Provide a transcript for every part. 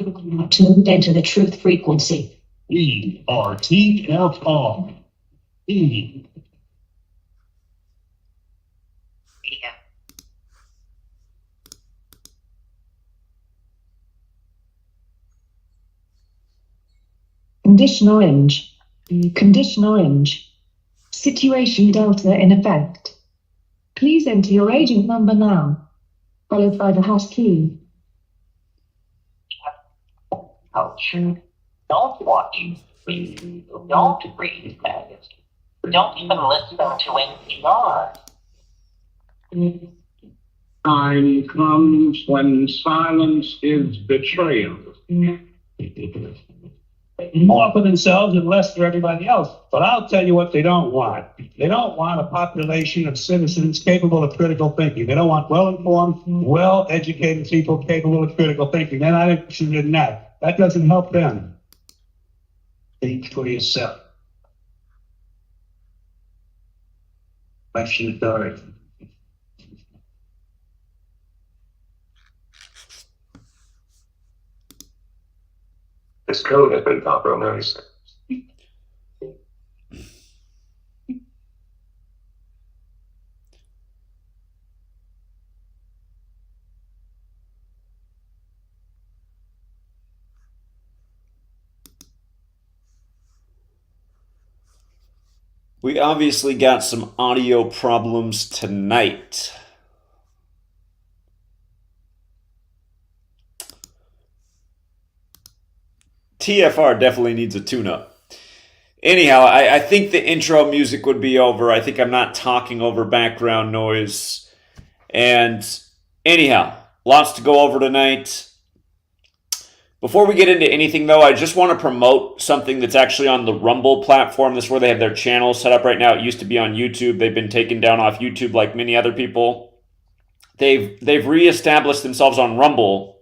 Tuned into the truth frequency. We are TFR. E. Condition orange. Condition orange. Situation Delta in effect. Please enter your agent number now, followed by the hash key. Ouch. Don't watch. Don't read. Don't even listen to NPR. Time comes when silence is betrayal. More for themselves and less for everybody else. But I'll tell you what they don't want. They don't want a population of citizens capable of critical thinking. They don't want well-informed, well-educated people capable of critical thinking. They're not interested in that. That doesn't help them. Think for yourself. Question authority. This code has been compromised. We obviously got some audio problems tonight. TFR definitely needs a tune-up. Anyhow, I think the intro music would be over. I think I'm not talking over background noise. And anyhow, lots to go over tonight. Before we get into anything, though, I just want to promote something that's actually on the Rumble platform. This is where they have their channel set up right now. It used to be on YouTube. They've been taken down off YouTube like many other people. They've reestablished themselves on Rumble,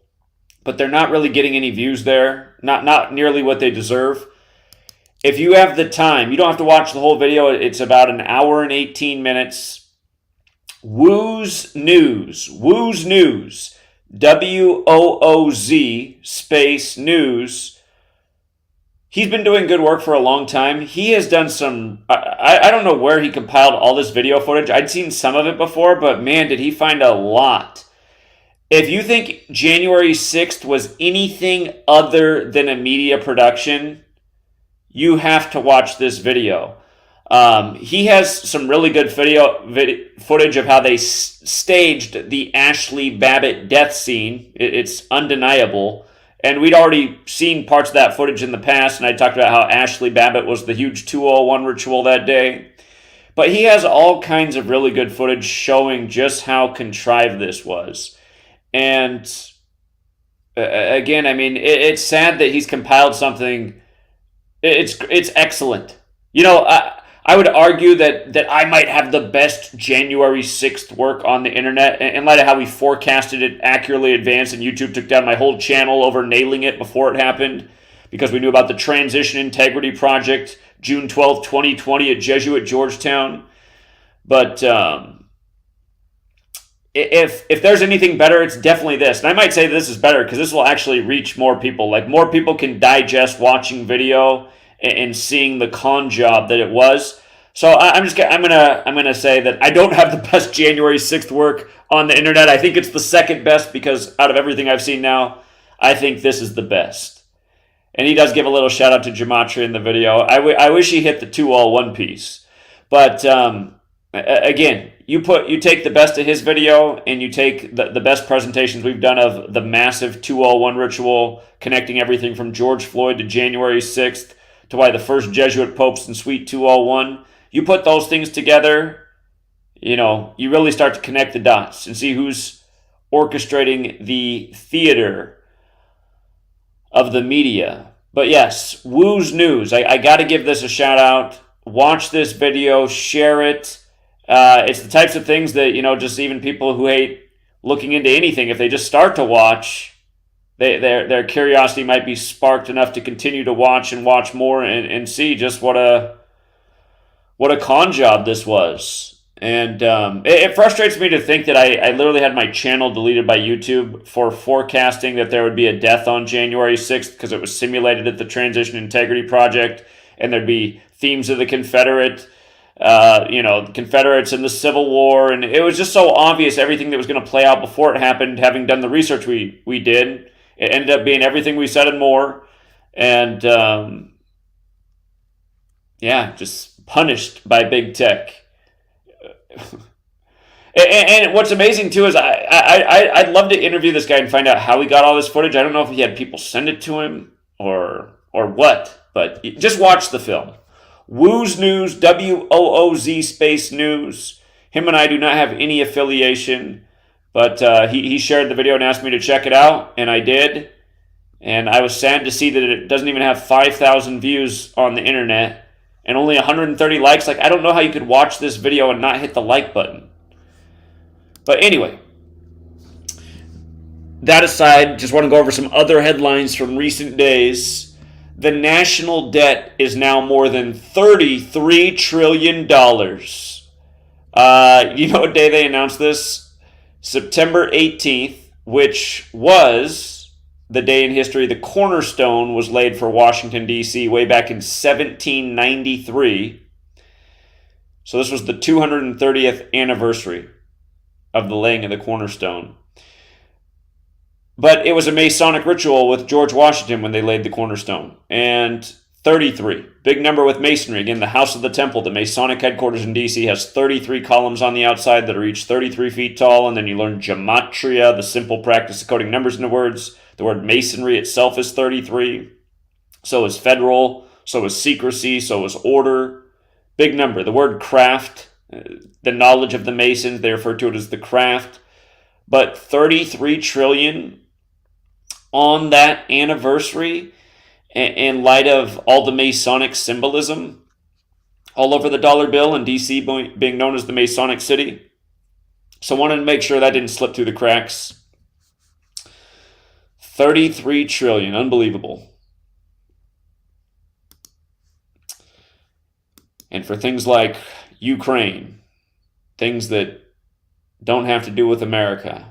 but they're not really getting any views there. Not nearly what they deserve. If you have the time, you don't have to watch the whole video. It's about an hour and 18 minutes. Wooz News. Wooz News. WOOZ space news. He's been doing good work for a long time. He has done some... I don't know where he compiled all this video footage. I'd seen some of it before, but man, did he find a lot. If you think January 6th was anything other than a media production, you have to watch this video. He has some really good footage of how they staged the Ashley Babbitt death scene. It's undeniable. And we'd already seen parts of that footage in the past, and I talked about how Ashley Babbitt was the huge 201 ritual that day. But he has all kinds of really good footage showing just how contrived this was. And again, I mean, it's sad that he's compiled something. It's excellent. You know, I would argue that I might have the best January 6th work on the internet in light of how we forecasted it accurately advanced, and YouTube took down my whole channel over nailing it before it happened because we knew about the Transition Integrity Project, June 12th, 2020 at Jesuit Georgetown. But if there's anything better, it's definitely this. And I might say this is better because this will actually reach more people. Like, more people can digest watching video and seeing the con job that it was. So I'm gonna say that I don't have the best January 6th work on the internet. I think it's the second best because out of everything I've seen now, I think this is the best. And he does give a little shout out to Gematria in the video. I wish he hit the 2-all-1 piece. But again, you take the best of his video and you take the best presentations we've done of the massive 2-all-1 ritual, connecting everything from George Floyd to January 6th to why the first Jesuit popes in Suite 201. You put those things together, you know, you really start to connect the dots and see who's orchestrating the theater of the media. But yes, Wooz News. I got to give this a shout out. Watch this video, share it. It's the types of things that, you know, just even people who hate looking into anything, if they just start to watch, their curiosity might be sparked enough to continue to watch and watch more and see just what a con job this was. And it frustrates me to think that I literally had my channel deleted by YouTube for forecasting that there would be a death on January 6th because it was simulated at the Transition Integrity Project, and there'd be themes of the Confederate, the Confederates and the Civil War, and it was just so obvious everything that was going to play out before it happened. Having done the research we did, it ended up being everything we said and more, and just punished by big tech. And what's amazing too is I'd love to interview this guy and find out how he got all this footage. I don't know if he had people send it to him or what, but just watch the film. Wooz News, WOOZ space news. Him and I do not have any affiliation, but he shared the video and asked me to check it out, and I did. And I was sad to see that it doesn't even have 5,000 views on the internet and only 130 likes. Like, I don't know how you could watch this video and not hit the like button. But anyway, that aside, just want to go over some other headlines from recent days. The national debt is now more than $33 trillion. You know what day they announced this? September 18th, which was the day in history the cornerstone was laid for Washington, D.C. way back in 1793. So this was the 230th anniversary of the laying of the cornerstone. But it was a Masonic ritual with George Washington when they laid the cornerstone. And 33, big number with Masonry. Again, the House of the Temple, the Masonic headquarters in D.C., has 33 columns on the outside that are each 33 feet tall. And then you learn Gematria, the simple practice of coding numbers into words. The word Masonry itself is 33. So is federal. So is secrecy. So is order. Big number. The word craft, the knowledge of the Masons, they refer to it as the craft. But 33 trillion on that anniversary, in light of all the Masonic symbolism all over the dollar bill, and D.C. being known as the Masonic City. So I wanted to make sure that didn't slip through the cracks. 33 trillion, unbelievable. And for things like Ukraine, things that don't have to do with America,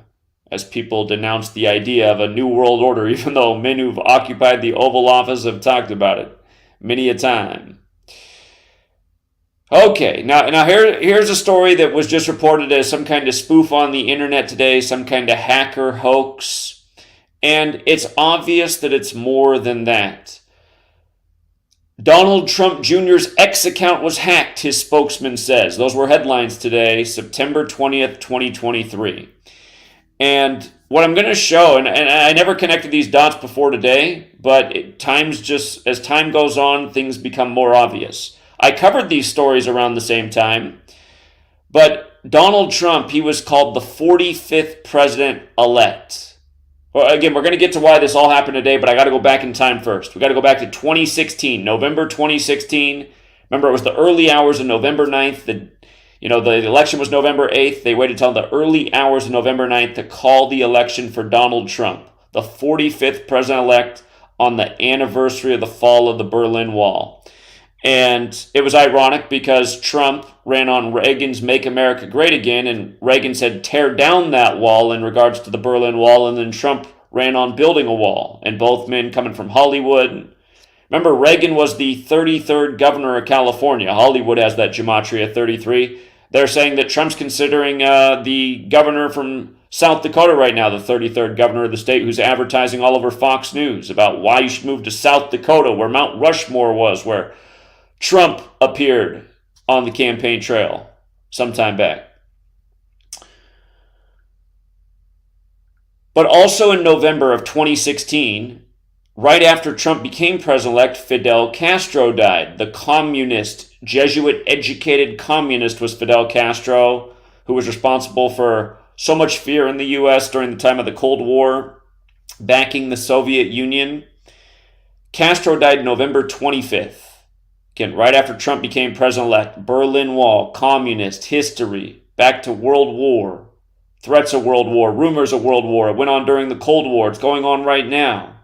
as people denounce the idea of a new world order, even though men who've occupied the Oval Office have talked about it many a time. Okay, now here's a story that was just reported as some kind of spoof on the internet today, some kind of hacker hoax, and it's obvious that it's more than that. Donald Trump Jr.'s X account was hacked, his spokesman says. Those were headlines today, September 20th, 2023. And what I'm going to show, and I never connected these dots before today, but as time goes on, things become more obvious. I covered these stories around the same time, but Donald Trump, he was called the 45th president-elect. Well, again, we're going to get to why this all happened today, but I got to go back in time first. We got to go back to 2016, November 2016. Remember, it was the early hours of November 9th. The election was November 8th. They waited until the early hours of November 9th to call the election for Donald Trump, the 45th president-elect, on the anniversary of the fall of the Berlin Wall. And it was ironic because Trump ran on Reagan's Make America Great Again, and Reagan said tear down that wall in regards to the Berlin Wall, and then Trump ran on building a wall, and both men coming from Hollywood. Remember, Reagan was the 33rd governor of California. Hollywood has that Gematria 33. They're saying that Trump's considering the governor from South Dakota right now, the 33rd governor of the state, who's advertising all over Fox News about why you should move to South Dakota, where Mount Rushmore was, where Trump appeared on the campaign trail sometime back. But also in November of 2016, right after Trump became president-elect, Fidel Castro died. The communist, Jesuit-educated communist was Fidel Castro, who was responsible for so much fear in the U.S. during the time of the Cold War, backing the Soviet Union. Castro died November 25th. Again, right after Trump became president-elect. Berlin Wall, communist, history, back to World War, threats of World War, rumors of World War. It went on during the Cold War. It's going on right now.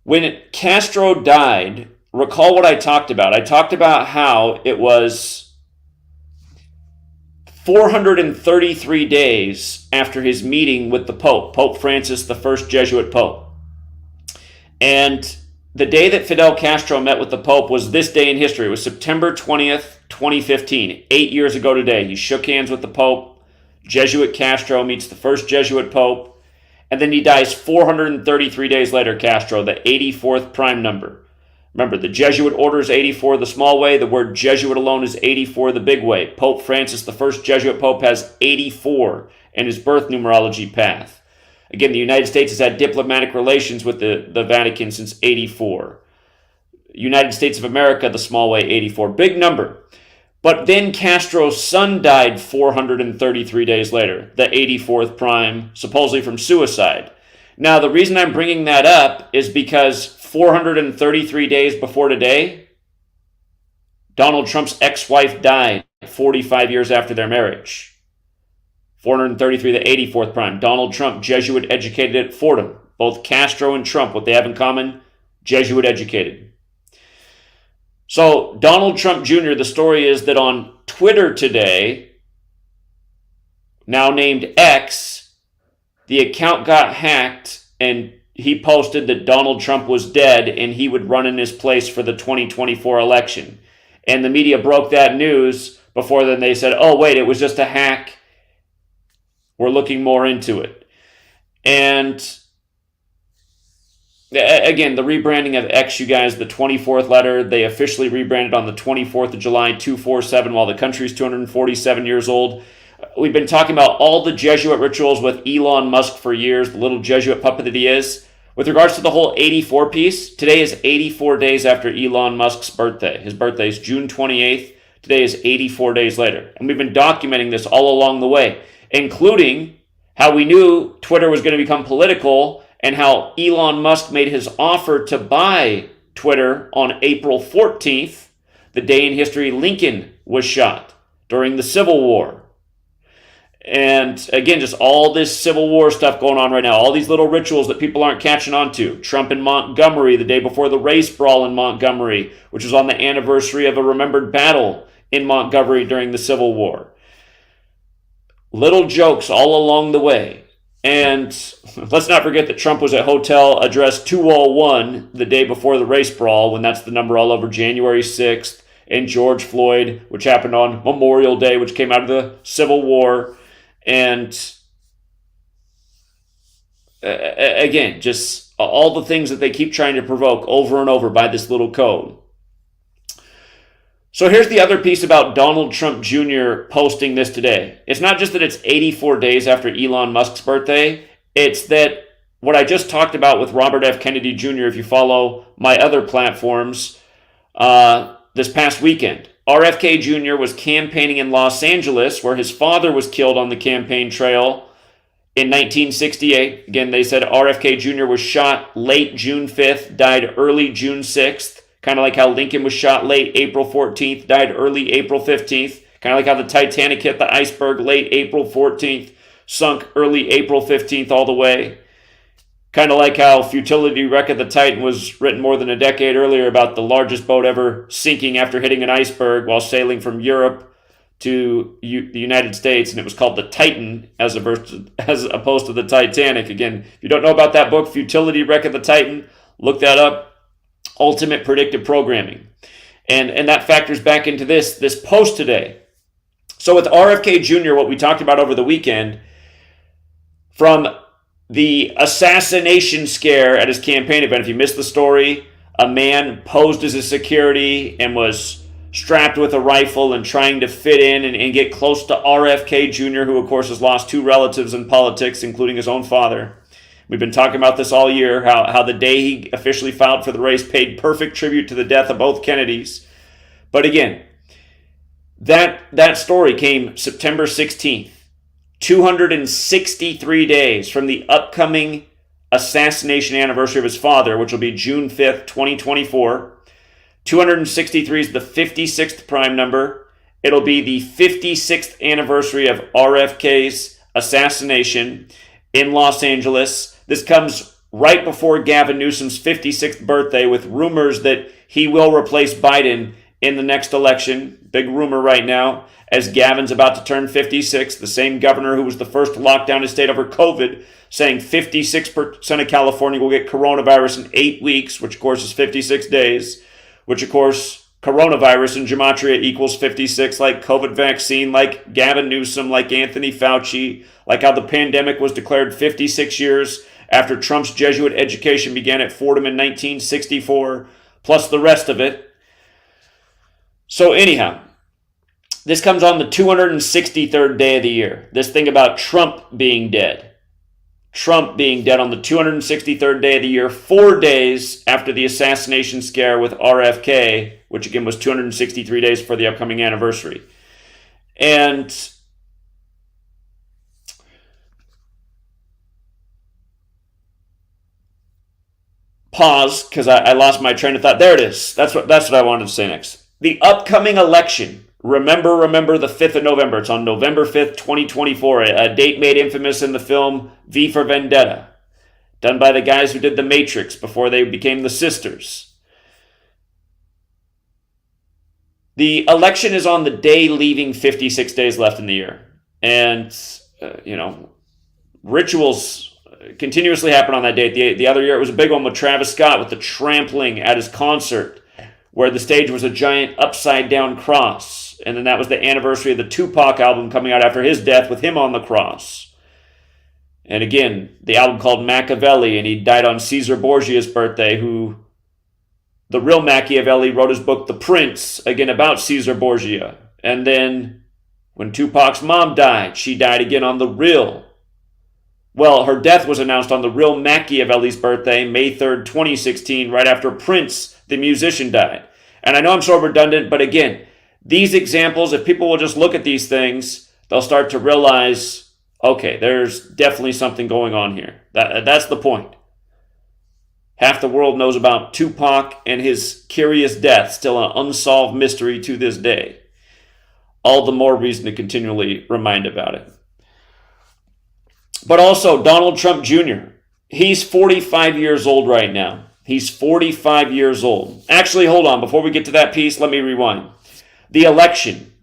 When Castro died, recall what I talked about. I talked about how it was 433 days after his meeting with the Pope, Pope Francis, the first Jesuit Pope. And the day that Fidel Castro met with the Pope was this day in history. It was September 20th, 2015, 8 years ago today. He shook hands with the Pope. Jesuit Castro meets the first Jesuit Pope. And then he dies 433 days later, Castro, the 84th prime number. Remember, the Jesuit order is 84 the small way. The word Jesuit alone is 84 the big way. Pope Francis, the first Jesuit Pope, has 84 in his birth numerology path. Again, the United States has had diplomatic relations with the Vatican since 84. United States of America, the small way, 84. Big number. But then Castro's son died 433 days later, the 84th prime, supposedly from suicide. Now, the reason I'm bringing that up is because 433 days before today, Donald Trump's ex-wife died 45 years after their marriage. 433, the 84th prime. Donald Trump, Jesuit educated at Fordham. Both Castro and Trump, what they have in common, Jesuit educated. So Donald Trump Jr., the story is that on Twitter today, now named X, the account got hacked and he posted that Donald Trump was dead and he would run in his place for the 2024 election. And the media broke that news before then they said, oh, wait, it was just a hack. We're looking more into it. And again, the rebranding of X, you guys, the 24th letter, they officially rebranded on the 24th of July, 247, while the country's 247 years old. We've been talking about all the Jesuit rituals with Elon Musk for years, the little Jesuit puppet that he is. With regards to the whole 84 piece, today is 84 days after Elon Musk's birthday. His birthday is June 28th. Today is 84 days later. And we've been documenting this all along the way, including how we knew Twitter was going to become political and how Elon Musk made his offer to buy Twitter on April 14th, the day in history Lincoln was shot during the Civil War. And again, just all this Civil War stuff going on right now, all these little rituals that people aren't catching on to. Trump in Montgomery the day before the race brawl in Montgomery, which was on the anniversary of a remembered battle in Montgomery during the Civil War. Little jokes all along the way. And let's not forget that Trump was at Hotel Address 201 the day before the race brawl, when that's the number all over January 6th, and George Floyd, which happened on Memorial Day, which came out of the Civil War. And again, just all the things that they keep trying to provoke over and over by this little code. So here's the other piece about Donald Trump Jr. posting this today. It's not just that it's 84 days after Elon Musk's birthday. It's that what I just talked about with Robert F. Kennedy Jr., if you follow my other platforms, this past weekend. RFK Jr. was campaigning in Los Angeles, where his father was killed on the campaign trail in 1968. Again, they said RFK Jr. was shot late June 5th, died early June 6th. Kind of like how Lincoln was shot late April 14th, died early April 15th. Kind of like how the Titanic hit the iceberg late April 14th, sunk early April 15th all the way. Kind of like how Futility Wreck of the Titan was written more than a decade earlier about the largest boat ever sinking after hitting an iceberg while sailing from Europe to the United States, and it was called the Titan as opposed to the Titanic. Again, if you don't know about that book, Futility Wreck of the Titan, look that up. Ultimate predictive programming. And that factors back into this post today. So with RFK Jr., what we talked about over the weekend, from the assassination scare at his campaign event, if you missed the story, a man posed as a security and was strapped with a rifle and trying to fit in and get close to RFK Jr., who of course has lost two relatives in politics, including his own father. We've been talking about this all year, how the day he officially filed for the race paid perfect tribute to the death of both Kennedys. But again, that story came September 16th, 263 days from the upcoming assassination anniversary of his father, which will be June 5th, 2024. 263 is the 56th prime number. It'll be the 56th anniversary of RFK's assassination in Los Angeles. This comes right before Gavin Newsom's 56th birthday, with rumors that he will replace Biden in the next election. Big rumor right now, as Gavin's about to turn 56, the same governor who was the first to lock down his state over COVID, saying 56% of California will get coronavirus in 8 weeks, which of course is 56 days, which of course coronavirus in Gematria equals 56, like COVID vaccine, like Gavin Newsom, like Anthony Fauci, like how the pandemic was declared 56 years after Trump's Jesuit education began at Fordham in 1964, plus the rest of it. So anyhow, this comes on the 263rd day of the year. This thing about Trump being dead. Trump being dead on the 263rd day of the year, 4 days after the assassination scare with RFK, which again was 263 days for the upcoming anniversary. And pause, because I lost my train of thought. There it is. That's what I wanted to say next. The upcoming election. Remember the 5th of November. It's on November 5th, 2024, a date made infamous in the film V for Vendetta, done by the guys who did The Matrix before they became the Sisters. The election is on the day leaving 56 days left in the year. And, rituals continuously happen on that date. The other year it was a big one with Travis Scott with the trampling at his concert, where the stage was a giant upside-down cross. And then that was the anniversary of the Tupac album coming out after his death with him on the cross. And again, the album called Machiavelli, and he died on Caesar Borgia's birthday, who, the real Machiavelli, wrote his book The Prince, again about Caesar Borgia. And then when Tupac's mom died, she died again on the real. Well, her death was announced on the real Machiavelli's birthday, May 3rd, 2016, right after Prince, the musician, died. And I know I'm so redundant, but again, these examples, if people will just look at these things, they'll start to realize, okay, there's definitely something going on here. That's the point. Half the world knows about Tupac and his curious death, still an unsolved mystery to this day. All the more reason to continually remind about it. But also, Donald Trump Jr., he's 45 years old right now. He's 45 years old. Actually, hold on. Before we get to that piece, let me rewind. The election,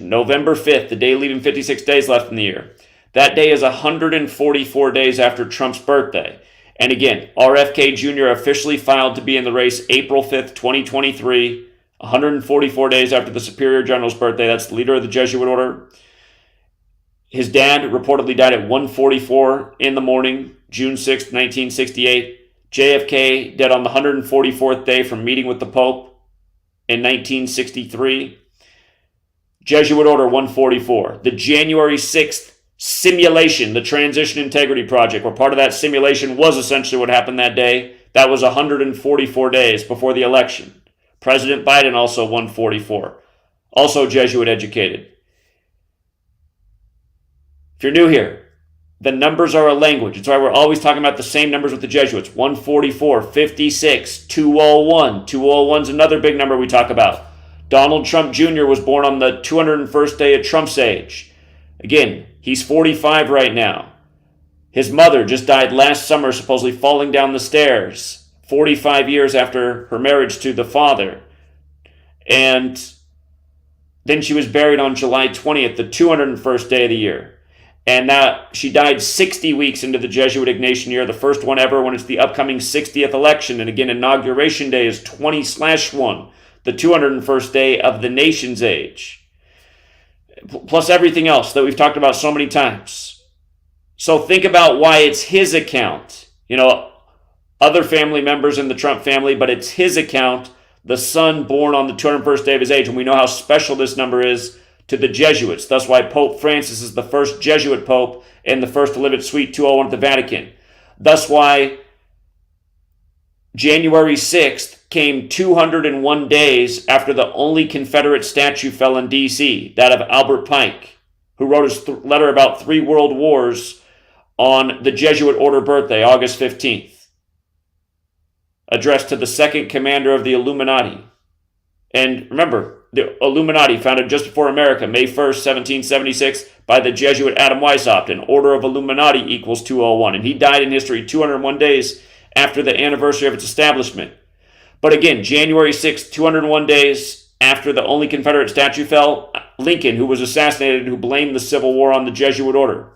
November 5th, the day leaving 56 days left in the year. That day is 144 days after Trump's birthday. And again, RFK Jr. officially filed to be in the race April 5th, 2023, 144 days after the Superior General's birthday. That's the leader of the Jesuit order. His dad reportedly died at 1:44 in the morning, June 6th, 1968. JFK dead on the 144th day from meeting with the Pope in 1963. Jesuit Order 144. The January 6th simulation, the Transition Integrity Project, where part of that simulation was essentially what happened that day. That was 144 days before the election. President Biden also 144. Also Jesuit educated. If you're new here, the numbers are a language. It's why we're always talking about the same numbers with the Jesuits. 144, 56, 201. 201 is another big number we talk about. Donald Trump Jr. was born on the 201st day of Trump's age. Again, he's 45 right now. His mother just died last summer, supposedly falling down the stairs, 45 years after her marriage to the father. And then she was buried on July 20th, the 201st day of the year. And now she died 60 weeks into the Jesuit Ignatian year, the first one ever when it's the upcoming 60th election. And again, Inauguration Day is 20/1, the 201st day of the nation's age. Plus everything else that we've talked about so many times. So think about why it's his account. Other family members in the Trump family, but it's his account, the son born on the 201st day of his age. And we know how special this number is to the Jesuits. That's why Pope Francis is the first Jesuit pope and the first to live at Suite 201 at the Vatican. That's why January 6th came 201 days after the only Confederate statue fell in D.C., that of Albert Pike, who wrote his letter about 3 world wars on the Jesuit order birthday, August 15th, addressed to the second commander of the Illuminati. And remember, the Illuminati, founded just before America, May 1st, 1776, by the Jesuit Adam Weishaupt, an order of Illuminati equals 201. And he died in history 201 days after the anniversary of its establishment. But again, January 6th, 201 days after the only Confederate statue fell, Lincoln, who was assassinated, who blamed the Civil War on the Jesuit order.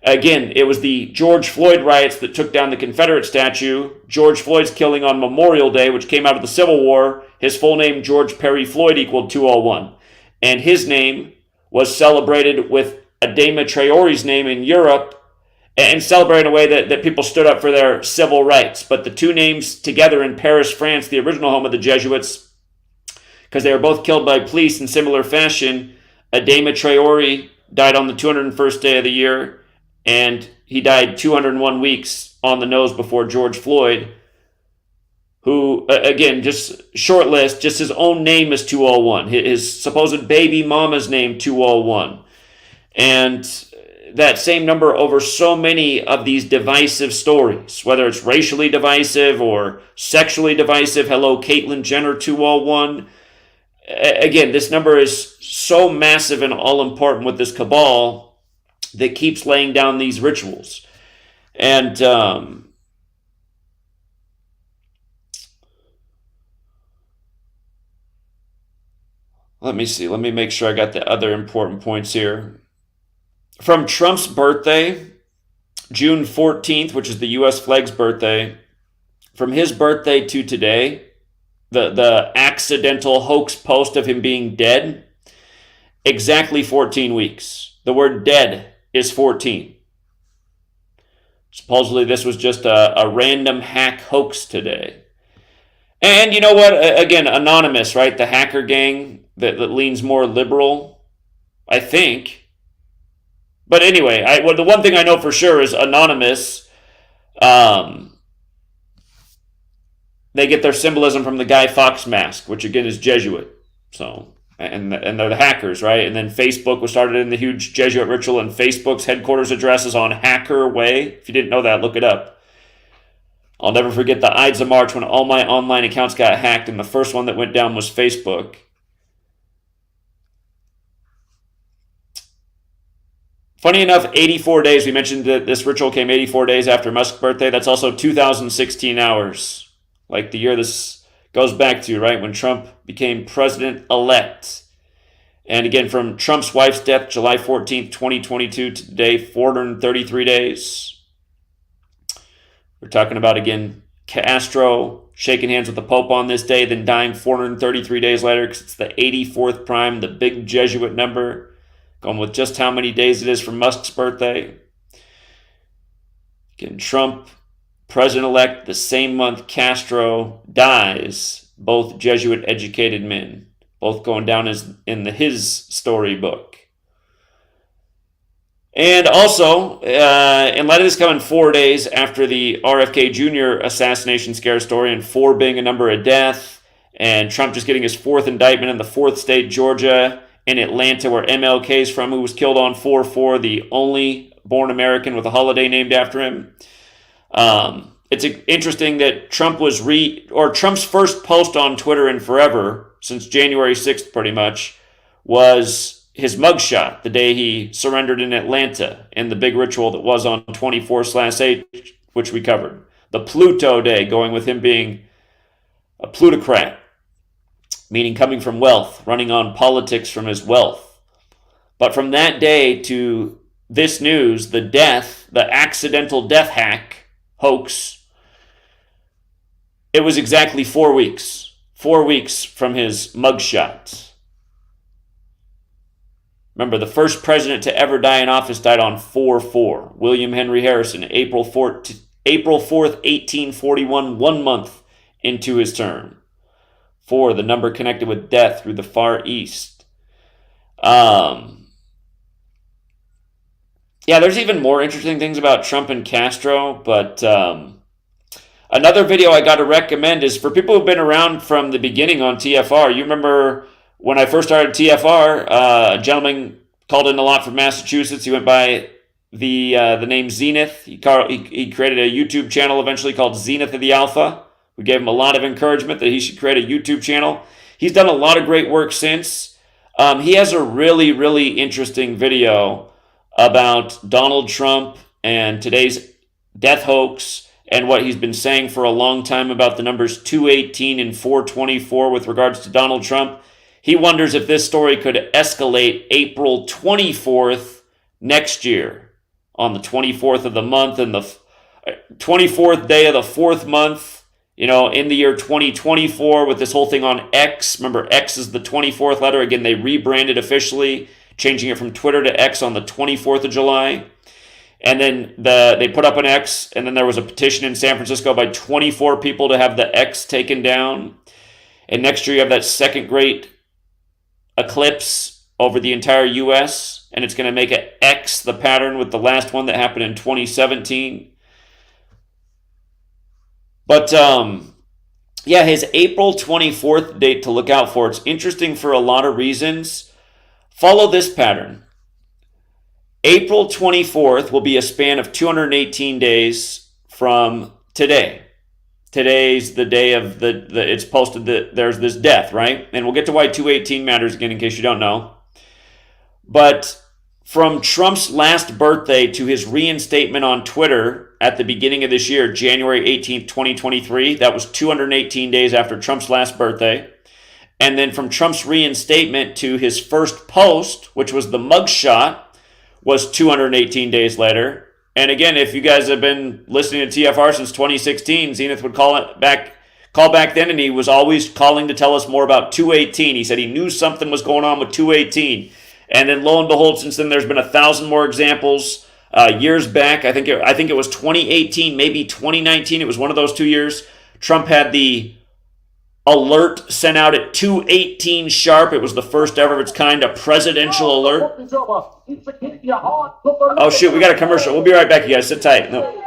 Again, it was the George Floyd riots that took down the Confederate statue. George Floyd's killing on Memorial Day, which came out of the Civil War. His full name, George Perry Floyd, equaled 201. And his name was celebrated with Adama Traore's name in Europe, and celebrated in a way that people stood up for their civil rights. But the two names together in Paris, France, the original home of the Jesuits, because they were both killed by police in similar fashion, Adama Traore died on the 201st day of the year, and he died 201 weeks on the nose before George Floyd, who, again, just short list, just his own name is 201. His supposed baby mama's name, 201. And that same number over so many of these divisive stories, whether it's racially divisive or sexually divisive. Hello, Caitlyn Jenner, 201. Again, this number is so massive and all important with this cabal that keeps laying down these rituals. And let me see. Let me make sure I got the other important points here. From Trump's birthday, June 14th, which is the U.S. flag's birthday, from his birthday to today, the accidental hoax post of him being dead, exactly 14 weeks. The word dead is 14. Supposedly this was just a random hack hoax today. And you know what? Again, anonymous, right? The hacker gang that leans more liberal, I think. But anyway, the one thing I know for sure is anonymous. They get their symbolism from the Guy Fawkes mask, which again is Jesuit. So, and they're the hackers, right? And then Facebook was started in the huge Jesuit ritual, and Facebook's headquarters address is on Hacker Way. If you didn't know that, look it up. I'll never forget the Ides of March when all my online accounts got hacked, and the first one that went down was Facebook. Funny enough, 84 days. We mentioned that this ritual came 84 days after Musk's birthday. That's also 2016 hours. Like the year this goes back to, right? When Trump became president-elect. And again, from Trump's wife's death, July 14th, 2022 to today, 433 days. We're talking about, again, Castro shaking hands with the Pope on this day, then dying 433 days later because it's the 84th prime, the big Jesuit number. Going with just how many days it is from Musk's birthday. Again, Trump, president-elect, the same month Castro dies. Both Jesuit-educated men. Both going down in his storybook. And also, in light of this coming 4 days after the RFK Jr. assassination scare story, and 4 being a number of death, and Trump just getting his 4th indictment in the 4th state, Georgia, in Atlanta, where MLK is from, who was killed on 4/4, the only born American with a holiday named after him. It's interesting that Trump's first post on Twitter in forever, since January 6th pretty much, was his mugshot, the day he surrendered in Atlanta, and the big ritual that was on 24/8, which we covered. The Pluto Day, going with him being a plutocrat, meaning coming from wealth, running on politics from his wealth. But from that day to this news, the accidental death hack, hoax, it was exactly 4 weeks. 4 weeks from his mugshot. Remember, the first president to ever die in office died on 4/4. William Henry Harrison, April 4th, 1841, 1 month into his term. 4, the number connected with death through the Far East. Yeah, there's even more interesting things about Trump and Castro, but another video I got to recommend is for people who've been around from the beginning on TFR. You remember when I first started TFR, a gentleman called in a lot from Massachusetts. He went by the name Zenith. He created a YouTube channel eventually called Zenith of the Alpha. We gave him a lot of encouragement that he should create a YouTube channel. He's done a lot of great work since. He has a really, really interesting video about Donald Trump and today's death hoax and what he's been saying for a long time about the numbers 218 and 424 with regards to Donald Trump. He wonders if this story could escalate April 24th next year, on the 24th of the month and the 24th day of the fourth month, in the year 2024, with this whole thing on X. Remember, X is the 24th letter. Again, they rebranded officially, changing it from Twitter to X on the 24th of July. And then they put up an X, and then there was a petition in San Francisco by 24 people to have the X taken down. And next year you have that second great eclipse over the entire U.S., and it's going to make it X the pattern with the last one that happened in 2017. But, his April 24th date to look out for. It's interesting for a lot of reasons. Follow this pattern. April 24th will be a span of 218 days from today. Today's the day of it's posted that there's this death, right? And we'll get to why 218 matters again in case you don't know. But from Trump's last birthday to his reinstatement on Twitter at the beginning of this year, January 18th, 2023, that was 218 days after Trump's last birthday. And then from Trump's reinstatement to his first post, which was the mugshot, was 218 days later. And again, if you guys have been listening to TFR since 2016, Zenith would call back then, and he was always calling to tell us more about 218. He said he knew something was going on with 218. And then lo and behold, since then, there's been 1,000 more examples. Years back, I think it was 2018, maybe 2019. It was one of those 2 years. Trump had the alert sent out at 2:18 sharp. It was the first ever of its kind, a presidential alert. Oh shoot, we got a commercial. We'll be right back, you guys. Sit tight. No.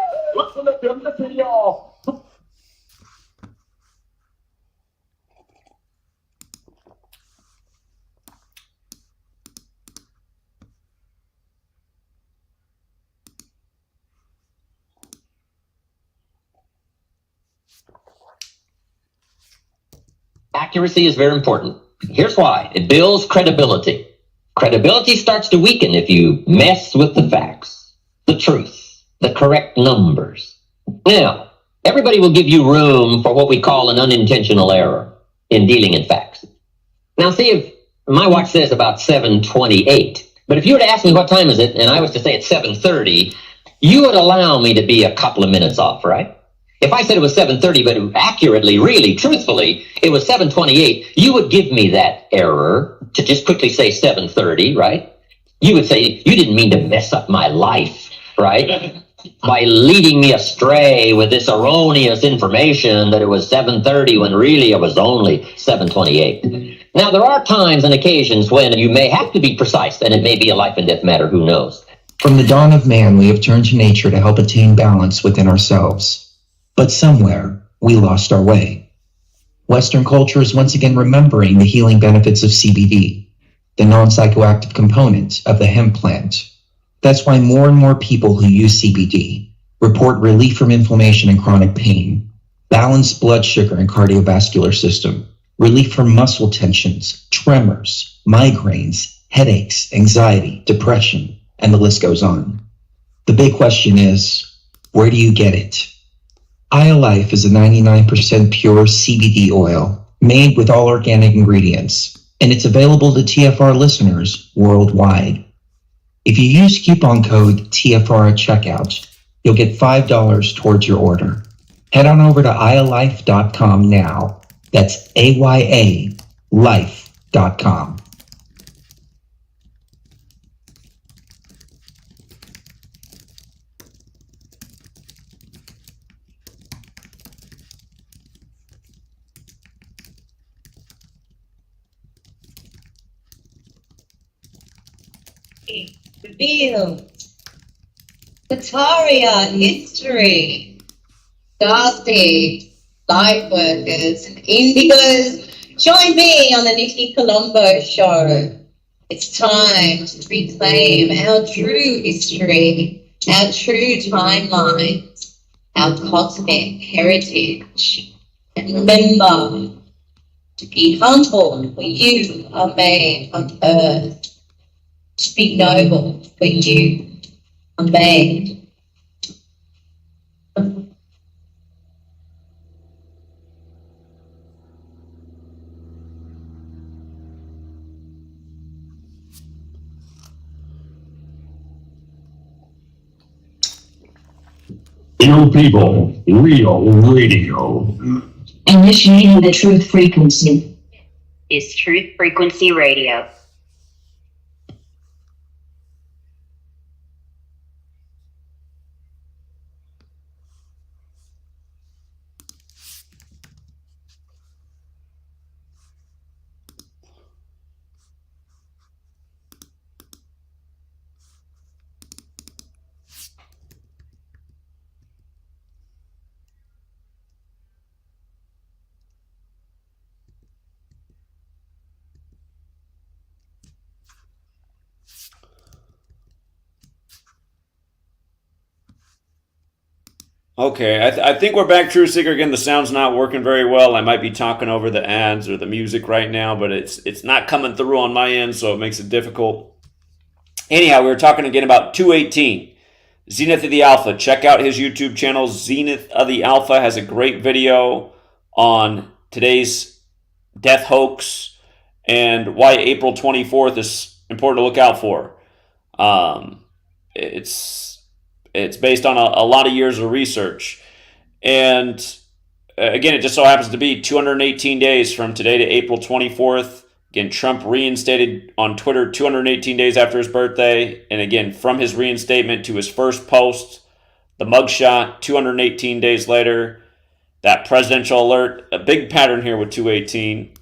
Accuracy is very important. Here's why. It builds credibility. Credibility starts to weaken if you mess with the facts, the truth, the correct numbers. Now, everybody will give you room for what we call an unintentional error in dealing in facts. Now, see, if my watch says about 7:28, but if you were to ask me what time is it, and I was to say it's 7:30, you would allow me to be a couple of minutes off, right? If I said it was 7:30, but accurately, really, truthfully, it was 7:28, you would give me that error to just quickly say 7:30, right? You would say, you didn't mean to mess up my life, right? By leading me astray with this erroneous information that it was 7:30 when really it was only 7:28. Now, there are times and occasions when you may have to be precise, and it may be a life and death matter, who knows? From the dawn of man, we have turned to nature to help attain balance within ourselves. But somewhere, we lost our way. Western culture is once again remembering the healing benefits of CBD, the non-psychoactive component of the hemp plant. That's why more and more people who use CBD report relief from inflammation and chronic pain, balanced blood sugar and cardiovascular system, relief from muscle tensions, tremors, migraines, headaches, anxiety, depression, and the list goes on. The big question is, where do you get it? iLife is a 99% pure CBD oil made with all organic ingredients, and it's available to TFR listeners worldwide. If you use coupon code TFR at checkout, you'll get $5 towards your order. Head on over to iLife.com now. That's AYA life.com. Revealed. Kataria history. Darcy, light workers, and indigos. Join me on the Nikki Colombo show. It's time to reclaim our true history, our true timelines, our cosmic heritage. And remember to be humble, for you are made on earth. To be noble, for you are made Real people, real radio. Initiating the truth frequency. Is Truth Frequency Radio. Okay, I think we're back, True Seeker. Again, the sound's not working very well. I might be talking over the ads or the music right now, but it's not coming through on my end, so it makes it difficult. Anyhow, we were talking again about 218. Zenith of the Alpha. Check out his YouTube channel. Zenith of the Alpha has a great video on today's death hoax and why April 24th is important to look out for. It's based on a lot of years of research. And again, it just so happens to be 218 days from today to April 24th. Again, Trump reinstated on Twitter 218 days after his birthday. And again, from his reinstatement to his first post, the mugshot, 218 days later, that presidential alert, a big pattern here with 218.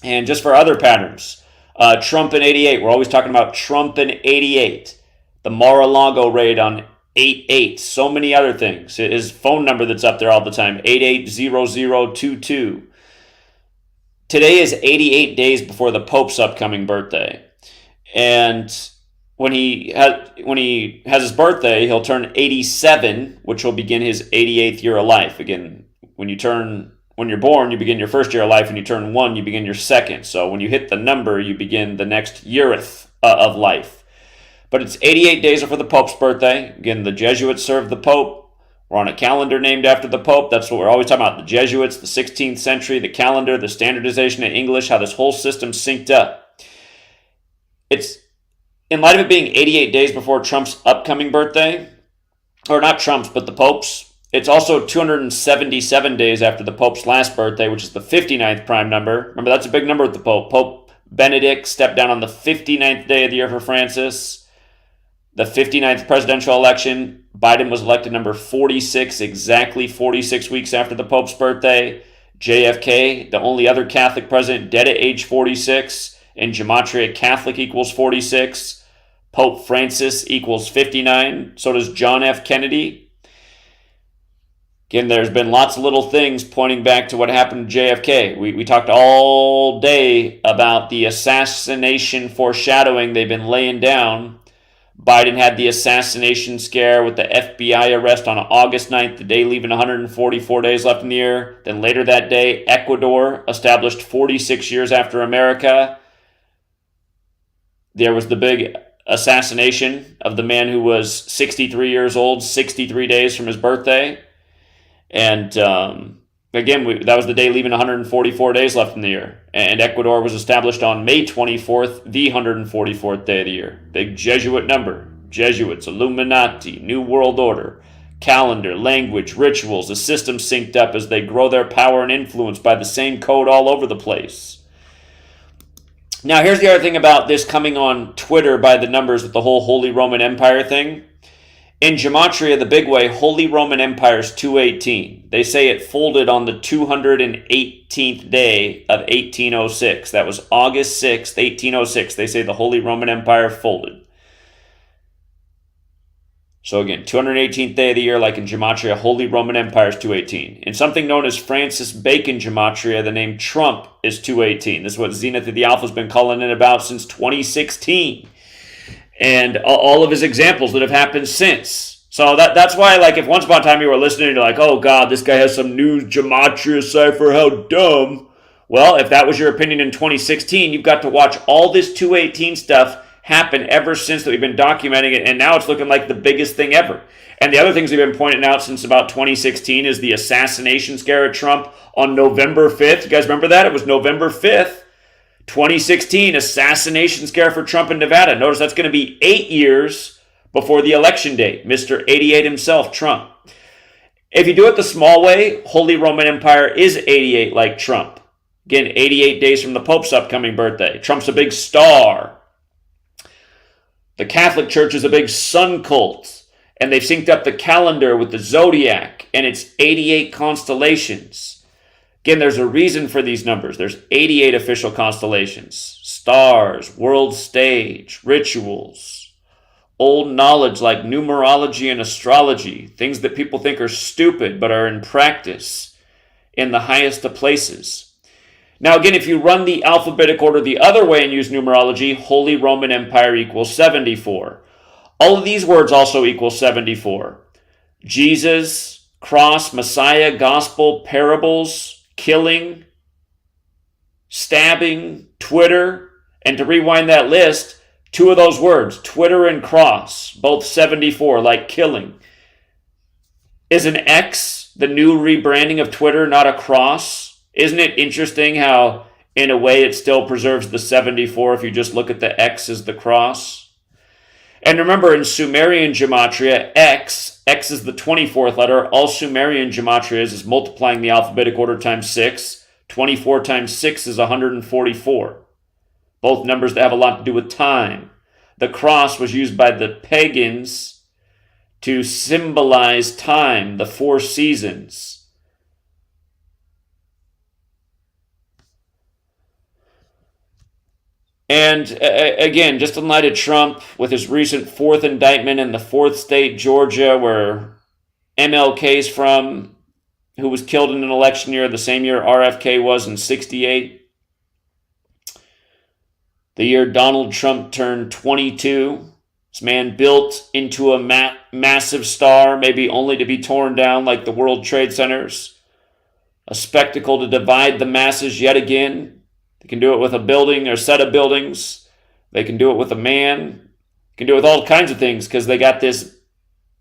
And just for other patterns, Trump in 88. We're always talking about Trump in 88. The Mar-a-Lago raid on 88, so many other things. His phone number that's up there all the time, 880022. Today is 88 days before the Pope's upcoming birthday. And when he has his birthday, he'll turn 87, which will begin his 88th year of life. Again, when you're born, you begin your first year of life. When you turn 1, you begin your second. So when you hit the number, you begin the next yeareth of life. But it's 88 days before the Pope's birthday. Again, the Jesuits served the Pope. We're on a calendar named after the Pope. That's what we're always talking about. The Jesuits, the 16th century, the calendar, the standardization of English, how this whole system synced up. It's, in light of it being 88 days before Trump's upcoming birthday, or not Trump's, but the Pope's, it's also 277 days after the Pope's last birthday, which is the 59th prime number. Remember, that's a big number with the Pope. Pope Benedict stepped down on the 59th day of the year for Francis. The 59th presidential election, Biden was elected number 46, exactly 46 weeks after the Pope's birthday. JFK, the only other Catholic president dead at age 46, and Gematria Catholic equals 46. Pope Francis equals 59. So does John F. Kennedy. Again, there's been lots of little things pointing back to what happened to JFK. We talked all day about the assassination foreshadowing they've been laying down. Biden had the assassination scare with the FBI arrest on August 9th, the day leaving 144 days left in the year. Then later that day, Ecuador, established 46 years after America. There was the big assassination of the man who was 63 years old, 63 days from his birthday. And again, that was the day leaving 144 days left in the year. And Ecuador was established on May 24th, the 144th day of the year. Big Jesuit number. Jesuits, Illuminati, New World Order, calendar, language, rituals. The system synced up as they grow their power and influence by the same code all over the place. Now, here's the other thing about this coming on Twitter by the numbers with the whole Holy Roman Empire thing. In Gematria, the big way, Holy Roman Empire is 218. They say it folded on the 218th day of 1806. That was August 6th, 1806. They say the Holy Roman Empire folded. So again, 218th day of the year, like in Gematria, Holy Roman Empire is 218. In something known as Francis Bacon Gematria, the name Trump is 218. This is what Zenith of the Alpha has been calling in about since 2016. And all of his examples that have happened since. So that's why, like, if once upon a time you were listening, you're like, oh God, this guy has some new Gematria cipher, how dumb. Well, if that was your opinion in 2016, you've got to watch all this 218 stuff happen ever since that we've been documenting it, and now it's looking like the biggest thing ever. And the other things we've been pointing out since about 2016 is the assassination scare of Trump on November 5th. You guys remember that? It was November 5th. 2016, assassination scare for Trump in Nevada. Notice that's going to be 8 years before the election date. Mr. 88 himself, Trump. If you do it the small way, Holy Roman Empire is 88 like Trump. Again, 88 days from the Pope's upcoming birthday. Trump's a big star. The Catholic Church is a big sun cult. And they've synced up the calendar with the zodiac. And it's 88 constellations. Again, there's a reason for these numbers. There's 88 official constellations. Stars, world stage, rituals, old knowledge like numerology and astrology. Things that people think are stupid but are in practice in the highest of places. Now, again, if you run the alphabetic order the other way and use numerology, Holy Roman Empire equals 74. All of these words also equal 74. Jesus, cross, Messiah, gospel, parables, killing, stabbing, Twitter. And to rewind that list, two of those words, Twitter and cross, both 74, like killing. Is an X the new rebranding of Twitter, not a cross? Isn't it interesting how, in a way, it still preserves the 74 if you just look at the X as the cross? And remember, in Sumerian gematria, X is the 24th letter. All Sumerian gematria is multiplying the alphabetic order times 6. 24 times 6 is 144. Both numbers that have a lot to do with time. The cross was used by the pagans to symbolize time, the 4 seasons. And again, just in light of Trump, with his recent 4th indictment in the 4th state, Georgia, where MLK's from, who was killed in an election year, the same year RFK was in 68. The year Donald Trump turned 22. This man built into a massive star, maybe only to be torn down like the World Trade Centers. A spectacle to divide the masses yet again. They can do it with a building or set of buildings. They can do it with a man. They can do it with all kinds of things because they got this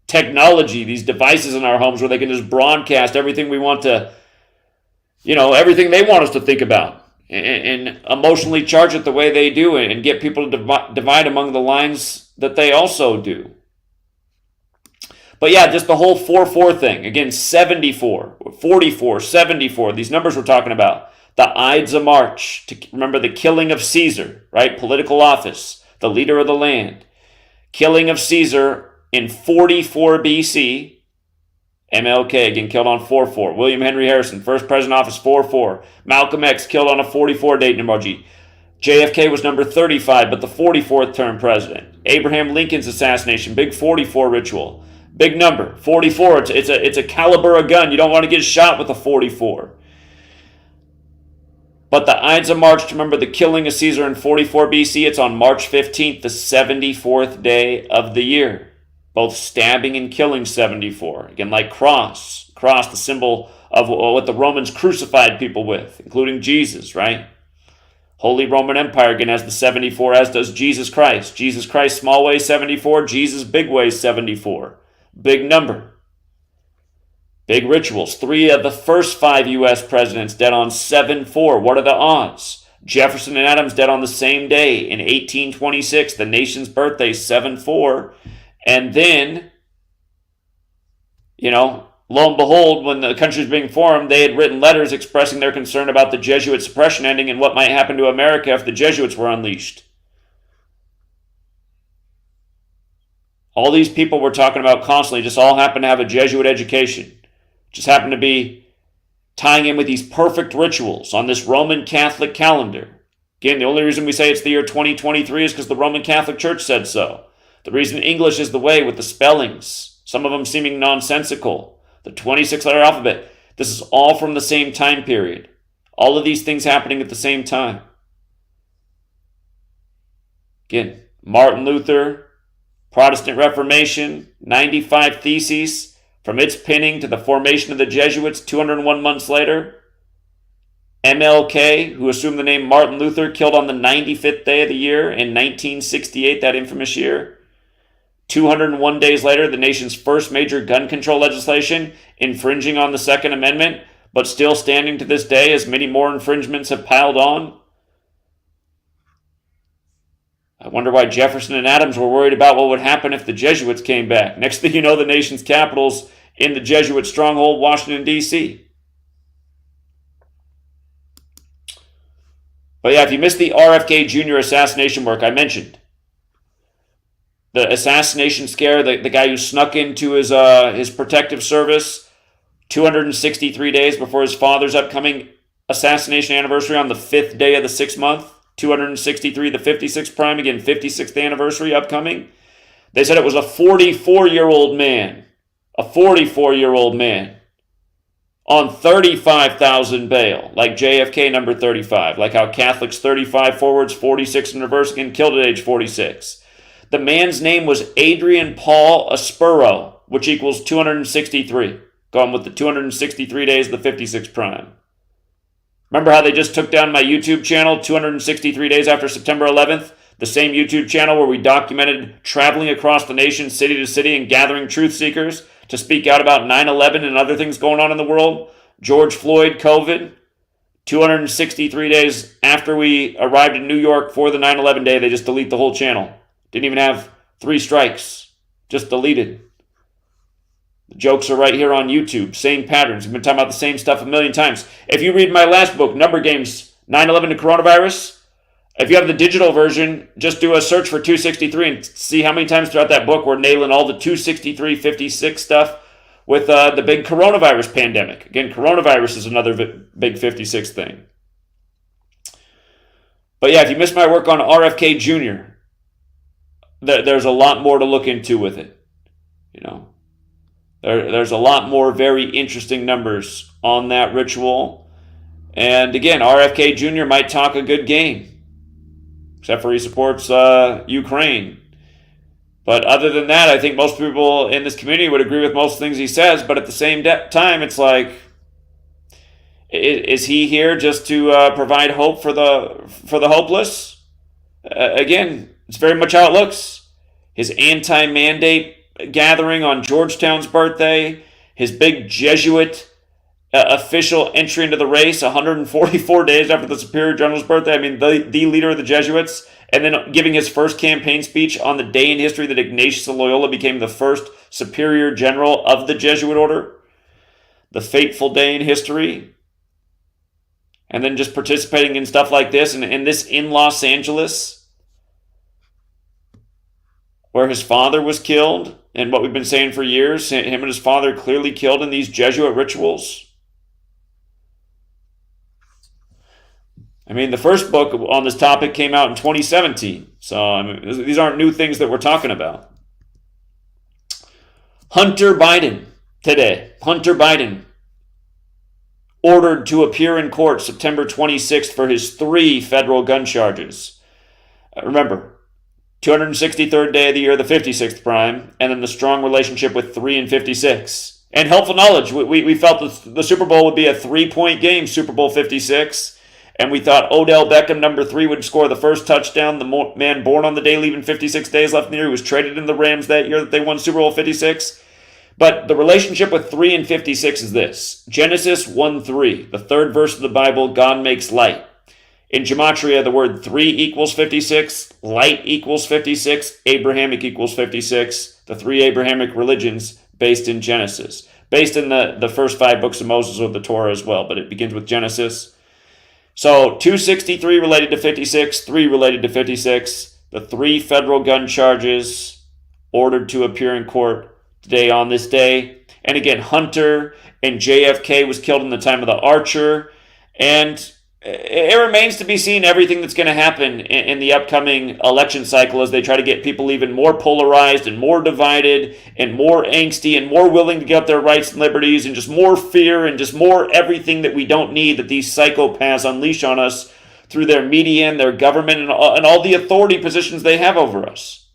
technology, these devices in our homes where they can just broadcast everything we want to, everything they want us to think about and emotionally charge it the way they do and get people to divide among the lines that they also do. But yeah, just the whole 4-4 thing. Again, 74, 44, 74, these numbers we're talking about. The Ides of March, to remember the killing of Caesar, right? Political office, the leader of the land. Killing of Caesar in 44 BC. MLK, again, killed on 4-4. William Henry Harrison, first president office, 4-4. Malcolm X, killed on a 44 date numerology. JFK was number 35, but the 44th term president. Abraham Lincoln's assassination, big 44 ritual. Big number, 44. It's a caliber of gun. You don't want to get shot with a 44. But the Ides of March, to remember the killing of Caesar in 44 BC, it's on March 15th, the 74th day of the year. Both stabbing and killing 74. Again, like cross, the symbol of what the Romans crucified people with, including Jesus, right? Holy Roman Empire, again, has the 74, as does Jesus Christ. Jesus Christ, small way, 74. Jesus, big way, 74. Big number. Big rituals. 3 of the first 5 U.S. presidents dead on 7-4. What are the odds? Jefferson and Adams dead on the same day in 1826, the nation's birthday, 7-4. And then, lo and behold, when the country was being formed, they had written letters expressing their concern about the Jesuit suppression ending and what might happen to America if the Jesuits were unleashed. All these people we're talking about constantly just all happen to have a Jesuit education. Just happen to be tying in with these perfect rituals on this Roman Catholic calendar. Again, the only reason we say it's the year 2023 is because the Roman Catholic Church said so. The reason English is the way with the spellings, some of them seeming nonsensical, the 26-letter alphabet. This is all from the same time period. All of these things happening at the same time. Again, Martin Luther, Protestant Reformation, 95 Theses, from its pinning to the formation of the Jesuits 201 months later. MLK, who assumed the name Martin Luther, killed on the 95th day of the year in 1968, that infamous year. 201 days later, the nation's first major gun control legislation, infringing on the Second Amendment, but still standing to this day as many more infringements have piled on. I wonder why Jefferson and Adams were worried about what would happen if the Jesuits came back. Next thing you know, the nation's capital's in the Jesuit stronghold, Washington, D.C. But yeah, if you missed the RFK Jr. assassination work I mentioned, the assassination scare, the guy who snuck into his protective service 263 days before his father's upcoming assassination anniversary on the 5th day of the 6th month, 263, the 56th prime, again, 56th anniversary upcoming. They said it was a 44-year-old man, on 35,000 bail, like JFK number 35, like how Catholics 35 forwards, 46 in reverse, again killed at age 46. The man's name was Adrian Paul Aspuro, which equals 263. Going with the 263 days of the 56 prime. Remember how they just took down my YouTube channel 263 days after September 11th? The same YouTube channel where we documented traveling across the nation, city to city, and gathering truth seekers to speak out about 9/11 and other things going on in the world. George Floyd, COVID. 263 days after we arrived in New York for the 9/11 day, they just delete the whole channel. Didn't even have 3 strikes. Just deleted. The jokes are right here on YouTube. Same patterns. We've been talking about the same stuff a million times. If you read my last book, Number Games, 9/11 to Coronavirus, if you have the digital version, just do a search for 263 and see how many times throughout that book we're nailing all the 263, 56 stuff with the big coronavirus pandemic. Again, coronavirus is another big 56 thing. But yeah, if you missed my work on RFK Jr., there's a lot more to look into with it. You know, there's a lot more very interesting numbers on that ritual. And again, RFK Jr. might talk a good game. Except for he supports Ukraine. But other than that, I think most people in this community would agree with most things he says. But at the same time, it's like, is he here just to provide hope for the hopeless? Again, it's very much how it looks. His anti-mandate gathering on Georgetown's birthday, his big Jesuit official entry into the race 144 days after the Superior General's birthday. I mean, the leader of the Jesuits, and then giving his first campaign speech on the day in history that Ignatius of Loyola became the first Superior General of the Jesuit order. The fateful day in history. And then just participating in stuff like this, and this in Los Angeles, where his father was killed, and what we've been saying for years, him and his father clearly killed in these Jesuit rituals. I mean, the first book on this topic came out in 2017. So, I mean, these aren't new things that we're talking about. Hunter Biden today. Hunter Biden ordered to appear in court September 26th for his 3 federal gun charges. Remember, 263rd day of the year, the 56th prime, and then the strong relationship with 3 and 56. And helpful knowledge, we felt the Super Bowl would be a 3-point game, Super Bowl 56. And we thought Odell Beckham, number 3, would score the first touchdown. The man born on the day, leaving 56 days left in the year, who was traded in the Rams that year that they won Super Bowl 56. But the relationship with 3 and 56 is this. Genesis 1:3, the 3rd verse of the Bible, God makes light. In Gematria, the word 3 equals 56, light equals 56, Abrahamic equals 56, the 3 Abrahamic religions based in Genesis. Based in the first 5 books of Moses or the Torah as well, but it begins with Genesis. So 263 related to 56, 3 related to 56, the 3 federal gun charges ordered to appear in court today on this day. And again, Hunter and JFK was killed in the time of the Archer. And it remains to be seen everything that's going to happen in the upcoming election cycle as they try to get people even more polarized and more divided and more angsty and more willing to give up their rights and liberties and just more fear and just more everything that we don't need that these psychopaths unleash on us through their media and their government and all the authority positions they have over us.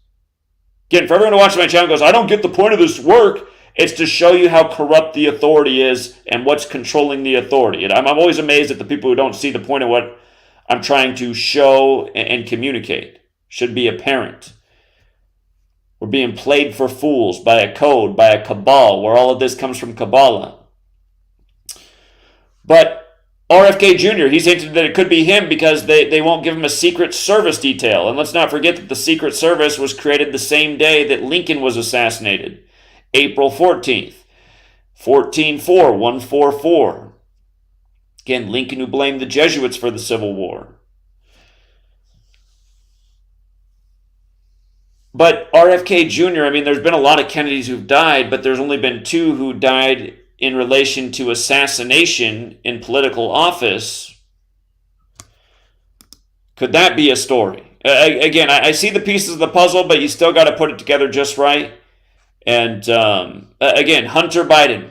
Again, for everyone who watches my channel goes, I don't get the point of this work. It's to show you how corrupt the authority is and what's controlling the authority. And I'm always amazed at the people who don't see the point of what I'm trying to show and communicate. Should be apparent. We're being played for fools by a code, by a cabal, where all of this comes from Kabbalah. But RFK Jr., he's hinted that it could be him because they won't give him a Secret Service detail. And let's not forget that the Secret Service was created the same day that Lincoln was assassinated. April 14th. 144144. Again, Lincoln who blamed the Jesuits for the Civil War. But RFK Jr., I mean, there's been a lot of Kennedys who've died, but there's only been 2 who died in relation to assassination in political office. Could that be a story? Again, I see the pieces of the puzzle, but you still got to put it together just right. And again, Hunter Biden.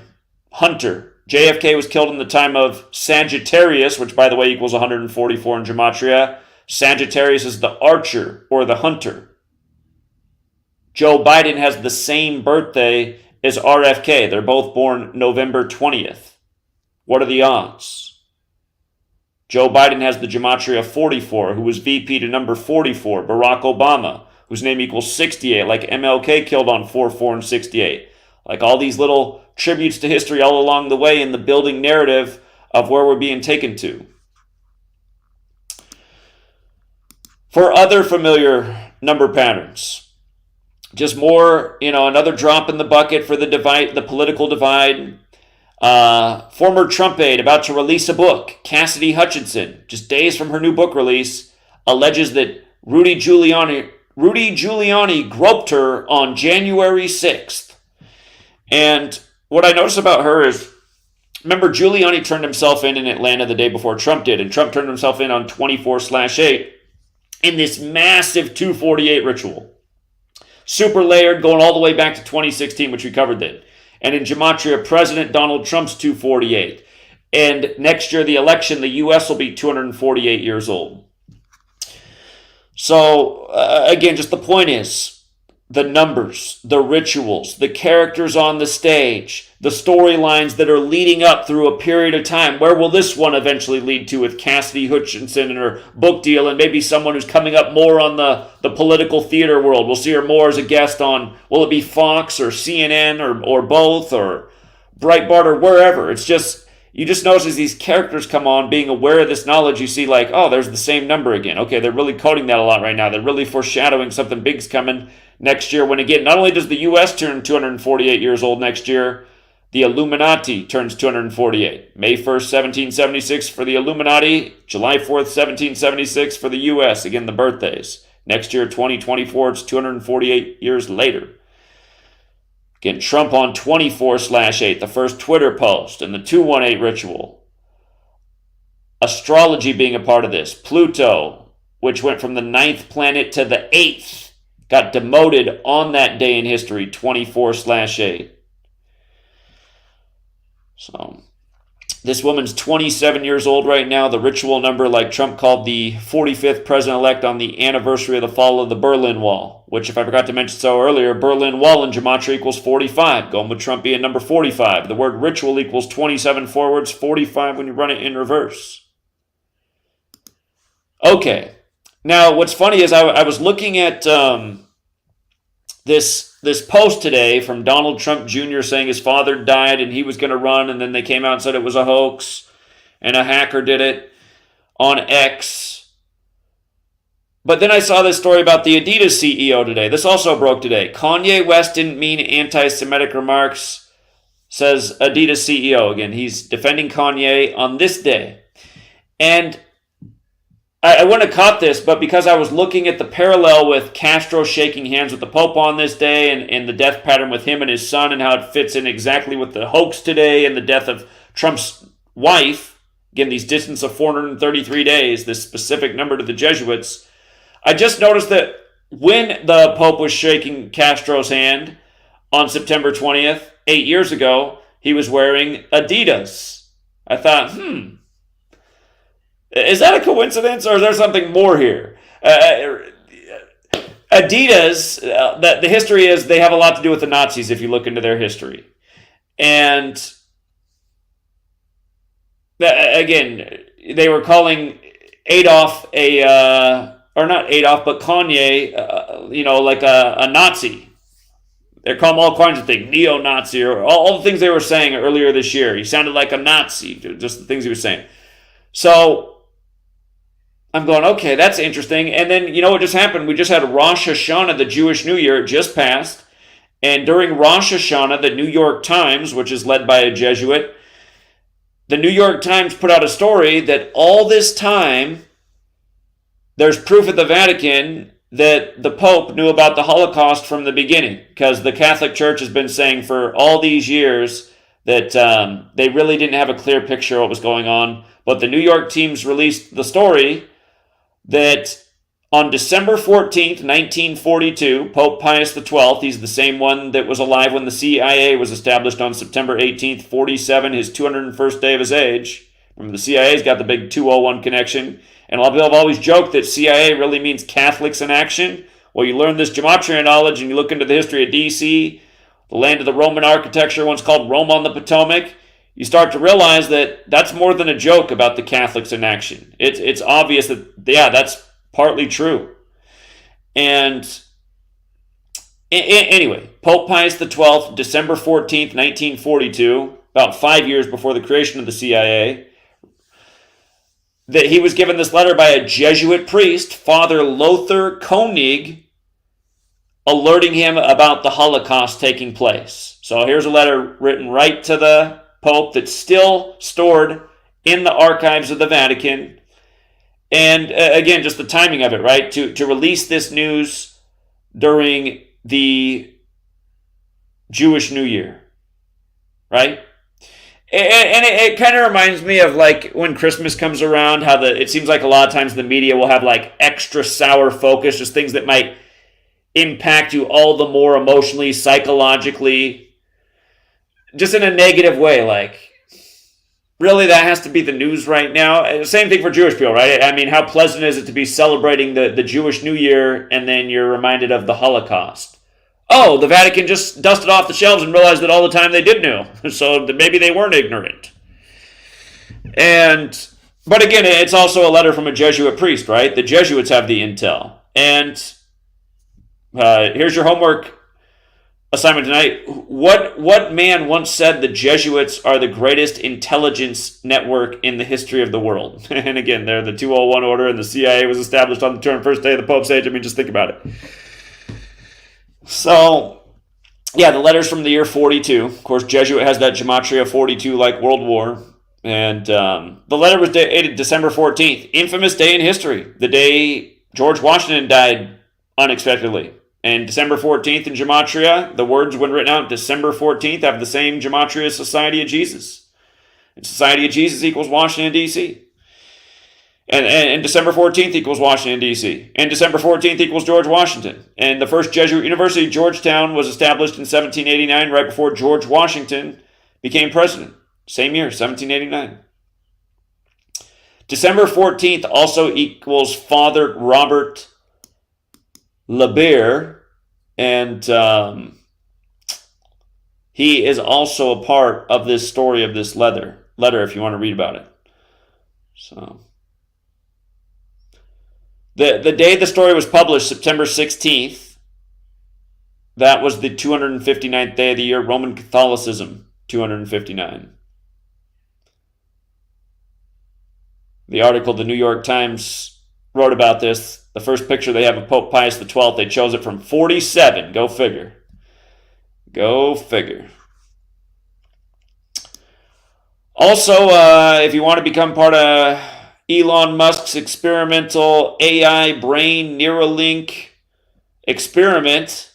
Hunter. JFK was killed in the time of Sagittarius, which, by the way, equals 144 in Gematria. Sagittarius is the archer or the hunter. Joe Biden has the same birthday as RFK. They're both born November 20th. What are the odds? Joe Biden has the Gematria 44, who was VP to number 44. Barack Obama, whose name equals 68, like MLK killed on 4-4 and 68. Like all these little tributes to history all along the way in the building narrative of where we're being taken to. For other familiar number patterns, just more, another drop in the bucket for the divide, the political divide. Former Trump aide about to release a book, Cassidy Hutchinson, just days from her new book release, alleges that Rudy Giuliani groped her on January 6th. And what I noticed about her is, remember, Giuliani turned himself in Atlanta the day before Trump did, and Trump turned himself in on 24/8 in this massive 248 ritual. Super layered, going all the way back to 2016, which we covered then. And in Gematria, President Donald Trump's 248. And next year, the election, the U.S. will be 248 years old. So, again, just the point is, the numbers, the rituals, the characters on the stage, the storylines that are leading up through a period of time. Where will this one eventually lead to with Cassidy Hutchinson and her book deal, and maybe someone who's coming up more on the political theater world? We'll see her more as a guest on, will it be Fox or CNN or both or Breitbart or wherever? It's just, you just notice as these characters come on, being aware of this knowledge, you see like, oh, there's the same number again. Okay, they're really coding that a lot right now. They're really foreshadowing something big's coming next year when, again, not only does the U.S. turn 248 years old next year, the Illuminati turns 248. May 1st, 1776 for the Illuminati, July 4th, 1776 for the U.S. Again, the birthdays. Next year, 2024, it's 248 years later. Again, Trump on 24/8, the first Twitter post, and the 218 ritual. Astrology being a part of this. Pluto, which went from the 9th planet to the 8th, got demoted on that day in history, 24/8. So, this woman's 27 years old right now. The ritual number, like Trump called the 45th president-elect on the anniversary of the fall of the Berlin Wall, which, if I forgot to mention so earlier, Berlin Wall in Gematria equals 45, going with Trump being number 45. The word ritual equals 27 forwards, 45 when you run it in reverse. Okay. Now, what's funny is I was looking at this post today from Donald Trump Jr. saying his father died and he was going to run, and then they came out and said it was a hoax and a hacker did it on X. But then I saw this story about the Adidas CEO today. This also broke today. Kanye West didn't mean anti-Semitic remarks, says Adidas CEO. Again, he's defending Kanye on this day. And I wouldn't have caught this, but because I was looking at the parallel with Castro shaking hands with the Pope on this day and the death pattern with him and his son and how it fits in exactly with the hoax today and the death of Trump's wife, again, these distance of 433 days, this specific number to the Jesuits, I just noticed that when the Pope was shaking Castro's hand on September 20th, 8 years ago, he was wearing Adidas. I thought, is that a coincidence, or is there something more here? Adidas, the history is they have a lot to do with the Nazis if you look into their history. And again, they were calling Adolf or not Adolf, but Kanye, like a Nazi. They're calling him all kinds of things, neo-Nazi, or all the things they were saying earlier this year. He sounded like a Nazi, just the things he was saying. So I'm going, okay, that's interesting. And then, you know what just happened? We just had Rosh Hashanah, the Jewish New Year. It just passed. And during Rosh Hashanah, the New York Times, which is led by a Jesuit, the New York Times put out a story that all this time, there's proof at the Vatican that the Pope knew about the Holocaust from the beginning, because the Catholic Church has been saying for all these years that they really didn't have a clear picture of what was going on. But the New York Times released the story that on December 14th, 1942, Pope Pius XII, he's the same one that was alive when the CIA was established on September 18th, 47, his 201st day of his age. Remember, the CIA's got the big 201 connection. And a lot of people have always joked that CIA really means Catholics in action. Well, you learn this gematria knowledge and you look into the history of D.C., the land of the Roman architecture, once called Rome on the Potomac, you start to realize that that's more than a joke about the Catholics in action. It's obvious that, yeah, that's partly true. And anyway, Pope Pius XII, December 14th, 1942, about 5 years before the creation of the CIA, that he was given this letter by a Jesuit priest, Father Lothar Koenig, alerting him about the Holocaust taking place. So here's a letter written right to the Pope that's still stored in the archives of the Vatican. And again, just the timing of it, right? To release this news during the Jewish New Year, right? And it kind of reminds me of like when Christmas comes around, how it seems like a lot of times the media will have like extra sour focus, just things that might impact you all the more emotionally, psychologically, just in a negative way. Like, really, that has to be the news right now? Same thing for Jewish people, right? I mean, how pleasant is it to be celebrating the Jewish New Year and then you're reminded of the Holocaust? Oh, the Vatican just dusted off the shelves and realized that all the time they did know. So maybe they weren't ignorant. But again, it's also a letter from a Jesuit priest, right? The Jesuits have the intel. And here's your homework assignment tonight. What man once said the Jesuits are the greatest intelligence network in the history of the world? And again, they're the 201 order, and the CIA was established on the 201st day of the Pope's age. I mean, just think about it. So, yeah, the letter's from the year 42. Of course, Jesuit has that gematria 42 like World War. And the letter was dated December 14th, infamous day in history, the day George Washington died unexpectedly. And December 14th in gematria, the words when written out December 14th have the same gematria as Society of Jesus. And Society of Jesus equals Washington, D.C. And December 14th equals Washington, D.C. And December 14th equals George Washington. And the first Jesuit university, Georgetown, was established in 1789, right before George Washington became president. Same year, 1789. December 14th also equals Father Robert Lebert, and he is also a part of this story of this letter if you want to read about it. So the day the story was published, September 16th, that was the 259th day of the year, Roman Catholicism, 259. The article the New York Times wrote about this, the first picture they have of Pope Pius XII, they chose it from 47. Go figure. Go figure. Also, if you want to become part of Elon Musk's experimental AI brain Neuralink experiment,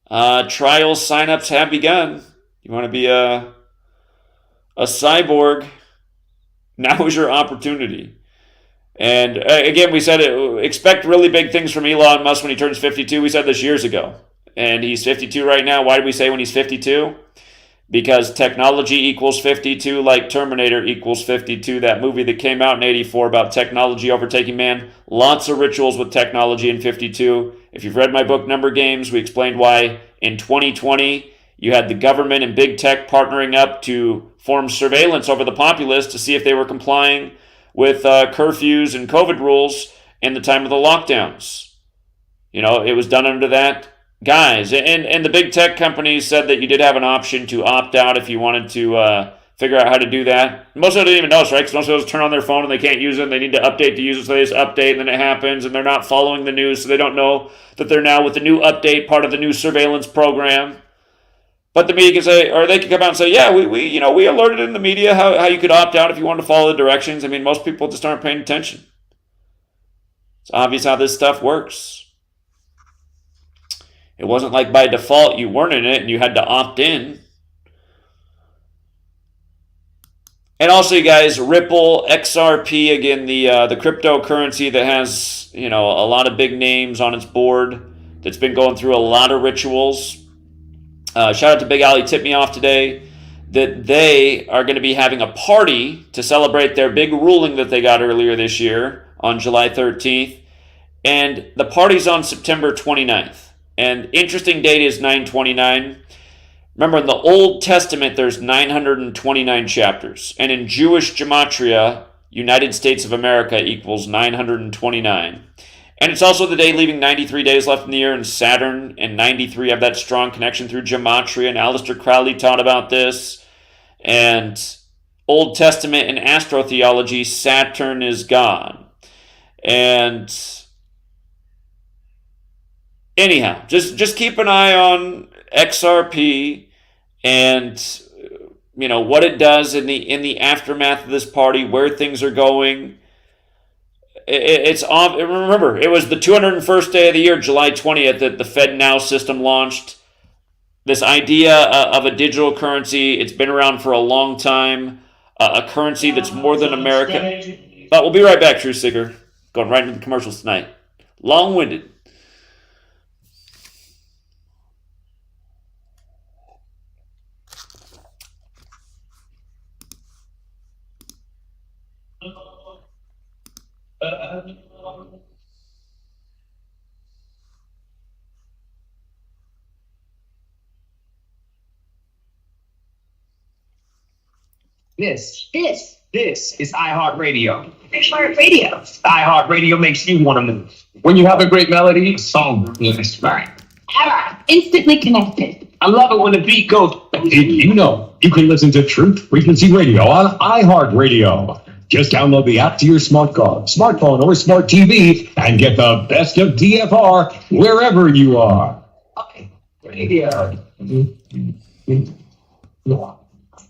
trial signups have begun. You want to be a cyborg? Now is your opportunity. And again, we said expect really big things from Elon Musk when he turns 52. We said this years ago. And he's 52 right now. Why did we say when he's 52? Because technology equals 52, like Terminator equals 52, that movie that came out in 84 about technology overtaking man. Lots of rituals with technology in 52. If you've read my book, Number Games, we explained why in 2020 you had the government and big tech partnering up to form surveillance over the populace to see if they were complying with curfews and COVID rules in the time of the lockdowns. You know, it was done under that guise. And the big tech companies said that you did have an option to opt out if you wanted to figure out how to do that. Most of them didn't even know, right? Because most of those turn on their phone and they can't use it, and they need to update to use it, so they just update, and then it happens, and they're not following the news, so they don't know that they're now with the new update, part of the new surveillance program. But the media can say, or they can come out and say, yeah, we alerted in the media how you could opt out if you wanted to follow the directions. I mean, most people just aren't paying attention. It's obvious how this stuff works. It wasn't like by default you weren't in it and you had to opt in. And also, you guys, Ripple, XRP, again, the cryptocurrency that has, a lot of big names on its board, that's been going through a lot of rituals. Shout out to Big Ali, tipped me off today that they are going to be having a party to celebrate their big ruling that they got earlier this year on July 13th. And the party's on September 29th. And interesting date is 9/29. Remember, in the Old Testament, there's 929 chapters. And in Jewish gematria, United States of America equals 929. And it's also the day leaving 93 days left in the year, and Saturn and 93 have that strong connection through gematria. And Aleister Crowley taught about this. And Old Testament and astrotheology, Saturn is God. And anyhow, just keep an eye on XRP and what it does in the aftermath of this party, where things are going. Remember, it was the 201st day of the year, July 20th, that the FedNow system launched. This idea of a digital currency, it's been around for a long time. A currency that's more than America. But we'll be right back, Truth Seeker. Going right into the commercials tonight. Long-winded. This is iHeartRadio. iHeartRadio. iHeartRadio makes you want to move. When you have a great melody, a song is right. Instantly connected. I love it when the beat goes. You can listen to Truth Frequency Radio on iHeartRadio. Just download the app to your smartphone or smart TV and get the best of TFR wherever you are. Radio.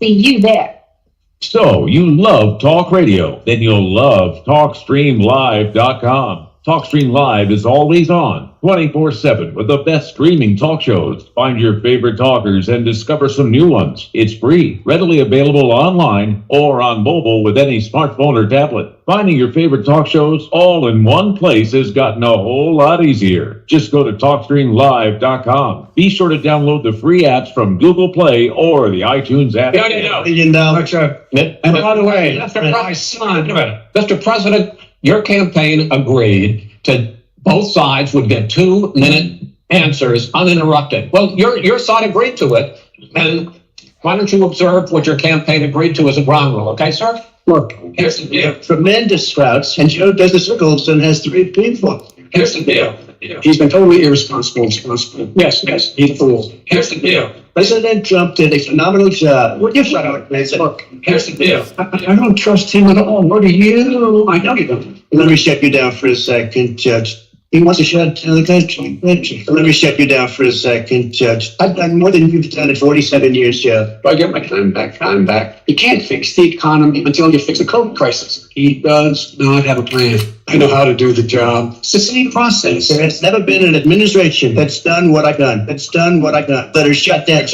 See you there. So, you love talk radio, then you'll love TalkStreamLive.com. TalkStream Live is always on, 24/7, with the best streaming talk shows. Find your favorite talkers and discover some new ones. It's free, readily available online or on mobile with any smartphone or tablet. Finding your favorite talk shows all in one place has gotten a whole lot easier. Just go to TalkStreamLive.com. Be sure to download the free apps from Google Play or the iTunes app. And by the way, Mr. President, your campaign agreed to both sides would get 2-minute answers uninterrupted. Well, your side agreed to it, and why don't you observe what your campaign agreed to as a ground rule, okay, sir? Look, Here's the deal. tremendous sprouts, and Joe does the circles and has 3 people. Here's the deal. He's been totally irresponsible. Yes, he's a fool. Here's the deal. President Trump did a phenomenal job. Would you shut up, man? Look, Here's the deal. I don't trust him at all. What do you? I know you don't. Let me shut you down for a second, Judge. He wants to shut down the country. Let me shut you down for a second, Judge. I've done more than you've done in 47 years, Judge. Do I get my time back? You can't fix the economy until you fix the COVID crisis. He does not have a plan. I know how to do the job. It's the same process. There has never been an administration that's done what I've done. That are shut down.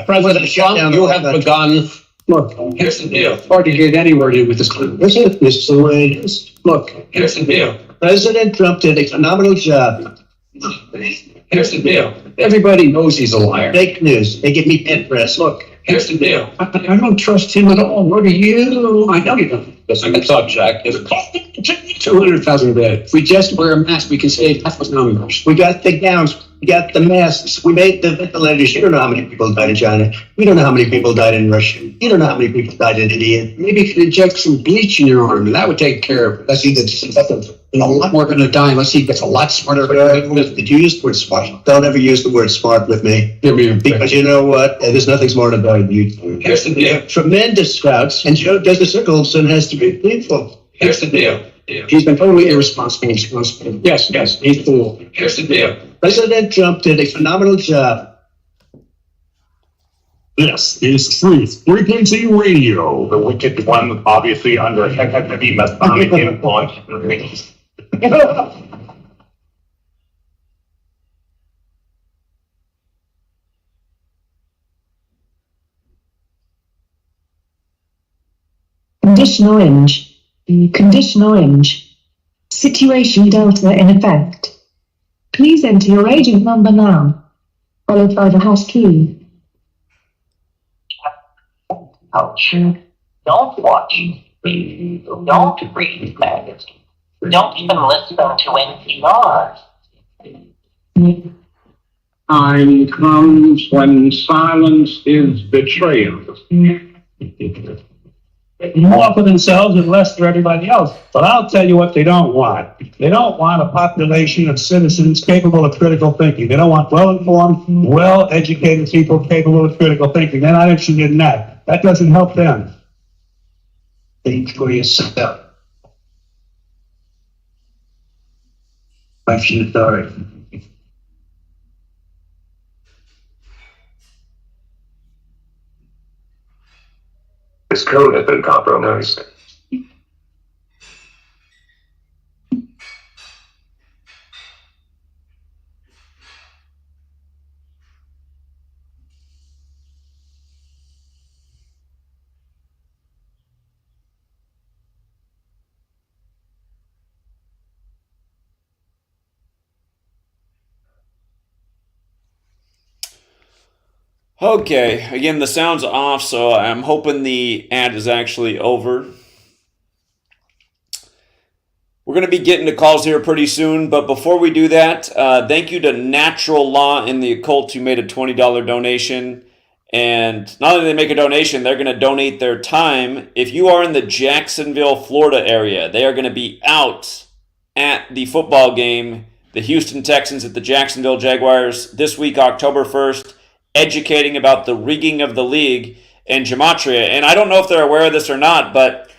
President Trump, you have begun. Look, Here's the deal. hard to get anywhere with this country. This is the way it is. Look, Here's the deal. President Trump did a phenomenal job. Here's the deal. Everybody knows he's a liar. Fake news. They give me pen press. Look, Here's the deal. I don't trust him at all. What do you? I know you don't. The second subject is 200,000 dead. If we just wear a mask, we can save half those numbers. We got the gowns. We got the masks. We made the ventilators. You don't know how many people died in China. We don't know how many people died in Russia. You don't know how many people died in India. Maybe you could inject some bleach in your arm, and that would take care of it. Let's see, a lot more going to die unless he gets a lot smarter. Did you use the word smart? Don't ever use the word smart with me. Because you know what? There's nothing smart about you. Here's the deal. Tremendous sprouts, and Joe does the circles and has 3 people. Here's the deal. He's been totally irresponsible. Yes, he's a fool. Here's the deal. President Trump did a phenomenal job. This is Truth Frequency Radio. The wicked one, obviously under heavy Masonic influence. Condition orange. Condition orange. Situation Delta in effect. Please enter your agent number now, followed by the hash key. Ouch. Don't watch. Don't read magazines. Don't even listen to NPR. Time comes when silence is betrayal. More for themselves and less for everybody else. But I'll tell you what they don't want. They don't want a population of citizens capable of critical thinking. They don't want well-informed, well-educated people capable of critical thinking. They're not interested in that. That doesn't help them. Think for yourself. Question authority. This code has been compromised. Okay, again, the sound's off, so I'm hoping the ad is actually over. We're going to be getting to calls here pretty soon, but before we do that, thank you to Natural Law in the Occult who made a $20 donation. And not only do they make a donation, they're going to donate their time. If you are in the Jacksonville, Florida area, they are going to be out at the football game, the Houston Texans at the Jacksonville Jaguars, this week, October 1st. Educating about the rigging of the league and Gematria. And I don't know if they're aware of this or not, but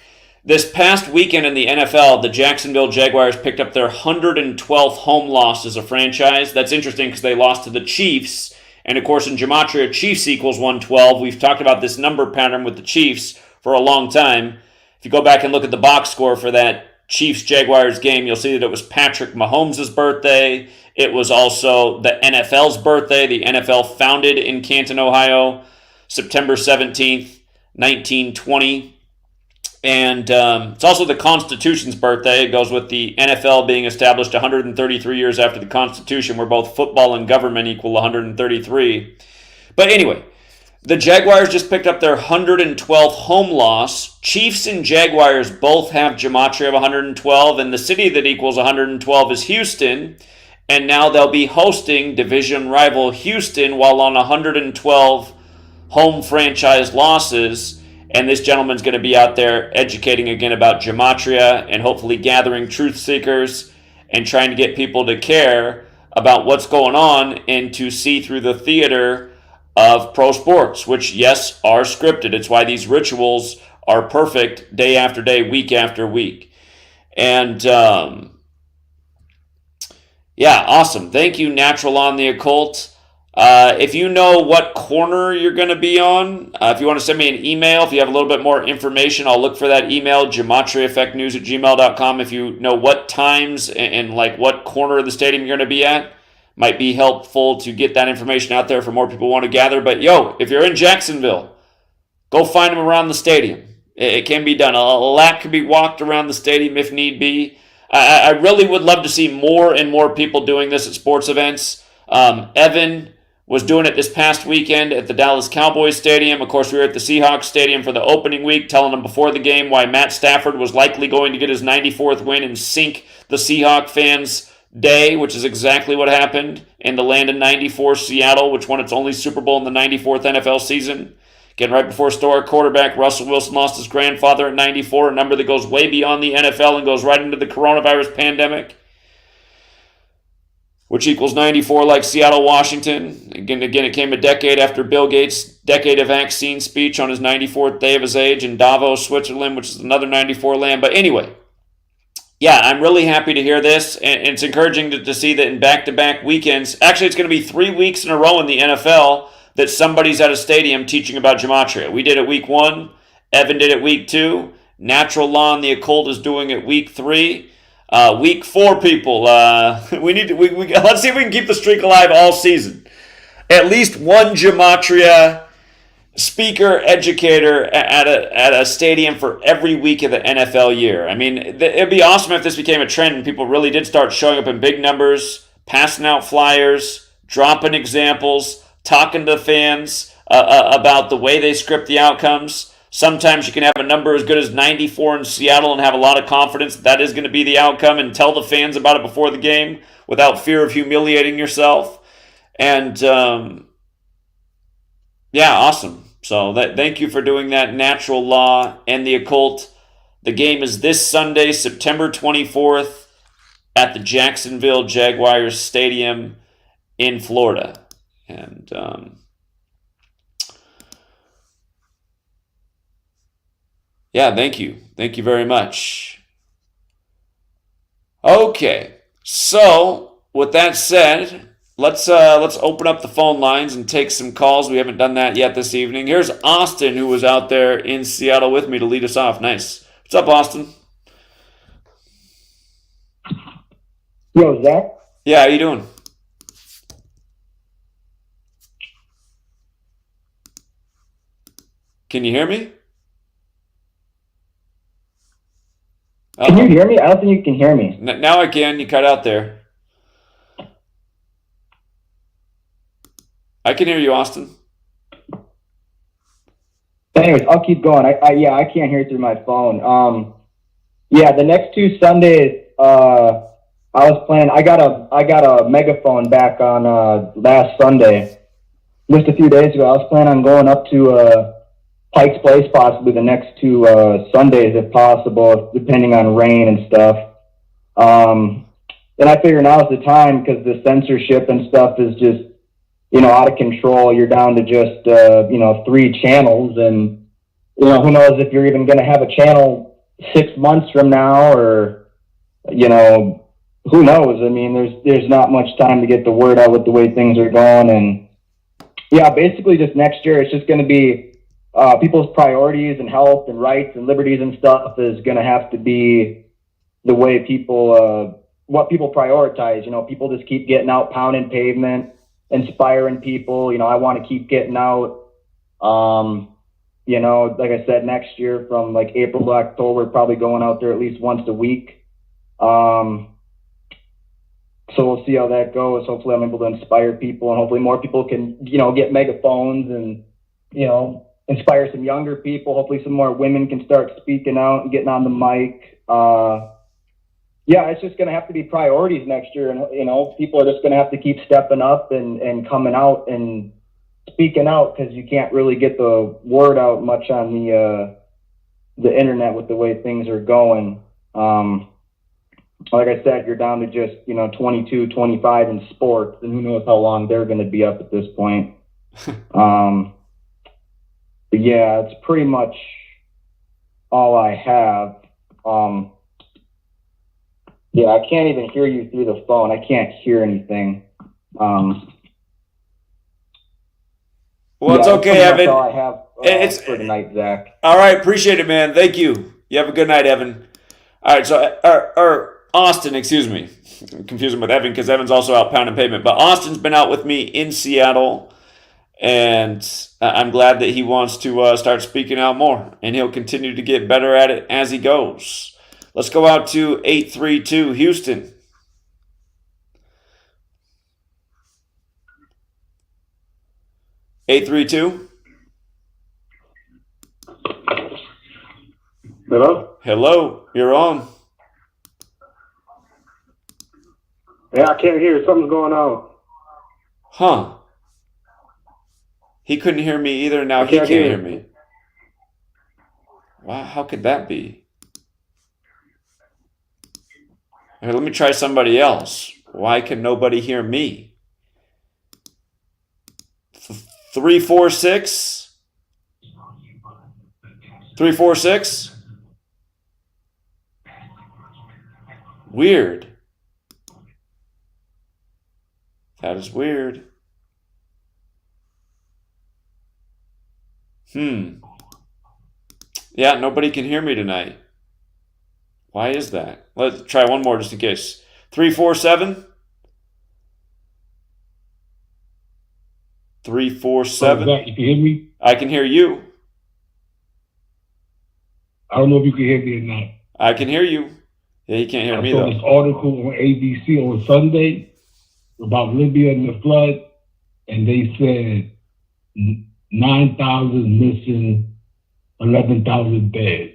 this past weekend in the NFL, the Jacksonville Jaguars picked up their 112th home loss as a franchise. That's interesting because they lost to the Chiefs. And of course, in Gematria, Chiefs equals 112. We've talked about this number pattern with the Chiefs for a long time. If you go back and look at the box score for that Chiefs-Jaguars game, you'll see that it was Patrick Mahomes' birthday. It was also the NFL's birthday. The NFL founded in Canton, Ohio, September 17th, 1920. And it's also the Constitution's birthday. It goes with the NFL being established 133 years after the Constitution, where both football and government equal 133. But anyway, the Jaguars just picked up their 112th home loss. Chiefs and Jaguars both have Gematria of 112, and the city that equals 112 is Houston. And now they'll be hosting division rival Houston while on 112 home franchise losses. And this gentleman's going to be out there educating again about Gematria and hopefully gathering truth seekers and trying to get people to care about what's going on and to see through the theater of pro sports, which, yes, are scripted. It's why these rituals are perfect day after day, week after week. And, yeah, awesome. Thank you, Natural Law in the Occult. If you know what corner you're going to be on, if you want to send me an email, if you have a little bit more information, I'll look for that email, GematriaEffectNews@gmail.com. If you know what times and like what corner of the stadium you're going to be at, might be helpful to get that information out there for more people who want to gather. But yo, if you're in Jacksonville, go find them around the stadium. It can be done. A lap can be walked around the stadium if need be. I really would love to see more and more people doing this at sports events. Evan was doing it this past weekend at the Dallas Cowboys Stadium. Of course, we were at the Seahawks Stadium for the opening week, telling them before the game why Matt Stafford was likely going to get his 94th win and sink the Seahawks fans' day, which is exactly what happened in the land of 94 Seattle, which won its only Super Bowl in the 94th NFL season. Again, right before star quarterback Russell Wilson lost his grandfather at 94, a number that goes way beyond the NFL and goes right into the coronavirus pandemic, which equals 94 like Seattle, Washington. Again, it came a decade after Bill Gates' decade of vaccine speech on his 94th day of his age in Davos, Switzerland, which is another 94 land. But anyway, yeah, I'm really happy to hear this, and it's encouraging to see that in back-to-back weekends, actually it's going to be 3 weeks in a row in the NFL, that somebody's at a stadium teaching about gematria. We did it week 1. Evan did it week 2. Natural Law and the Occult is doing it week 3. Week 4, people. Let's see if we can keep the streak alive all season. At least one gematria speaker, educator at a stadium for every week of the NFL year. I mean, it'd be awesome if this became a trend and people really did start showing up in big numbers, passing out flyers, dropping examples, talking to fans about the way they script the outcomes. Sometimes you can have a number as good as 94 in Seattle and have a lot of confidence that is going to be the outcome and tell the fans about it before the game without fear of humiliating yourself. And, yeah, awesome. So thank you for doing that, Natural Law and the Occult. The game is this Sunday, September 24th at the Jacksonville Jaguars Stadium in Florida. And yeah, thank you. Thank you very much. Okay, so with that said, let's open up the phone lines and take some calls. We haven't done that yet this evening. Here's Austin, who was out there in Seattle with me to lead us off. Nice. What's up, Austin? Yo, Zach? Yeah, how you doing? Can you hear me? Can you hear me? I don't think you can hear me. Now I can. You cut out there. I can hear you, Austin. Anyways, I'll keep going. I can't hear through my phone. Yeah, the next 2 Sundays, I was planning. I got a megaphone back on last Sunday, just a few days ago. I was planning on going up to Pike's Place possibly the next 2 Sundays if possible, depending on rain and stuff. And I figure now's the time because the censorship and stuff is just, out of control. You're down to just, 3 channels, and, who knows if you're even going to have a channel 6 months from now, or, who knows? I mean, there's not much time to get the word out with the way things are going. And yeah, basically just next year, it's just going to be, people's priorities and health and rights and liberties and stuff is going to have to be the way people, what people prioritize. People just keep getting out, pounding pavement, inspiring people. I want to keep getting out. Like I said, next year from like April to October, probably going out there at least once a week. So we'll see how that goes. Hopefully I'm able to inspire people, and hopefully more people can, get megaphones and, inspire some younger people. Hopefully some more women can start speaking out and getting on the mic. Yeah, it's just going to have to be priorities next year. And, people are just going to have to keep stepping up and coming out and speaking out, because you can't really get the word out much on the internet with the way things are going. Like I said, you're down to just, 22, 25 in sports, and who knows how long they're going to be up at this point. But yeah, it's pretty much all I have. Yeah, I can't even hear you through the phone. I can't hear anything. Well, it's okay, Evan. That's all I have it's for tonight, Zach. All right, appreciate it, man. Thank you. You have a good night, Evan. All right, so or Austin, excuse me. I'm confusing with Evan because Evan's also out pounding pavement. But Austin's been out with me in Seattle, and I'm glad that he wants to start speaking out more, and he'll continue to get better at it as he goes. Let's go out to 832 Houston. (832) Hello? Hello, you're on. Yeah, I can't hear. Something's going on. Huh. He couldn't hear me either. Now he can't hear me. Wow, how could that be? Here, let me try somebody else. Why can nobody hear me? 346? 346? Weird. That is weird. Yeah, nobody can hear me tonight. Why is that? Let's try one more just in case. 347? 347? Zach, you can hear me? I can hear you. I don't know if you can hear me or not. I can hear you. Yeah, you can't hear me I saw though. this article on ABC on Sunday about Libya and the flood, and they said 9,000 missing, 11,000 dead.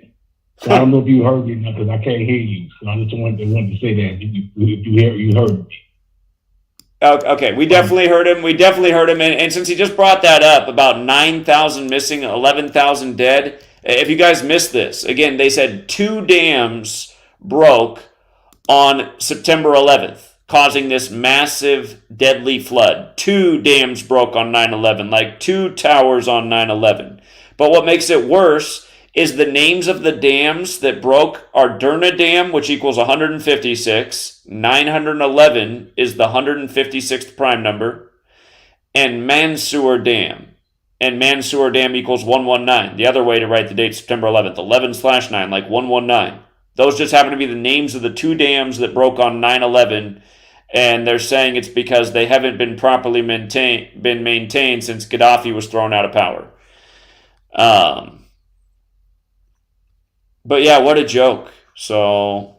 So I don't know if you heard me or not, because I can't hear you. So I just wanted to say that if you heard me. Okay, we definitely heard him. And since he just brought that up, about 9,000 missing, 11,000 dead. If you guys missed this, again, they said 2 dams broke on September 11th, causing this massive, deadly flood. 2 dams broke on 9/11, like 2 towers on 9/11. But what makes it worse is the names of the dams that broke are Derna Dam, which equals 156. 911 is the 156th prime number. And Mansour Dam. And Mansour Dam equals 119. The other way to write the date, September 11th, 11/9, like 119. Those just happen to be the names of the 2 dams that broke on 9/11, and they're saying it's because they haven't been properly maintained since Gaddafi was thrown out of power. But yeah, what a joke. So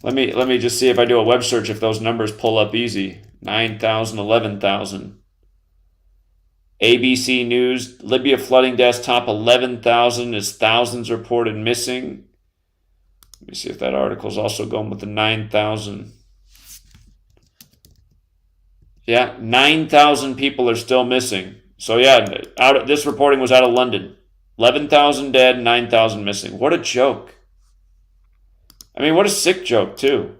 let me just see if I do a web search if those numbers pull up easy. 9,000, 11,000. ABC News, Libya flooding deaths top 11,000 as thousands reported missing. Let me see if that article is also going with the 9,000. Yeah, 9,000 people are still missing. So yeah, this reporting was out of London. 11,000 dead, 9,000 missing. What a joke. I mean, what a sick joke, too.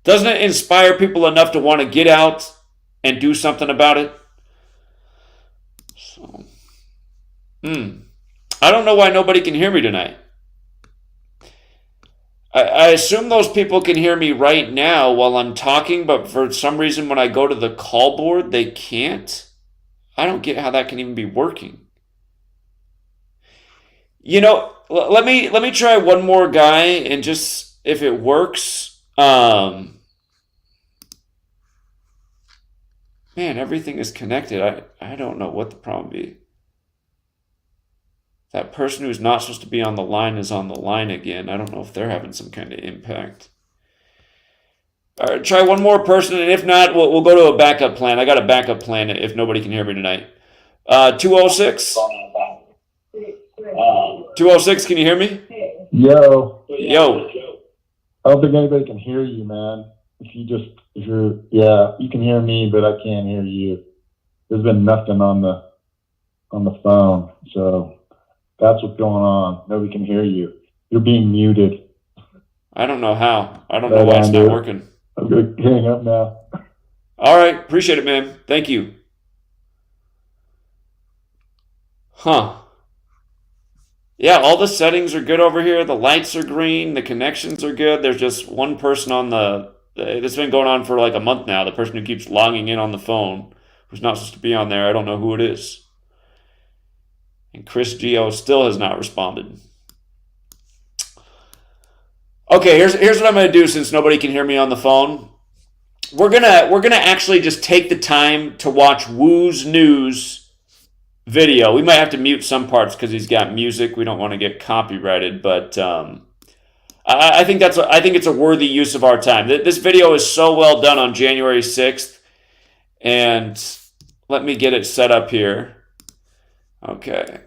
Doesn't it inspire people enough to want to get out and do something about it? So, I don't know why nobody can hear me tonight. I assume those people can hear me right now while I'm talking, but for some reason when I go to the call board, they can't. I don't get how that can even be working. You know, let me try one more guy and just, if it works, man, everything is connected. I don't know what the problem be. That person who's not supposed to be on the line is on the line again. I don't know if they're having some kind of impact. All right, try one more person, and if not, we'll go to a backup plan. I got a backup plan if nobody can hear me tonight. 206? 206, can you hear me? Yo. Yo. I don't think anybody can hear you, man. You can hear me, but I can't hear you. There's been nothing on the phone, so that's what's going on. Nobody can hear you. You're being muted. I don't know how. I don't know why it's not working. I'm going to hang up now. All right. Appreciate it, man. Thank you. Huh. Yeah, all the settings are good over here. The lights are green. The connections are good. There's just one person on it's been going on for like a month now. The person who keeps logging in on the phone, who's not supposed to be on there. I don't know who it is. And Chris Geo still has not responded. Okay, here's what I'm going to do since nobody can hear me on the phone. We're gonna actually just take the time to watch Woo's News video. We might have to mute some parts because he's got music. We don't want to get copyrighted, but I think it's a worthy use of our time. This video is so well done on January 6th, and let me get it set up here. Okay.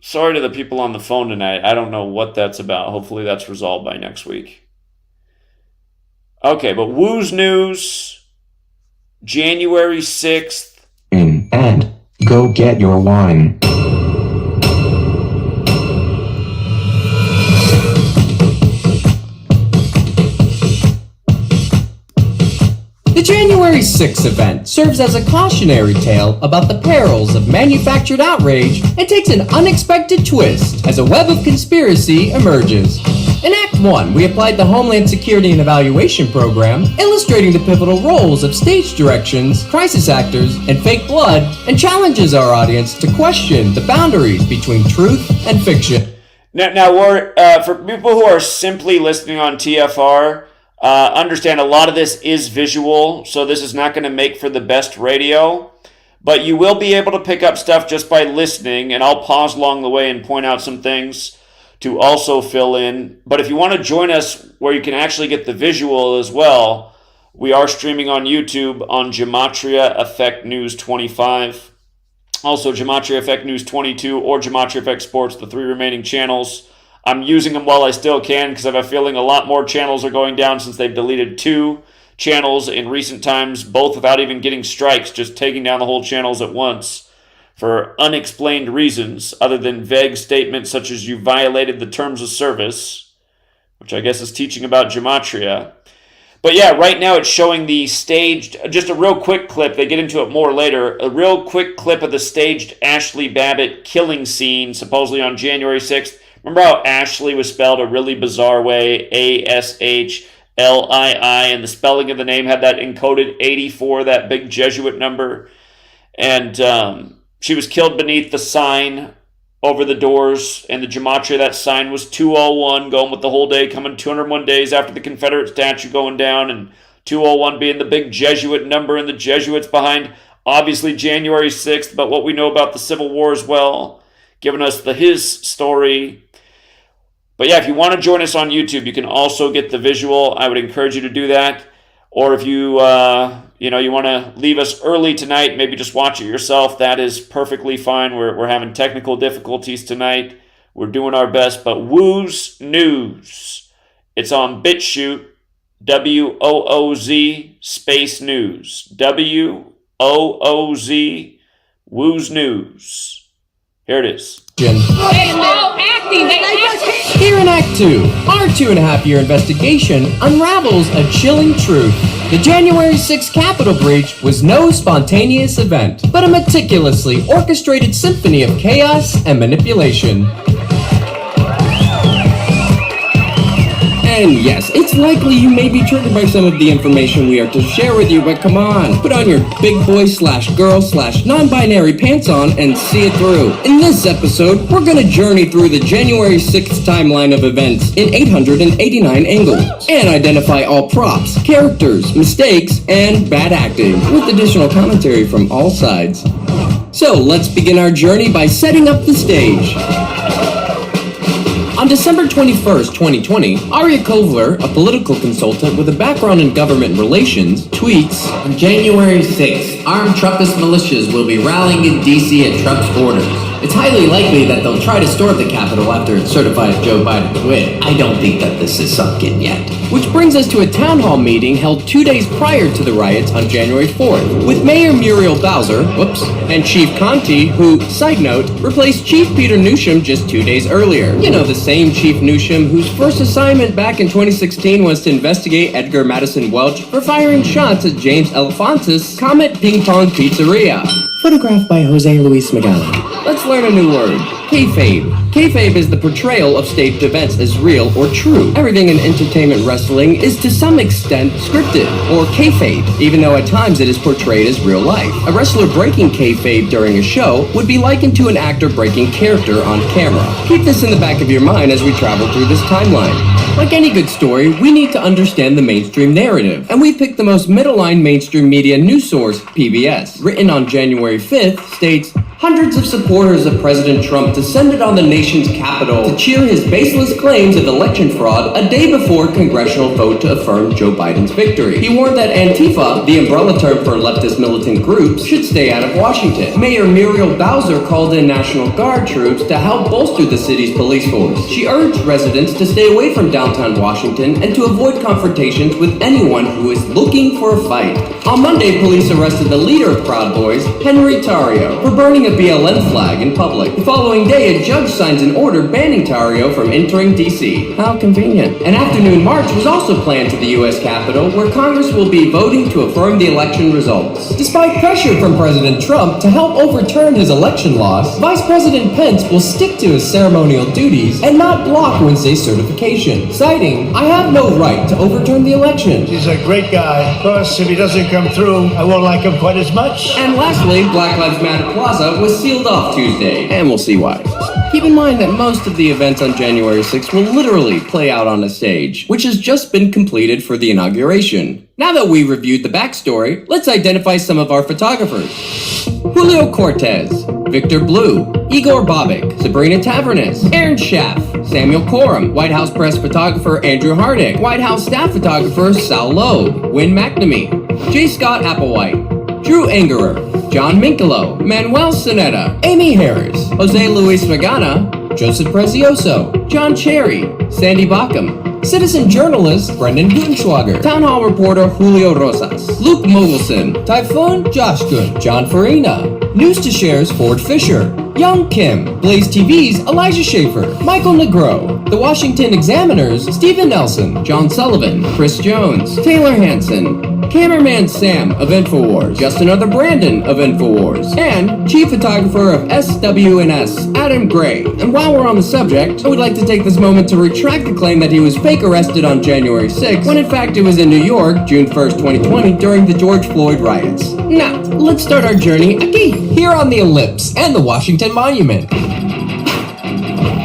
Sorry to the people on the phone tonight. I don't know what that's about. Hopefully that's resolved by next week. Okay, but Woo's News, January 6th. And go get your wine. The The January 6th event serves as a cautionary tale about the perils of manufactured outrage and takes an unexpected twist as a web of conspiracy emerges. In Act 1, we applied the Homeland Security and Evaluation Program, illustrating the pivotal roles of stage directions, crisis actors, and fake blood, and challenges our audience to question the boundaries between truth and fiction. Now we're, for people who are simply listening on TFR, understand a lot of this is visual, so this is not going to make for the best radio, but you will be able to pick up stuff just by listening, and I'll pause along the way and point out some things to also fill in. But if you want to join us where you can actually get the visual as well, we are streaming on YouTube on GematriaEffectNews 25. Also GematriaEffectNews 22 or Gematria Sports, the 3 remaining channels. I'm using them while I still can because I have a feeling a lot more channels are going down since they've deleted 2 channels in recent times, both without even getting strikes, just taking down the whole channels at once for unexplained reasons other than vague statements such as you violated the terms of service, which I guess is teaching about Gematria. But yeah, right now it's showing the staged, just a real quick clip, they get into it more later, a real quick clip of the staged Ashley Babbitt killing scene, supposedly on January 6th. Remember how Ashley was spelled a really bizarre way, Ashlii, and the spelling of the name had that encoded 84, that big Jesuit number, and she was killed beneath the sign over the doors, and the Gematria, that sign was 201, going with the whole day, coming 201 days after the Confederate statue going down, and 201 being the big Jesuit number, and the Jesuits behind, obviously, January 6th, but what we know about the Civil War as well, giving us his story. But yeah, if you want to join us on YouTube, you can also get the visual. I would encourage you to do that. Or if you, you want to leave us early tonight, maybe just watch it yourself, that is perfectly fine. We're having technical difficulties tonight. We're doing our best. But Woo's News, it's on BitChute, WOOZ space news, WOOZ, Woo's News. Here it is. Here in Act 2, our 2.5-year investigation unravels a chilling truth. The January 6th Capitol breach was no spontaneous event, but a meticulously orchestrated symphony of chaos and manipulation. And yes, it's likely you may be triggered by some of the information we are to share with you, but come on, put on your big boy / girl / non-binary pants on and see it through. In this episode, we're gonna journey through the January 6th timeline of events in 889 angles, and identify all props, characters, mistakes, and bad acting, with additional commentary from all sides. So let's begin our journey by setting up the stage. On December 21st, 2020, Aria Kovler, a political consultant with a background in government relations, tweets, "On January 6th, armed Trumpist militias will be rallying in D.C. at Trump's orders. It's highly likely that they'll try to storm the Capitol after it certifies Joe Biden's win. I don't think that this is sunk in yet." Which brings us to a town hall meeting held 2 days prior to the riots on January 4th, with Mayor Muriel Bowser, and Chief Conti, who, side note, replaced Chief Peter Newsham just 2 days earlier. You know, the same Chief Newsham whose first assignment back in 2016 was to investigate Edgar Madison Welch for firing shots at James Alefantis' Comet Ping Pong Pizzeria. Photographed by Jose Luis Magallan. Let's learn a new word. Kayfabe. Kayfabe is the portrayal of staged events as real or true. Everything in entertainment wrestling is to some extent scripted, or kayfabe, even though at times it is portrayed as real life. A wrestler breaking kayfabe during a show would be likened to an actor breaking character on camera. Keep this in the back of your mind as we travel through this timeline. Like any good story, we need to understand the mainstream narrative, and we picked the most middle-line mainstream media news source, PBS. Written on January 5th, states, "Hundreds of supporters of President Trump descended on the nation's capital to cheer his baseless claims of election fraud a day before congressional vote to affirm Joe Biden's victory." He warned that Antifa, the umbrella term for leftist militant groups, should stay out of Washington. Mayor Muriel Bowser called in National Guard troops to help bolster the city's police force. She urged residents to stay away from downtown Washington and to avoid confrontations with anyone who is looking for a fight. On Monday, police arrested the leader of Proud Boys, Henry Tarrio, for burning a a BLM flag in public. The following day, a judge signs an order banning Tarrio from entering D.C. How convenient. An afternoon march was also planned to the U.S. Capitol, where Congress will be voting to affirm the election results. Despite pressure from President Trump to help overturn his election loss, Vice President Pence will stick to his ceremonial duties and not block Wednesday's certification, citing, "I have no right to overturn the election." He's a great guy. Of course, if he doesn't come through, I won't like him quite as much. And lastly, Black Lives Matter Plaza was sealed off Tuesday, and we'll see why. Keep in mind that most of the events on January 6th will literally play out on a stage, which has just been completed for the inauguration. Now that we've reviewed the backstory, let's identify some of our photographers. Julio Cortez, Victor Blue, Igor Bobik, Sabrina Tavernes, Aaron Schaff, Samuel Coram, White House press photographer Andrew Hardick, White House staff photographer Sal Loeb, Wynn McNamee, J. Scott Applewhite, Drew Angerer, John Minkelo, Manuel Sinetta, Amy Harris, Jose Luis Magana, Joseph Prezioso, John Cherry, Sandy Backham, citizen journalist Brendan Gutenschwager, town hall reporter Julio Rosas, Luke Mogelson, Typhoon Josh Good, John Farina, News to Share's Ford Fisher, Young Kim, Blaze TV's Elijah Schaefer, Michael Negro, The Washington Examiner's Stephen Nelson, John Sullivan, Chris Jones, Taylor Hanson, Cameraman Sam of InfoWars, just another Brandon of InfoWars, and chief photographer of SWNS, Adam Gray. And while we're on the subject, I would like to take this moment to retract the claim that he was fake arrested on January 6th, when in fact it was in New York, June 1st, 2020, during the George Floyd riots. Now, let's start our journey again, here on the Ellipse and the Washington Monument.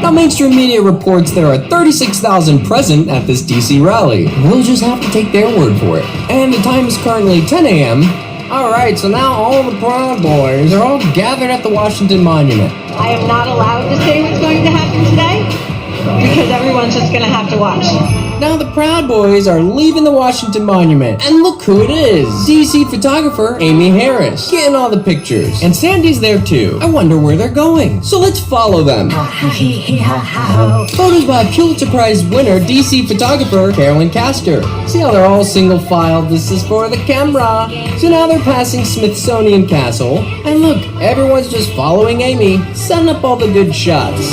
Now, mainstream media reports there are 36,000 present at this DC rally. We'll just have to take their word for it. And the time is currently 10 a.m. Alright, so now all the Proud Boys are all gathered at the Washington Monument. I am not allowed to say what's going to happen today, because everyone's just going to have to watch. Now the Proud Boys are leaving the Washington Monument. And look who it is. DC photographer Amy Harris, getting all the pictures. And Sandy's there too. I wonder where they're going. So let's follow them. Photos by Pulitzer Prize winner DC photographer Carolyn Castor. See how they're all single file? This is for the camera. So now they're passing Smithsonian Castle. And look, everyone's just following Amy, setting up all the good shots.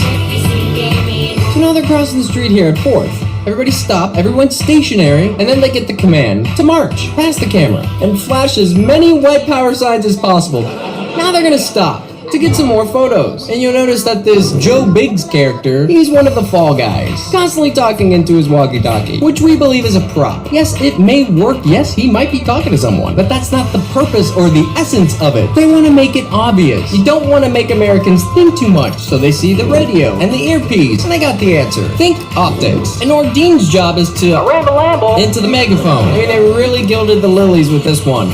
So now they're crossing the street here at 4th. Everybody stop, everyone's stationary, and then they get the command to march past the camera and flash as many white power signs as possible. Now they're gonna stop to get some more photos. And you'll notice that this Joe Biggs character, he's one of the fall guys, constantly talking into his walkie-talkie, which we believe is a prop. Yes, it may work. Yes, he might be talking to someone, but that's not the purpose or the essence of it. They want to make it obvious. You don't want to make Americans think too much, so they see the radio and the earpiece, and they got the answer. Think optics. And Ordine's job is to ramble into the megaphone. I mean, they really gilded the lilies with this one.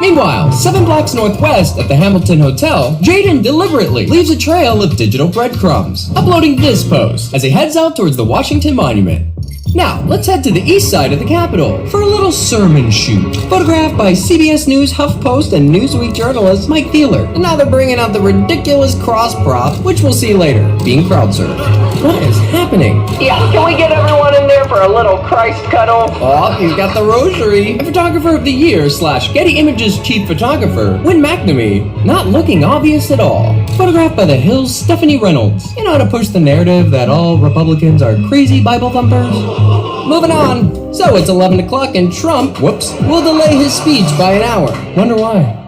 Meanwhile, 7 blocks northwest at the Hamilton Hotel, Jaden deliberately leaves a trail of digital breadcrumbs, uploading this post as he heads out towards the Washington Monument. Now, let's head to the east side of the Capitol for a little sermon shoot, photographed by CBS News, HuffPost, and Newsweek journalist Mike Thieler. And now they're bringing out the ridiculous cross prop, which we'll see later, being crowd served. What is happening? Yeah, can we get everyone in there for a little Christ cuddle? Oh, he's got the rosary. A photographer of the year / Getty Images chief photographer, Wynn McNamee, not looking obvious at all. Photographed by The Hill's Stephanie Reynolds. You know how to push the narrative that all Republicans are crazy Bible thumpers? Moving on. So it's 11 o'clock and Trump, will delay his speech by an hour. Wonder why.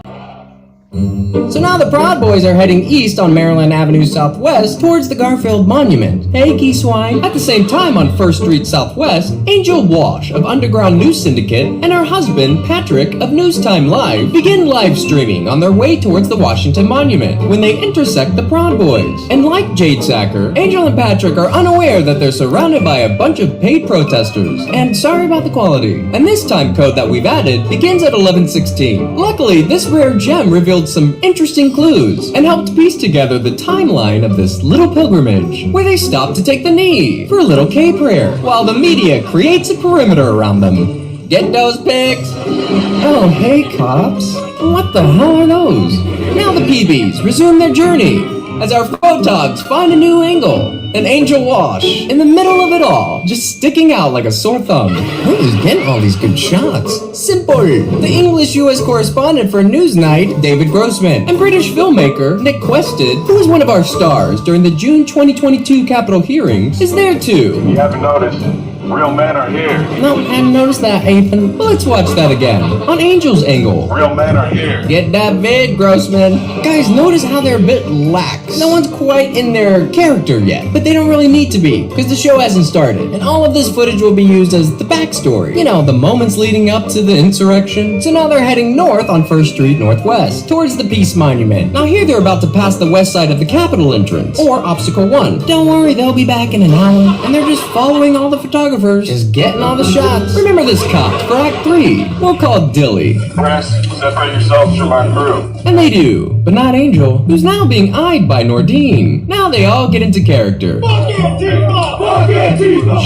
So now the Proud Boys are heading east on Maryland Avenue Southwest towards the Garfield Monument. Hey, Key Swine. At the same time on 1st Street Southwest, Angel Walsh of Underground News Syndicate and her husband, Patrick of Newstime Live, begin live streaming on their way towards the Washington Monument when they intersect the Proud Boys. And like Jade Sacker, Angel and Patrick are unaware that they're surrounded by a bunch of paid protesters. And sorry about the quality. And this time code that we've added begins at 11:16. Luckily, this rare gem revealed some interesting clues and helped piece together the timeline of this little pilgrimage where they stopped to take the knee for a little K prayer while the media creates a perimeter around them. Get those pics? Oh, hey cops. What the hell are those? Now the PBs resume their journey. as our photogs find a new angle. An angel wash in the middle of it all, just sticking out like a sore thumb. Who's getting all these good shots? Simple. The English U.S. correspondent for Newsnight, David Grossman, and British filmmaker Nick Quested, who was one of our stars during the June 2022 Capitol hearings, is there too. You haven't noticed, real men are here. No, I hadn't noticed that, Ethan. But let's watch that again. On Angel's angle. Real men are here. Get that vid, Grossman. Guys, notice how they're a bit lax. No one's quite in their character yet, but they don't really need to be, because the show hasn't started, and all of this footage will be used as the backstory. You know, the moments leading up to the insurrection. So now they're heading north on 1st Street Northwest, towards the Peace Monument. Now here they're about to pass the west side of the Capitol entrance, or Obstacle 1. Don't worry, they'll be back in an hour, and they're just following all the photographers, just getting all the shots. Remember this cop for Act 3. We'll call Dilly. Press, separate yourselves from our crew. And they do, but not Angel, who's now being eyed by Nordine. Now they all get into character.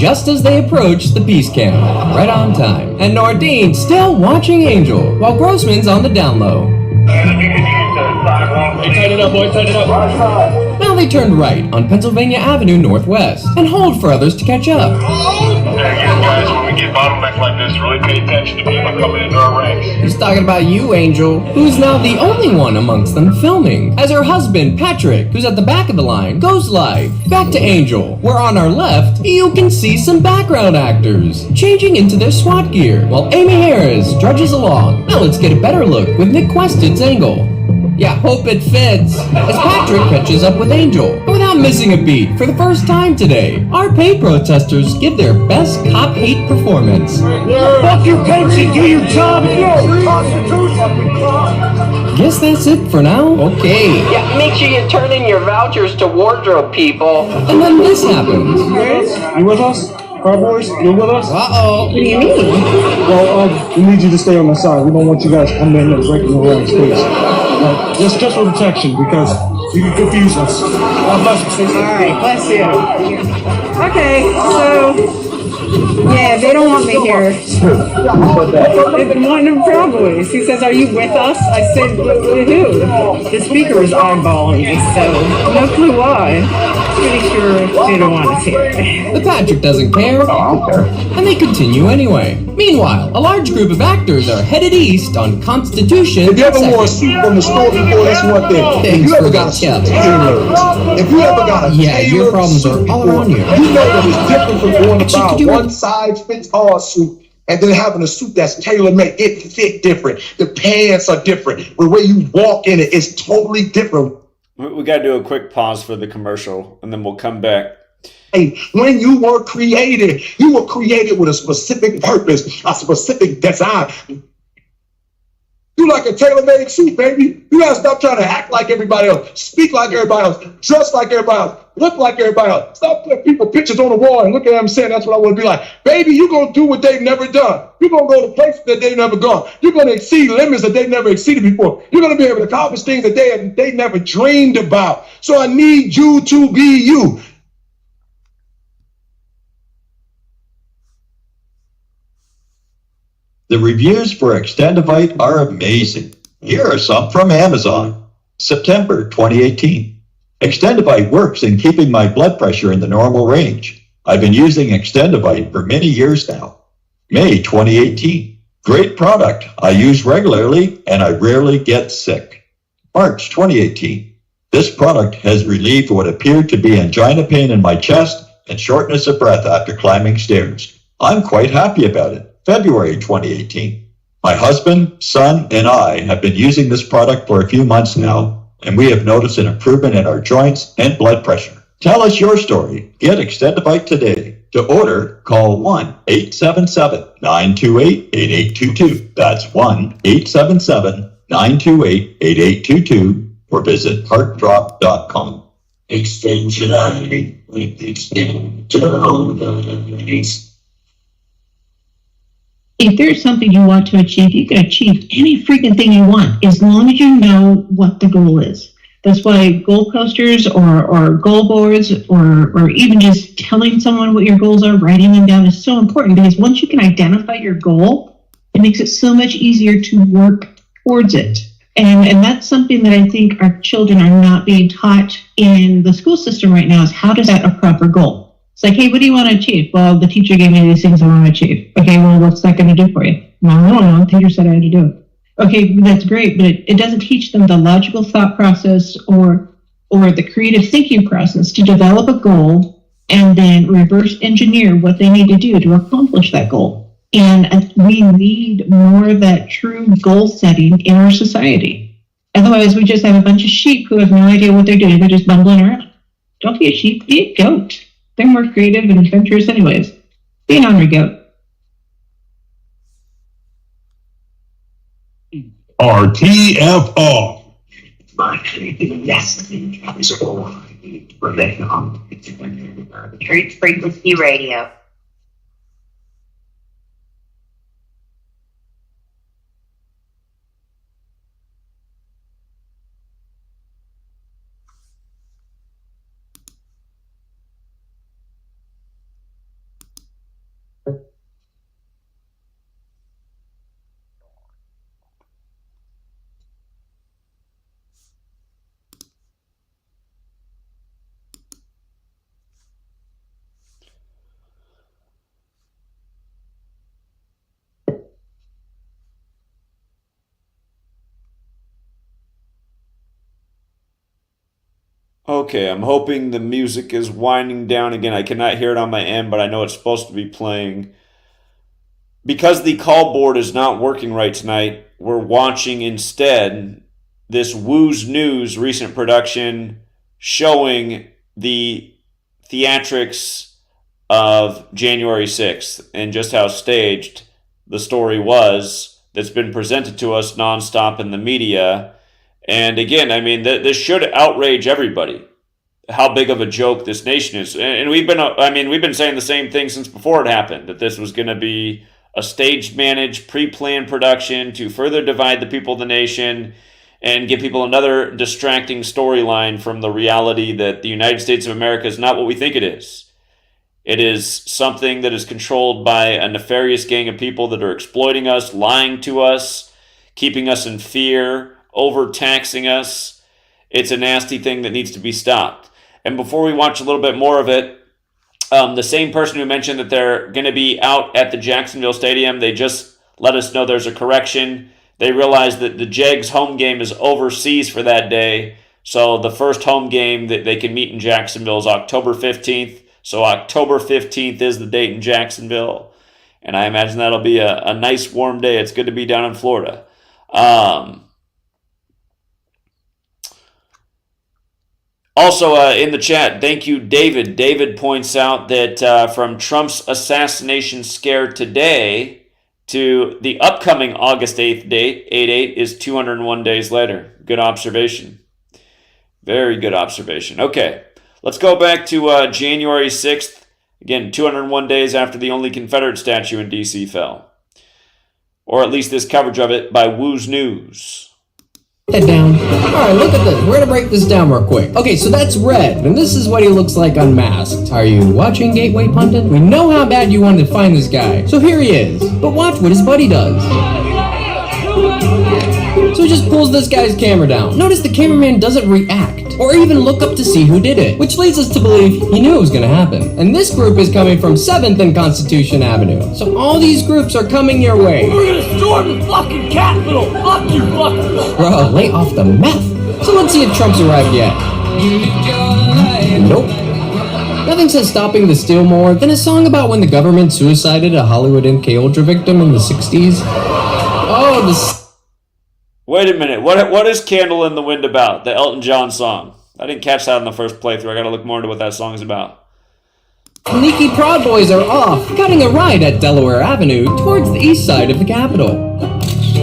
Just as they approach the peace camp, right on time. And Nordine's still watching Angel, while Grossman's on the down low. Hey, tighten it up, boys, tighten it up. Now they turn right on Pennsylvania Avenue Northwest, and hold for others to catch up. Again, guys, when we get bottlenecked like this, really pay attention to people coming into our ranks. He's talking about you, Angel, who's now the only one amongst them filming, as her husband, Patrick, who's at the back of the line, goes live. Back to Angel, where on our left, you can see some background actors, changing into their SWAT gear, while Amy Harris drudges along. Now let's get a better look with Nick Quested's angle. Yeah, hope it fits. As Patrick catches up with Angel, without missing a beat for the first time today, our paid protesters give their best cop hate performance. Fuck your pension, do your job. Guess that's it for now. Okay. Yeah, make sure you turn in your vouchers to wardrobe people. And then this happens. You with us? Cowboys, you with us? Uh-oh. What do you mean? Well, we need you to stay on the side. We don't want you guys coming in and breaking the ranks, please. Just for protection, because you can confuse us. God bless you. All right, bless you. Okay, so yeah, they don't want me here. They've been wanting them Cowboys. He says, "Are you with us?" I said, "With who?" The speaker was eyeballing me, so no clue why. Pretty sure they don't want us here. But Patrick doesn't care. Oh, I don't care. And they continue anyway. Meanwhile, a large group of actors are headed east on Constitution. If you ever wore a suit from the store before, that's one thing. If you ever got a suit tailored, if you ever got a your problems are all around you. You know that it's different from going to buy a one-size-fits-all suit and then having a suit that's tailor-made. It fit different. The pants are different. The way you walk in it is totally different. We got to do a quick pause for the commercial, and then we'll come back. Hey, when you were created with a specific purpose, a specific design. You like a tailor-made suit, baby. You gotta stop trying to act like everybody else, speak like everybody else, dress like everybody else, look like everybody else. Stop putting people pictures on the wall and look at them saying that's what I want to be like. Baby, you're gonna do what they've never done. You're gonna go to places that they've never gone. You're gonna exceed limits that they've never exceeded before. You're gonna be able to accomplish things that they never dreamed about. So I need you to be you. The reviews for Extendivite are amazing. Here are some from Amazon. September 2018. Extendivite works in keeping my blood pressure in the normal range. I've been using Extendivite for many years now. May 2018. Great product. I use regularly and I rarely get sick. March 2018. This product has relieved what appeared to be angina pain in my chest and shortness of breath after climbing stairs. I'm quite happy about it. February 2018. My husband, son, and I have been using this product for a few months now, and we have noticed an improvement in our joints and blood pressure. Tell us your story. Get Extendivite today. To order, call 1-877-928-8822. That's 1-877-928-8822, or visit heartdrop.com. Extension with extension. If there's something you want to achieve, you can achieve any freaking thing you want as long as you know what the goal is. That's why goal posters or goal boards or even just telling someone what your goals are, writing them down is so important, because once you can identify your goal, it makes it so much easier to work towards it. And that's something that I think our children are not being taught in the school system right now, is how to set a proper goal. It's like, hey, what do you want to achieve? Well, the teacher gave me these things I want to achieve. Okay, well, what's that going to do for you? Well, I don't know. The teacher said I had to do it. Okay, that's great, but it doesn't teach them the logical thought process or the creative thinking process to develop a goal and then reverse engineer what they need to do to accomplish that goal. And we need more of that true goal setting in our society. Otherwise, we just have a bunch of sheep who have no idea what they're doing. They're just bumbling around. Don't be a sheep, be a goat. They're more creative and adventurous anyways. Be an ornery goat. Our TFR. Truth Frequency Radio. Okay, I'm hoping the music is winding down again. I cannot hear it on my end, but I know it's supposed to be playing. Because the call board is not working right tonight, we're watching instead this Woo's News recent production showing the theatrics of January 6th and just how staged the story was that's been presented to us nonstop in the media. And again, I mean, this should outrage everybody, how big of a joke this nation is. And we've been saying the same thing since before it happened, that this was going to be a staged, managed, pre-planned production to further divide the people of the nation and give people another distracting storyline from the reality that the United States of America is not what we think it is. It is something that is controlled by a nefarious gang of people that are exploiting us, lying to us, keeping us in fear, overtaxing us. It's a nasty thing that needs to be stopped. And before we watch a little bit more of it, the same person who mentioned that they're going to be out at the Jacksonville Stadium, they just let us know there's a correction. They realized that the Jags home game is overseas for that day. So the first home game that they can meet in Jacksonville is October 15th. So October 15th is the date in Jacksonville. And I imagine that'll be a nice warm day. It's good to be down in Florida. Also, in the chat, thank you, David. David points out that from Trump's assassination scare today to the upcoming August 8th date, 8/8, is 201 days later. Good observation. Very good observation. Okay, let's go back to January 6th. Again, 201 days after the only Confederate statue in D.C. fell. Or at least this coverage of it by Woo's News. Head down. Alright, look at this. We're gonna break this down real quick. Okay, so that's Red, and this is what he looks like unmasked. Are you watching Gateway Pundit? We know how bad you wanted to find this guy, so here he is. But watch what his buddy does. So he just pulls this guy's camera down. Notice the cameraman doesn't react, or even look up to see who did it, which leads us to believe he knew it was gonna happen. And this group is coming from 7th and Constitution Avenue. So all these groups are coming your way. We're gonna storm the fucking Capitol! Fuck you, fuckers! Bro, lay off the meth. So let's see if Trump's arrived yet. Nope. Nothing says stopping the steal more than a song about when the government suicided a Hollywood MK Ultra victim in the 60s. Oh, Wait a minute. What is Candle in the Wind about? The Elton John song. I didn't catch that in the first playthrough. I gotta look more into what that song is about. Sneaky Proud Boys are off, cutting a ride at Delaware Avenue towards the east side of the Capitol.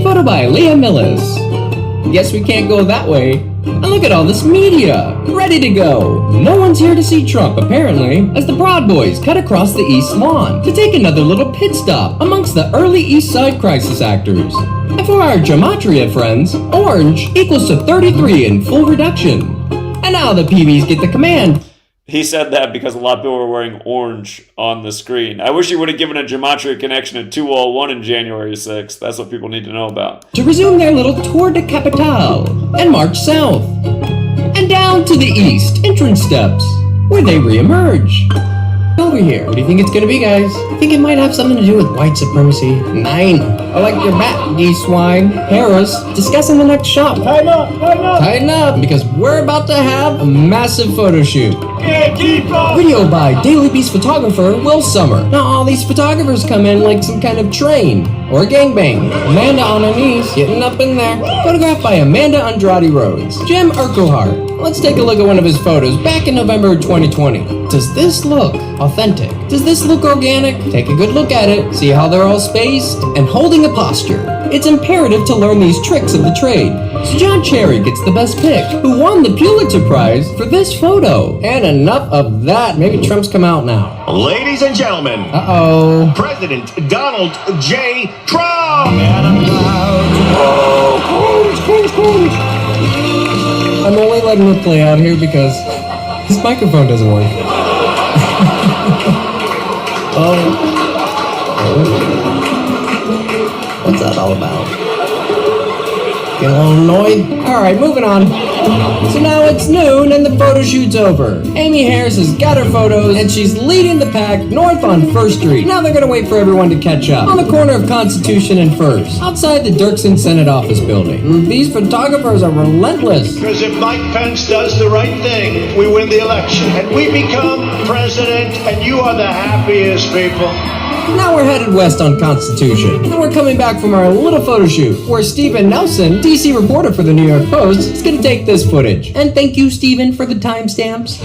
Photo by Leah Millis. Guess we can't go that way. And look at all this media, ready to go. No one's here to see Trump, apparently, as the Proud Boys cut across the East Lawn to take another little pit stop amongst the early East Side crisis actors. And for our Gematria friends, orange equals to 33 in full reduction. And now the PBs get the command. He said that because a lot of people were wearing orange on the screen. I wish he would have given a Gematria connection at 201 on January 6th. That's what people need to know about. To resume their little tour de capitale and march south. And down to the east entrance steps, where they re-emerge. Over here. What do you think it's gonna be, guys? I think it might have something to do with white supremacy. Nine. I like your bat, geese swine. Harris, discussing the next shop. Tighten up, tighten up. Tighten up, because we're about to have a massive photo shoot. Yeah, keep up. Video by Daily Beast photographer Will Summer. Now all these photographers come in like some kind of train or a gangbang. Amanda on her knees, getting up in there. Photographed by Amanda Andrade Rhodes. Jim Urquhart. Let's take a look at one of his photos back in November 2020. Does this look authentic? Does this look organic? Take a good look at it. See how they're all spaced and holding a posture. It's imperative to learn these tricks of the trade. So John Cherry gets the best pick, who won the Pulitzer Prize for this photo. And enough of that. Maybe Trump's come out now. Ladies and gentlemen, Uh-oh. President Donald J. Trump! I'm only letting it play out here because his microphone doesn't work. What's that all about? Get a little annoyed? Alright, moving on. So now it's noon and the photo shoot's over. Amy Harris has got her photos and she's leading the pack north on 1st Street. Now they're gonna wait for everyone to catch up. On the corner of Constitution and 1st, outside the Dirksen Senate office building. These photographers are relentless. Because if Mike Pence does the right thing, we win the election. And we become president, and you are the happiest people. Now we're headed west on Constitution, and we're coming back from our little photo shoot, where Stephen Nelson, DC reporter for the New York Post, is going to take this footage. And thank you, Stephen, for the timestamps.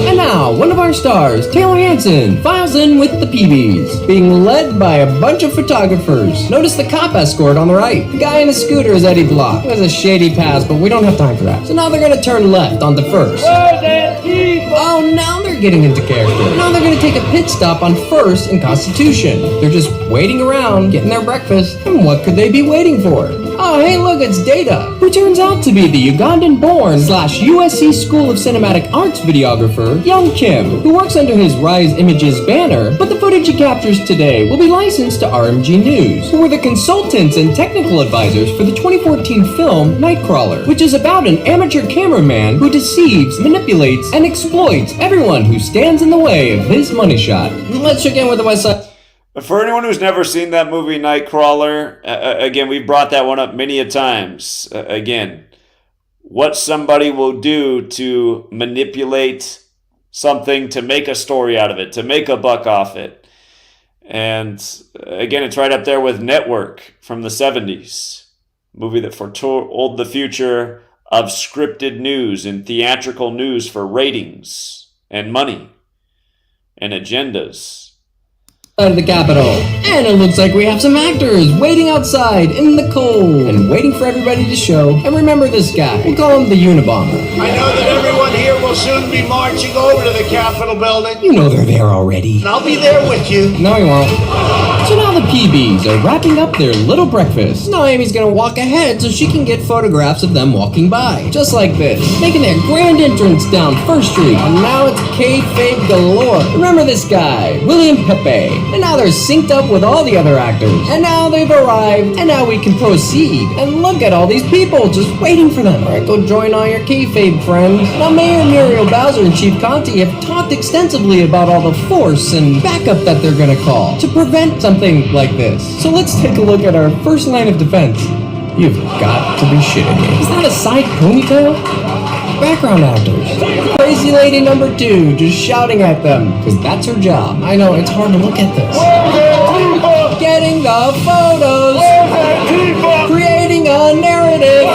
And now, one of our stars, Taylor Hanson, files in with the PBs, being led by a bunch of photographers. Notice the cop escort on the right. The guy in the scooter is Eddie Block. It was a shady pass, but we don't have time for that. So now they're going to turn left onto 1st. Oh, now they're getting into character. Now they're going to take a pit stop on 1st and Constitution. They're just waiting around, getting their breakfast, and what could they be waiting for? Oh, hey, look, it's Data, who turns out to be the Ugandan-born / USC School of Cinematic Arts videographer, Young Kim, who works under his Rise Images banner, but the footage he captures today will be licensed to RMG News, who were the consultants and technical advisors for the 2014 film Nightcrawler, which is about an amateur cameraman who deceives, manipulates, and exploits everyone who stands in the way of his money shot. Let's check in with the West Side. For anyone who's never seen that movie, Nightcrawler, again, we've brought that one up many a times. Again, what somebody will do to manipulate something to make a story out of it, to make a buck off it. And again, it's right up there with Network from the 70s, movie that foretold the future of scripted news and theatrical news for ratings and money and agendas. Of the Capitol. And it looks like we have some actors waiting outside in the cold and waiting for everybody to show. And remember this guy. We'll call him the Unabomber. I know that everyone here will soon be marching over to the Capitol building. You know they're there already. And I'll be there with you. No, you won't. So now the PBs are wrapping up their little breakfast. Now Amy's gonna walk ahead so she can get photographs of them walking by. Just like this. Making their grand entrance down 1st Street. And now it's kayfabe galore. Remember this guy, William Pepe. And now they're synced up with all the other actors. And now they've arrived. And now we can proceed. And look at all these people just waiting for them. Alright, go join all your kayfabe friends. Now Mayor Muriel Bowser and Chief Conte have talked extensively about all the force and backup that they're gonna call to prevent something like this. So let's take a look at our first line of defense. You've got to be shitting me. Is that a side ponytail? Background actors. Crazy lady number 2 just shouting at them, because that's her job. I know, it's hard to look at this. Getting the photos. Creating a narrative.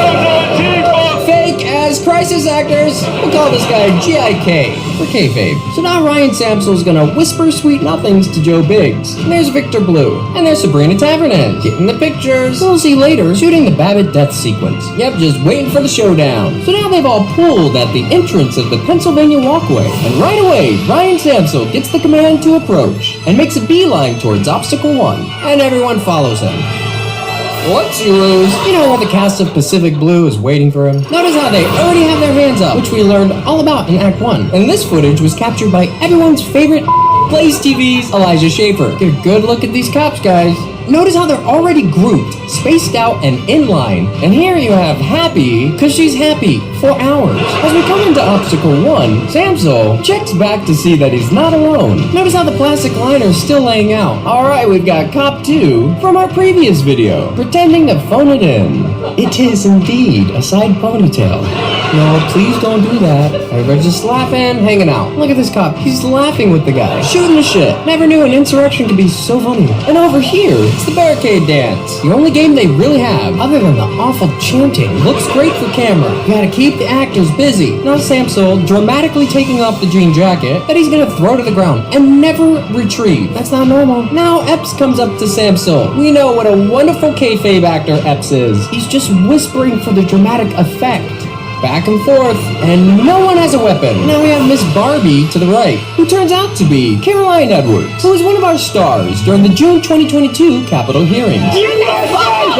Fake as crisis actors. We'll call this guy GIK for kayfabe. So now Ryan Samsel's gonna whisper sweet nothings to Joe Biggs. And there's Victor Blue. And there's Sabrina Tavernez. Getting the pictures. We'll see later shooting the Babbitt death sequence. Yep, just waiting for the showdown. So now they've all pulled at the entrance of the Pennsylvania walkway. And right away, Ryan Samsel gets the command to approach and makes a beeline towards obstacle 1. And everyone follows him. Whoopsie-roos. You know where the cast of Pacific Blue is waiting for him? Notice how they already have their hands up, which we learned all about in Act 1. And this footage was captured by everyone's favorite Blaze TV's Elijah Schaefer. Get a good look at these cops, guys. Notice how they're already grouped, spaced out, and in line. And here you have Happy, because she's happy, for hours. As we come into Obstacle 1, Samsel checks back to see that he's not alone. Notice how the plastic liner is still laying out. Alright, we've got Cop 2 from our previous video, pretending to phone it in. It is indeed a side ponytail. No, please don't do that. Everybody's just laughing, hanging out. Look at this cop, he's laughing with the guy, shooting the shit. Never knew an insurrection could be so funny. And over here, it's the barricade dance. The only game they really have, other than the awful chanting. Looks great for camera. You gotta keep the actors busy. Now Samsel dramatically taking off the jean jacket that he's gonna throw to the ground and never retrieve. That's not normal. Now Epps comes up to Samsel. We know what a wonderful kayfabe actor Epps is. He's just whispering for the dramatic effect. Back and forth, and no one has a weapon. Now we have Miss Barbie to the right, who turns out to be Caroline Edwards, who was one of our stars during the June 2022 Capitol hearings.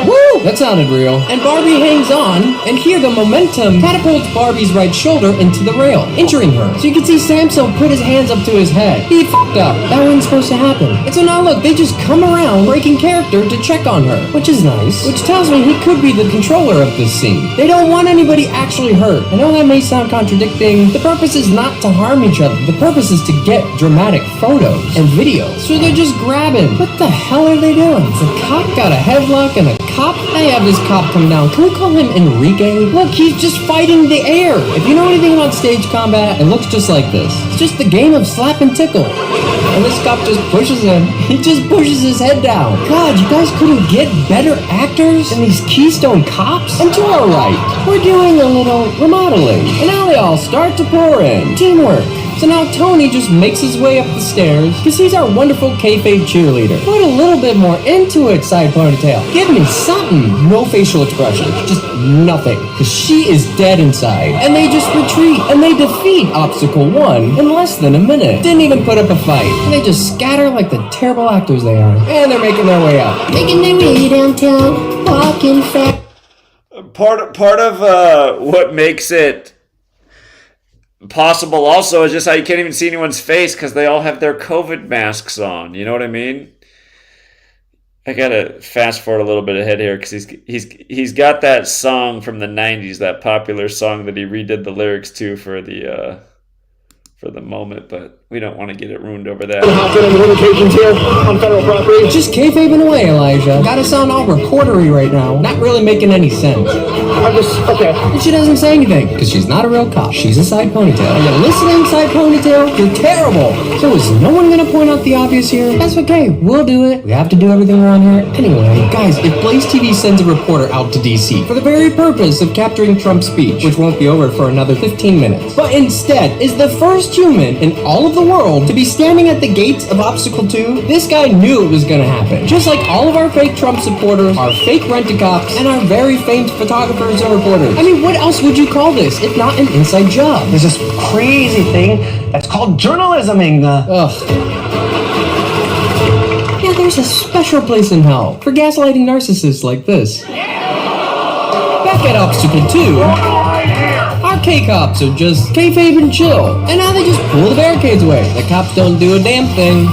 Woo! That sounded real. And Barbie hangs on, and here the momentum catapults Barbie's right shoulder into the rail, injuring her. So you can see Samsel put his hands up to his head. He f***ed up. That wasn't supposed to happen. And so now look, they just come around breaking character to check on her, which is nice, which tells me he could be the controller of this scene. They don't want anybody actually hurt. I know that may sound contradicting. The purpose is not to harm each other. The purpose is to get dramatic photos and videos. So they're just grabbing. What the hell are they doing? The cop got a headlock and a cop? I have this cop come down. Can we call him Enrique? Look, he's just fighting the air. If you know anything about stage combat, it looks just like this. It's just the game of slap and tickle. And this cop just pushes him. He just pushes his head down. God, you guys couldn't get better actors than these Keystone cops? And to our right, we're doing a little remodeling. And now they all start to pour in. Teamwork. So now Tony just makes his way up the stairs because he's our wonderful kayfabe cheerleader. Put a little bit more into it, side ponytail. Give me something. No facial expression. Just nothing. Because she is dead inside. And they just retreat. And they defeat Obstacle 1 in less than a minute. Didn't even put up a fight. And they just scatter like the terrible actors they are. And they're making their way up. Making their way downtown. Walking fast. Part of what makes it possible also is just how you can't even see anyone's face because they all have their COVID masks on. You know what I mean? I gotta fast forward a little bit ahead here because he's got that song from the 90s, that popular song that he redid the lyrics to for the moment, but we don't want to get it ruined over that. Here on federal property. Just kayfabing away, Elijah. Gotta sound all reportery right now. Not really making any sense. Okay. And she doesn't say anything, because she's not a real cop. She's a side ponytail. Are you listening, side ponytail? You're terrible. So is no one gonna point out the obvious here? That's okay. We'll do it. We have to do everything around here. Anyway, guys, if Blaze TV sends a reporter out to DC for the very purpose of capturing Trump's speech, which won't be over for another 15 minutes, but instead is the first human in all of the world to be standing at the gates of Obstacle 2, this guy knew it was gonna happen. Just like all of our fake Trump supporters, our fake rent-a-cops, and our very famed photographers and reporters. I mean, what else would you call this if not an inside job? There's this crazy thing that's called journalisming. Yeah, there's a special place in hell for gaslighting narcissists like this. Back at Obstacle 2, our K-cops are just kayfabe and chill, and now they just pull the barricades away. The cops don't do a damn thing.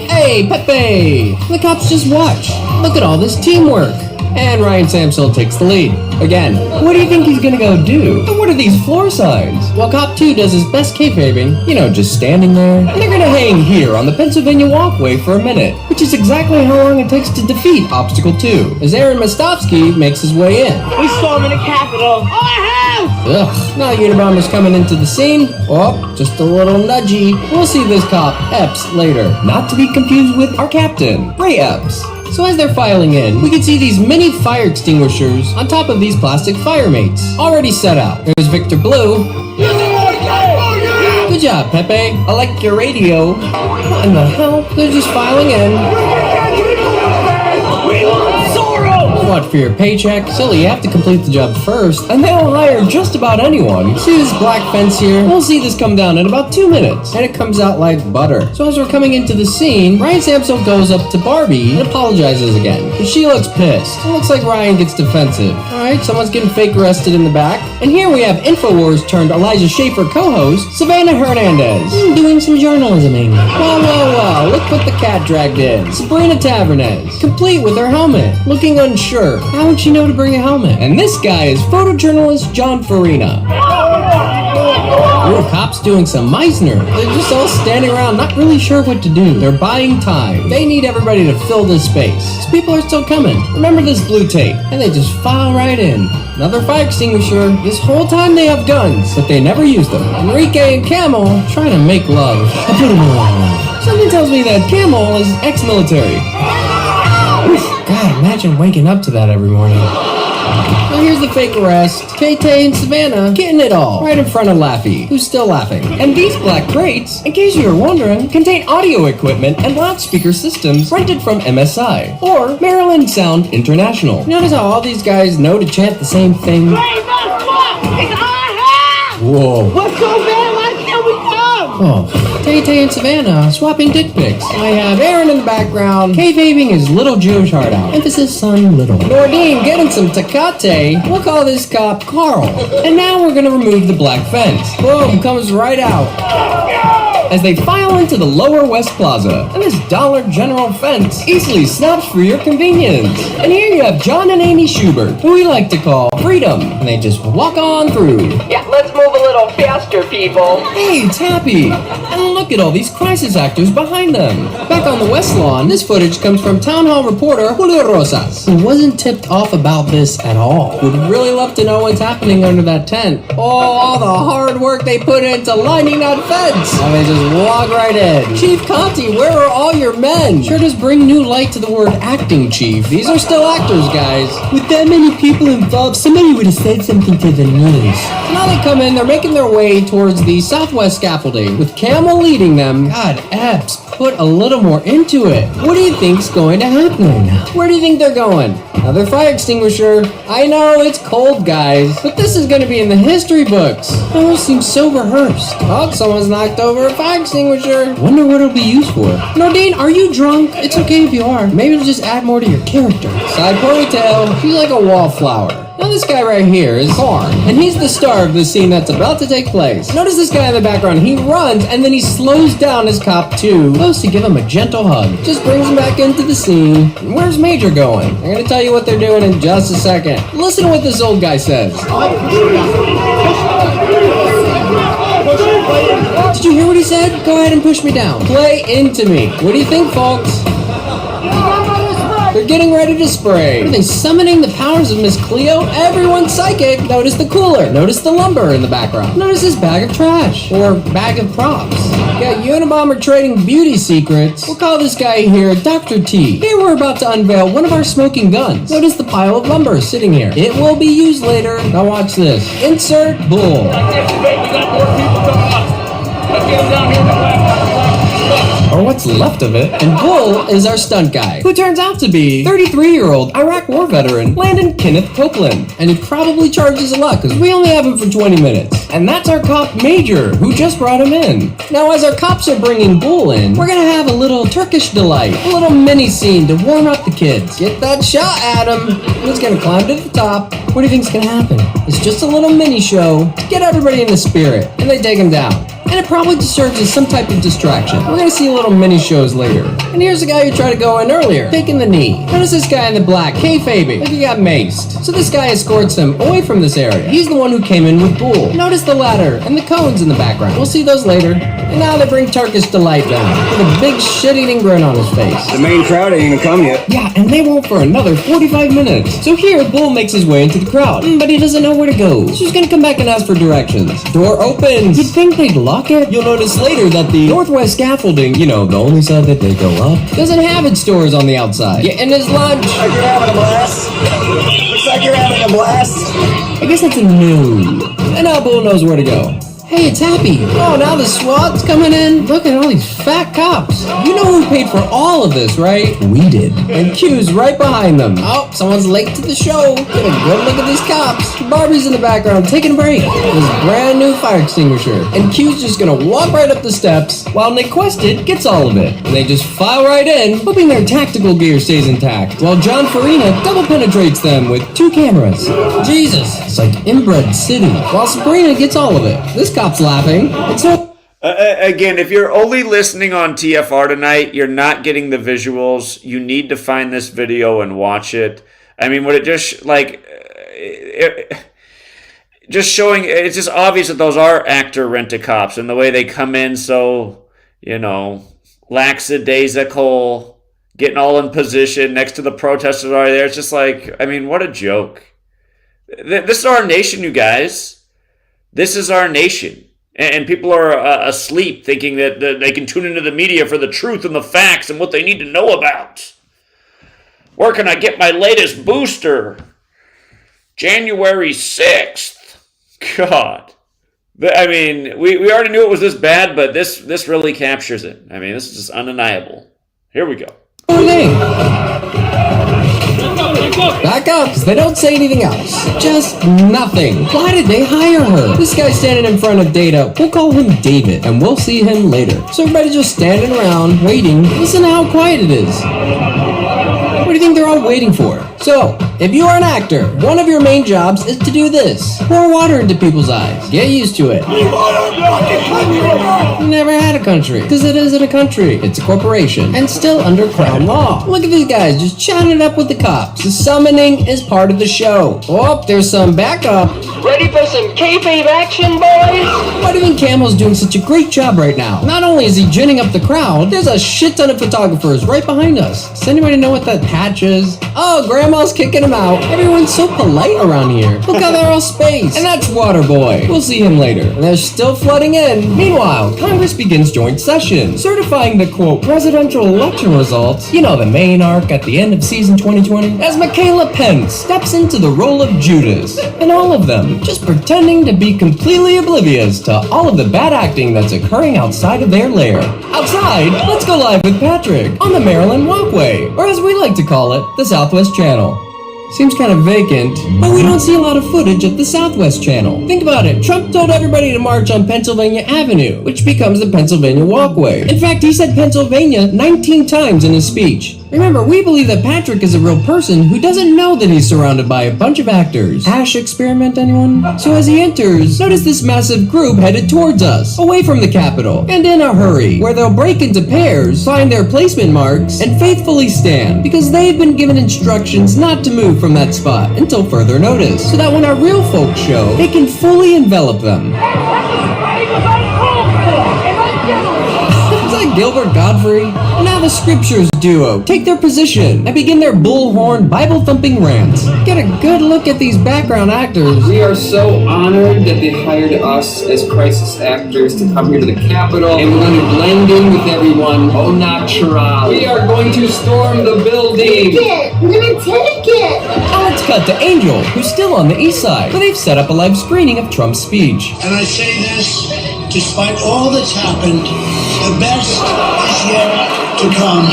Hey, Pepe! The cops just watch. Look at all this teamwork. And Ryan Samsel takes the lead. Again, what do you think he's gonna go do? And what are these floor signs? Well, Cop 2 does his best kayfabing, just standing there. And they're gonna hang here on the Pennsylvania walkway for a minute, which is exactly how long it takes to defeat Obstacle 2, as Aaron Mostovsky makes his way in. We storming the Capitol. Ugh, now Unabomber's coming into the scene. Oh, just a little nudgy. We'll see this cop, Epps, later. Not to be confused with our captain, Ray Epps. So as they're filing in, we can see these mini fire extinguishers on top of these plastic fire mates, already set out. There's Victor Blue. Good job, Pepe. I like your radio. What in the hell? They're just filing in. We want Zorro! What, for your paycheck? Silly, you have to complete the job first, and they'll hire just about anyone. See this black fence here? We'll see this come down in about 2 minutes, and it comes out like butter. So as we're coming into the scene, Ryan Samsel goes up to Barbie and apologizes again. But she looks pissed. It looks like Ryan gets defensive. Alright, someone's getting fake arrested in the back. And here we have InfoWars turned Elijah Schaefer co-host, Savannah Hernandez, doing some journalisming. Wow, look what the cat dragged in. Sabrina Tavernez, complete with her helmet, looking unsure. How would she know to bring a helmet? And this guy is photojournalist John Farina. Ooh, cops doing some Meisner. They're just all standing around, not really sure what to do. They're buying time. They need everybody to fill this space. These people are still coming. Remember this blue tape. And they just file right in. Another fire extinguisher. This whole time they have guns, but they never use them. Enrique and Camel trying to make love. Something tells me that Camel is ex-military. God, imagine waking up to that every morning. Well, here's the fake arrest. Tay-Tay and Savannah getting it all right in front of Laffy, who's still laughing. And these black crates, in case you were wondering, contain audio equipment and loudspeaker systems rented from MSI or Maryland Sound International. Notice how all these guys know to chant the same thing? Whoa. What's so bad? Why can't we come? Oh, Tay-Tay and Savannah swapping dick pics. I have Aaron in the background, kayfabing his little Jewish heart out. Emphasis on little. Nordine getting some Tecate. We'll call this cop Carl. And now we're gonna remove the black fence. Boom, comes right out. As they file into the Lower West Plaza, and this Dollar General fence easily snaps for your convenience. And here you have John and Amy Schubert, who we like to call Freedom, and they just walk on through. Yeah, let's move a little faster, people. Hey, Tappy! And look at all these crisis actors behind them. Back on the West Lawn, this footage comes from Town Hall reporter Julio Rosas, who wasn't tipped off about this at all. Would really love to know what's happening under that tent. Oh, all the hard work they put into lining that fence. And they just walk right in. Chief Conti, where are all your men? Sure does bring new light to the word acting, Chief. These are still actors, guys. With that many people involved, somebody would have said something to the news. So now they come in, they're making their way towards the southwest scaffolding, with Camel leading them. God, Epps, put a little more into it. What do you think's going to happen right now? Where do you think they're going? Another fire extinguisher. I know, it's cold, guys, but this is going to be in the history books. It all seems so rehearsed. Oh, someone's knocked over a fire extinguisher. Wonder what it'll be used for. Nordine, are you drunk? It's okay if you are. Maybe it'll just add more to your character. Side ponytail. She's like a wallflower. Now this guy right here is Korn, and he's the star of the scene that's about to take place. Notice this guy in the background. He runs, and then he slows down as Cop 2, close to give him a gentle hug. Just brings him back into the scene. And where's Major going? I'm gonna tell you what they're doing in just a second. Listen to what this old guy says. Did you hear what he said? Go ahead and push me down. Play into me. What do you think, folks? They're getting ready to spray. Are they summoning the powers of Miss Cleo? Everyone's psychic. Notice the cooler. Notice the lumber in the background. Notice this bag of trash. Or bag of props. Got Unabomber trading beauty secrets. We'll call this guy here Dr. T. Here we're about to unveil one of our smoking guns. Notice the pile of lumber sitting here. It will be used later. Now watch this. Insert bull. Or what's left of it. And Bull is our stunt guy, who turns out to be 33-year-old Iraq war veteran Landon Kenneth Copeland. And he probably charges a lot because we only have him for 20 minutes. And that's our cop Major, who just brought him in. Now as our cops are bringing Bull in, we're gonna have a little Turkish delight, a little mini scene to warm up the kids. Get that shot at him. He's gonna climb to the top. What do you think's gonna happen? It's just a little mini show to get everybody in the spirit. And they take him down. And it probably just serves as some type of distraction. We're gonna see little mini shows later. And here's the guy who tried to go in earlier, taking the knee. Notice this guy in the black, kayfabing, like he got maced. So this guy escorts him away from this area. He's the one who came in with Bull. Notice the ladder and the cones in the background. We'll see those later. And now they bring Turkish Delight down, with a big shit-eating grin on his face. The main crowd ain't even come yet. Yeah, and they won't for another 45 minutes. So here, Bull makes his way into the crowd, but he doesn't know where to go. So he's gonna come back and ask for directions. Door opens. You'd think they'd lock it. You'll notice later that the northwest scaffolding, you know, the only side that they go up, doesn't have its doors on the outside. Getting his lunch. Looks like you're having a blast. Looks like you're having a blast. I guess that's a no. And now Bull knows where to go. Hey, it's Happy. Oh, now the SWAT's coming in. Look at all these fat cops. You know who paid for all of this, right? We did. And Q's right behind them. Oh, someone's late to the show. Get a good look at these cops. Barbie's in the background taking a break. This brand new fire extinguisher. And Q's just gonna walk right up the steps while Nick Quested gets all of it. And they just file right in, hoping their tactical gear stays intact, while John Farina double penetrates them with 2 cameras. Jesus, it's like Inbred City. While Sabrina gets all of it. This cop's laughing. It's so... Again, if you're only listening on TFR tonight, you're not getting the visuals. You need to find this video and watch it. I mean, what it just, like... just showing, it's just obvious that those are actor rent-a-cops, and the way they come in so, you know, lackadaisical, getting all in position next to the protesters are there. It's just like, I mean, what a joke. This is our nation, you guys. This is our nation. And people are asleep thinking that they can tune into the media for the truth and the facts and what they need to know about. Where can I get my latest booster? January 6th. God. I mean, we already knew it was this bad, but this really captures it. I mean, this is just undeniable. Here we go. Back up, they don't say anything else. Just nothing. Why did they hire her? This guy's standing in front of Data. We'll call him David, and we'll see him later. So everybody's just standing around, waiting. Listen to how quiet it is. What do you think they're all waiting for? So, if you are an actor, one of your main jobs is to do this. Pour water into people's eyes. Get used to it. Never had a country. Because it isn't a country. It's a corporation. And still under crown law. Look at these guys just chatting it up with the cops. The summoning is part of the show. Oh, there's some backup. Ready for some kayfabe action, boys? Why do you think Camel's doing such a great job right now? Not only is he ginning up the crowd, there's a shit ton of photographers right behind us. Does anybody know what that patch is? Oh, Grandma's kicking him out. Everyone's so polite around here. Look how they're all spaced. And that's Waterboy. We'll see him later. And they're still flooding in. Meanwhile, Congress begins joint session, certifying the, quote, presidential election results. You know, the main arc at the end of season 2020. As Michaela Pence steps into the role of Judas. And all of them just pretending to be completely oblivious to all of the bad acting that's occurring outside of their lair. Outside, let's go live with Patrick on the Maryland Walkway, or as we like to call it, the Southwest Channel. Seems kind of vacant, but we don't see a lot of footage of the Southwest Channel. Think about it. Trump told everybody to march on Pennsylvania Avenue, which becomes the Pennsylvania Walkway. In fact, he said Pennsylvania 19 times in his speech. Remember, we believe that Patrick is a real person who doesn't know that he's surrounded by a bunch of actors. Ash experiment, anyone? So as he enters, notice this massive group headed towards us, away from the Capitol, and in a hurry, where they'll break into pairs, find their placement marks, and faithfully stand, because they've been given instructions not to move from that spot until further notice, so that when our real folks show, they can fully envelop them. Is that Gilbert Godfrey? Now the Scriptures duo take their position and begin their bullhorn Bible-thumping rants. Get a good look at these background actors. We are so honored that they hired us as crisis actors to come here to the Capitol, and we're going to blend in with everyone au natural. We are going to storm the building. We're gonna take it. Now let's cut to Angel, who's still on the east side, where they've set up a live screening of Trump's speech. And I say this, despite all that's happened, the best is yet to come.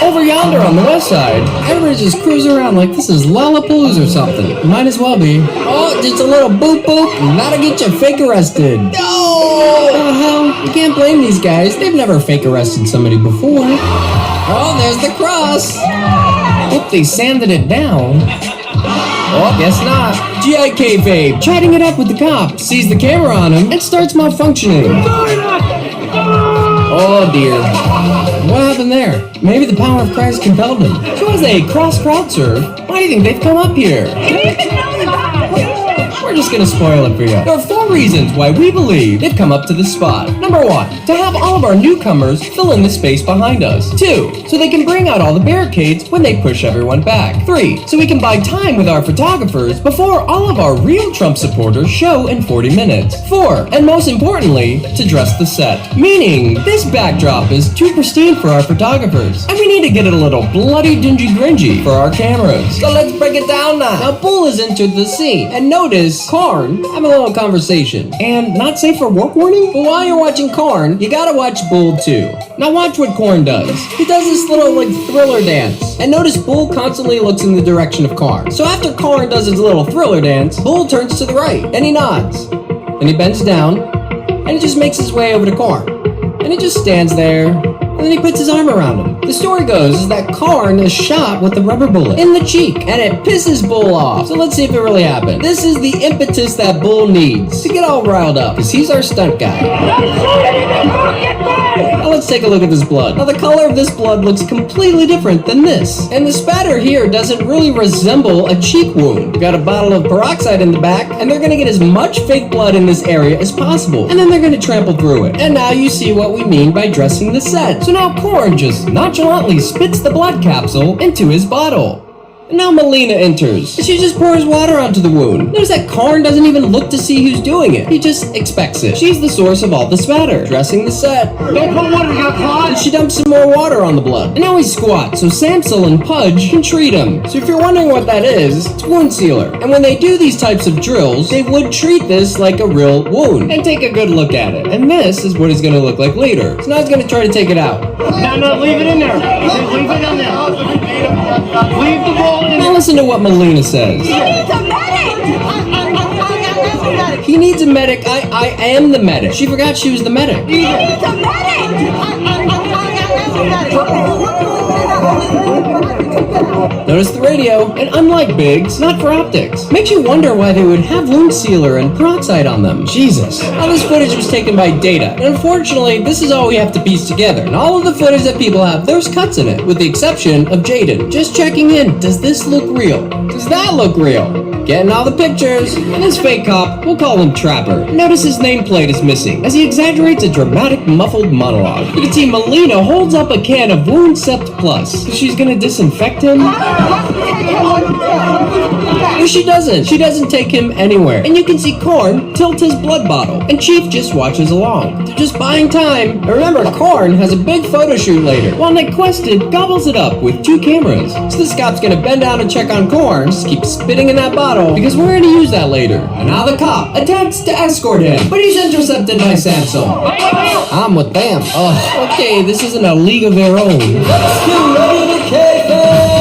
Over yonder on the west side, everybody's just cruising around like this is Lollapalooza or something. Might as well be. Oh, just a little boop boop, that'll get you fake arrested. No! Oh, hell, you can't blame these guys. They've never fake arrested somebody before. Oh, there's the cross. Hope they sanded it down. Oh, guess not. G.I. Kayfabe, chatting it up with the cop, sees the camera on him, and starts malfunctioning. Oh dear. What happened there? Maybe the power of Christ compelled him. So as they cross-crowd surf, why do you think they've come up here? We're just gonna spoil it for you. There are 4 reasons why we believe they've come up to this spot. Number 1, to have all of our newcomers fill in the space behind us. 2, so they can bring out all the barricades when they push everyone back. 3, so we can buy time with our photographers before all of our real Trump supporters show in 40 minutes. 4, and most importantly, to dress the set. Meaning, this backdrop is too pristine for our photographers, and we need to get it a little bloody dingy gringy for our cameras. So let's break it down now. Now, Bull has entered the scene, and notice Karn having a little conversation conversation. And not safe for work warning? But while you're watching Korn, you gotta watch Bull too. Now watch what Korn does. He does this little thriller dance. And notice Bull constantly looks in the direction of Korn. So after Korn does his little thriller dance, Bull turns to the right and he nods. And he bends down and he just makes his way over to Korn. And he just stands there, and then he puts his arm around him. The story goes is that Korn is shot with a rubber bullet in the cheek, and it pisses Bull off. So let's see if it really happened. This is the impetus that Bull needs to get all riled up, because he's our stunt guy. Now let's take a look at this blood. Now the color of this blood looks completely different than this. And the spatter here doesn't really resemble a cheek wound. We've got a bottle of peroxide in the back, and they're gonna get as much fake blood in this area as possible. And then they're gonna trample through it. And now you see what we mean by dressing the set. So now Korn just nonchalantly spits the blood capsule into his bottle. And now Melina enters, and she just pours water onto the wound. Notice that Korn doesn't even look to see who's doing it. He just expects it. She's the source of all the spatter, dressing the set. Don't put water in your blood! And she dumps some more water on the blood. And now he's squat, so Samsel and Pudge can treat him. So if you're wondering what that is, it's wound sealer. And when they do these types of drills, they would treat this like a real wound. And take a good look at it. And this is what it's gonna look like later. So now he's gonna try to take it out. No, leave it in there. Leave it in there. Leave the ball in Now there. listen to what Melina says. He needs a medic! He needs a medic. I am the medic. She forgot she was the medic. He needs a medic! Notice the radio, and unlike Biggs, not for optics. Makes you wonder why they would have wound sealer and peroxide on them. Jesus. Now this footage was taken by Data, and unfortunately, this is all we have to piece together. And all of the footage that people have, there's cuts in it, with the exception of Jaden. Just checking in, does this look real? Does that look real? Getting all the pictures, and this fake cop, we'll call him Trapper. Notice his nameplate is missing, as he exaggerates a dramatic, muffled monologue. You can see Melina holds up a can of Wound Sept Plus, so she's gonna disinfect him. No, she doesn't. She doesn't take him anywhere. And you can see Korn tilt his blood bottle, and Chief just watches along. They're just buying time. And remember, Korn has a big photo shoot later, while Nick Quested gobbles it up with 2 cameras. So this cop's gonna bend down and check on Korn, just keep spitting in that bottle, because we're gonna use that later. And now the cop attempts to escort him, but he's intercepted by Samsung. I'm with them. Oh, okay, this isn't a league of their own. Let's get ready to kick it!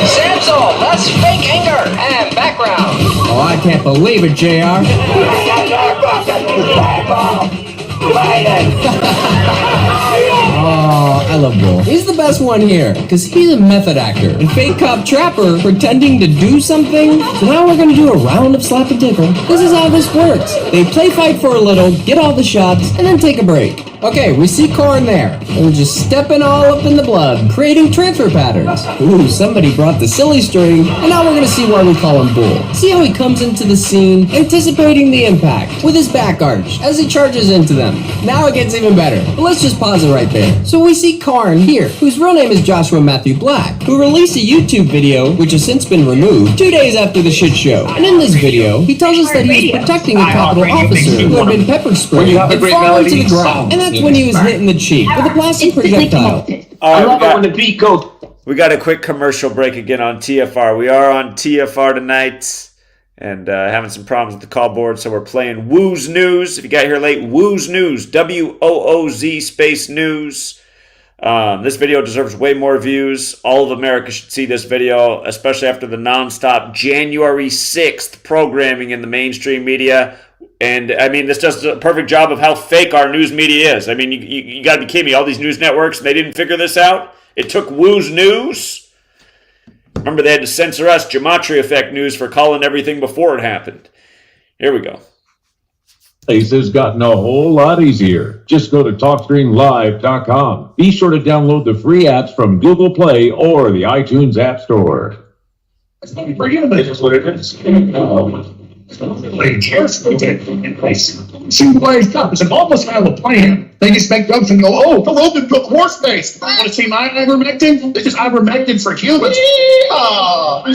Samsel, that's fake anger and background. Oh, I can't believe it, JR. Oh, I love Bull. He's the best one here, because he's a method actor. And fake cop Trapper pretending to do something. So now we're gonna do a round of slap and tickle. This is how this works. They play fight for a little, get all the shots, and then take a break. Okay, we see Korn there. And we're just stepping all up in the blood, creating transfer patterns. Ooh, somebody brought the silly string. And now we're gonna see why we call him Bull. See how he comes into the scene, anticipating the impact, with his back arch, as he charges into them. Now it gets even better. But let's just pause it right there. So we see Korn here, whose real name is Joshua Matthew Black, who released a YouTube video, which has since been removed, 2 days after the shit show. And in this video, he tells us that he was protecting a Capitol officer who had been pepper sprayed and fallen to the ground. And that's when he was hit in the cheek with a plastic projectile. I love it when the beat goes. We got a quick commercial break again on TFR. We are on TFR tonight. And having some problems with the call board, so we're playing Woo's News. If you got here late, Woo's News, WOOZ space news. This video deserves way more views. All of America should see this video, especially after the nonstop January 6th programming in the mainstream media. And, I mean, this does a perfect job of how fake our news media is. I mean, you got to be kidding me. All these news networks, they didn't figure this out. It took Woo's News. Remember, they had to censor us, GematriaEffectNews, for calling everything before it happened. Here we go. This has gotten a whole lot easier. Just go to TalkStreamLive.com. Be sure to download the free apps from Google Play or the iTunes App Store. It's not for you, but it's what it is. See the way it's up. It's an almost have a plan. They just make jokes and go, oh, the Logan took horse face. Want to see my ivermectin? They just ivermectin for humans.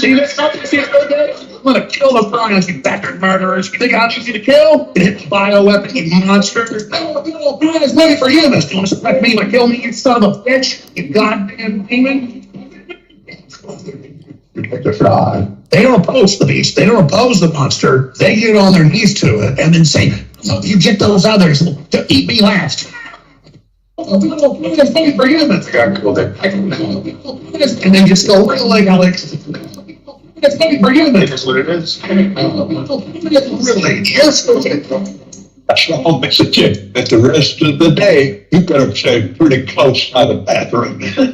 See this stuff? See it go there? I'm gonna kill the Bryans, you bastard murderers. You think I'm easy to kill? You hit the bioweapon, you monster. No, Bryans money for humans. You want to suspect me to kill me, you son of a bitch? You goddamn demon. Protect the fraud. They don't oppose the beast. They don't oppose the monster. They get on their knees to it and then say, "No, you get those others to eat me last." And they just go real like Alex. It's maybe forgive me. That's what it is. Really? Yes. That's all, Mr. Jim. That the rest of the day, you better stay pretty close by the bathroom. You're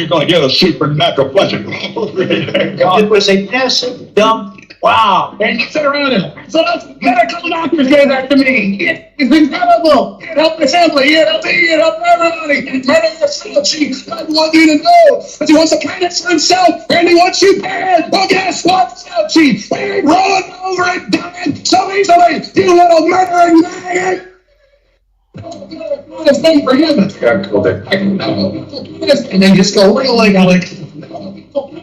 going to get a supernatural pleasure. It was a massive dump. Wow. And you sit around it. So medical doctors gave that to me. It's incredible. It helped the family. It helped me. It helped everybody. Murder yourself. I want you to know that he wants to planet for himself and he wants you dead. Well, guess what, Fauci? We ain't rolling over and dying so easily. You little murdering maggot. It's been forgiven. And they just go real like Alex.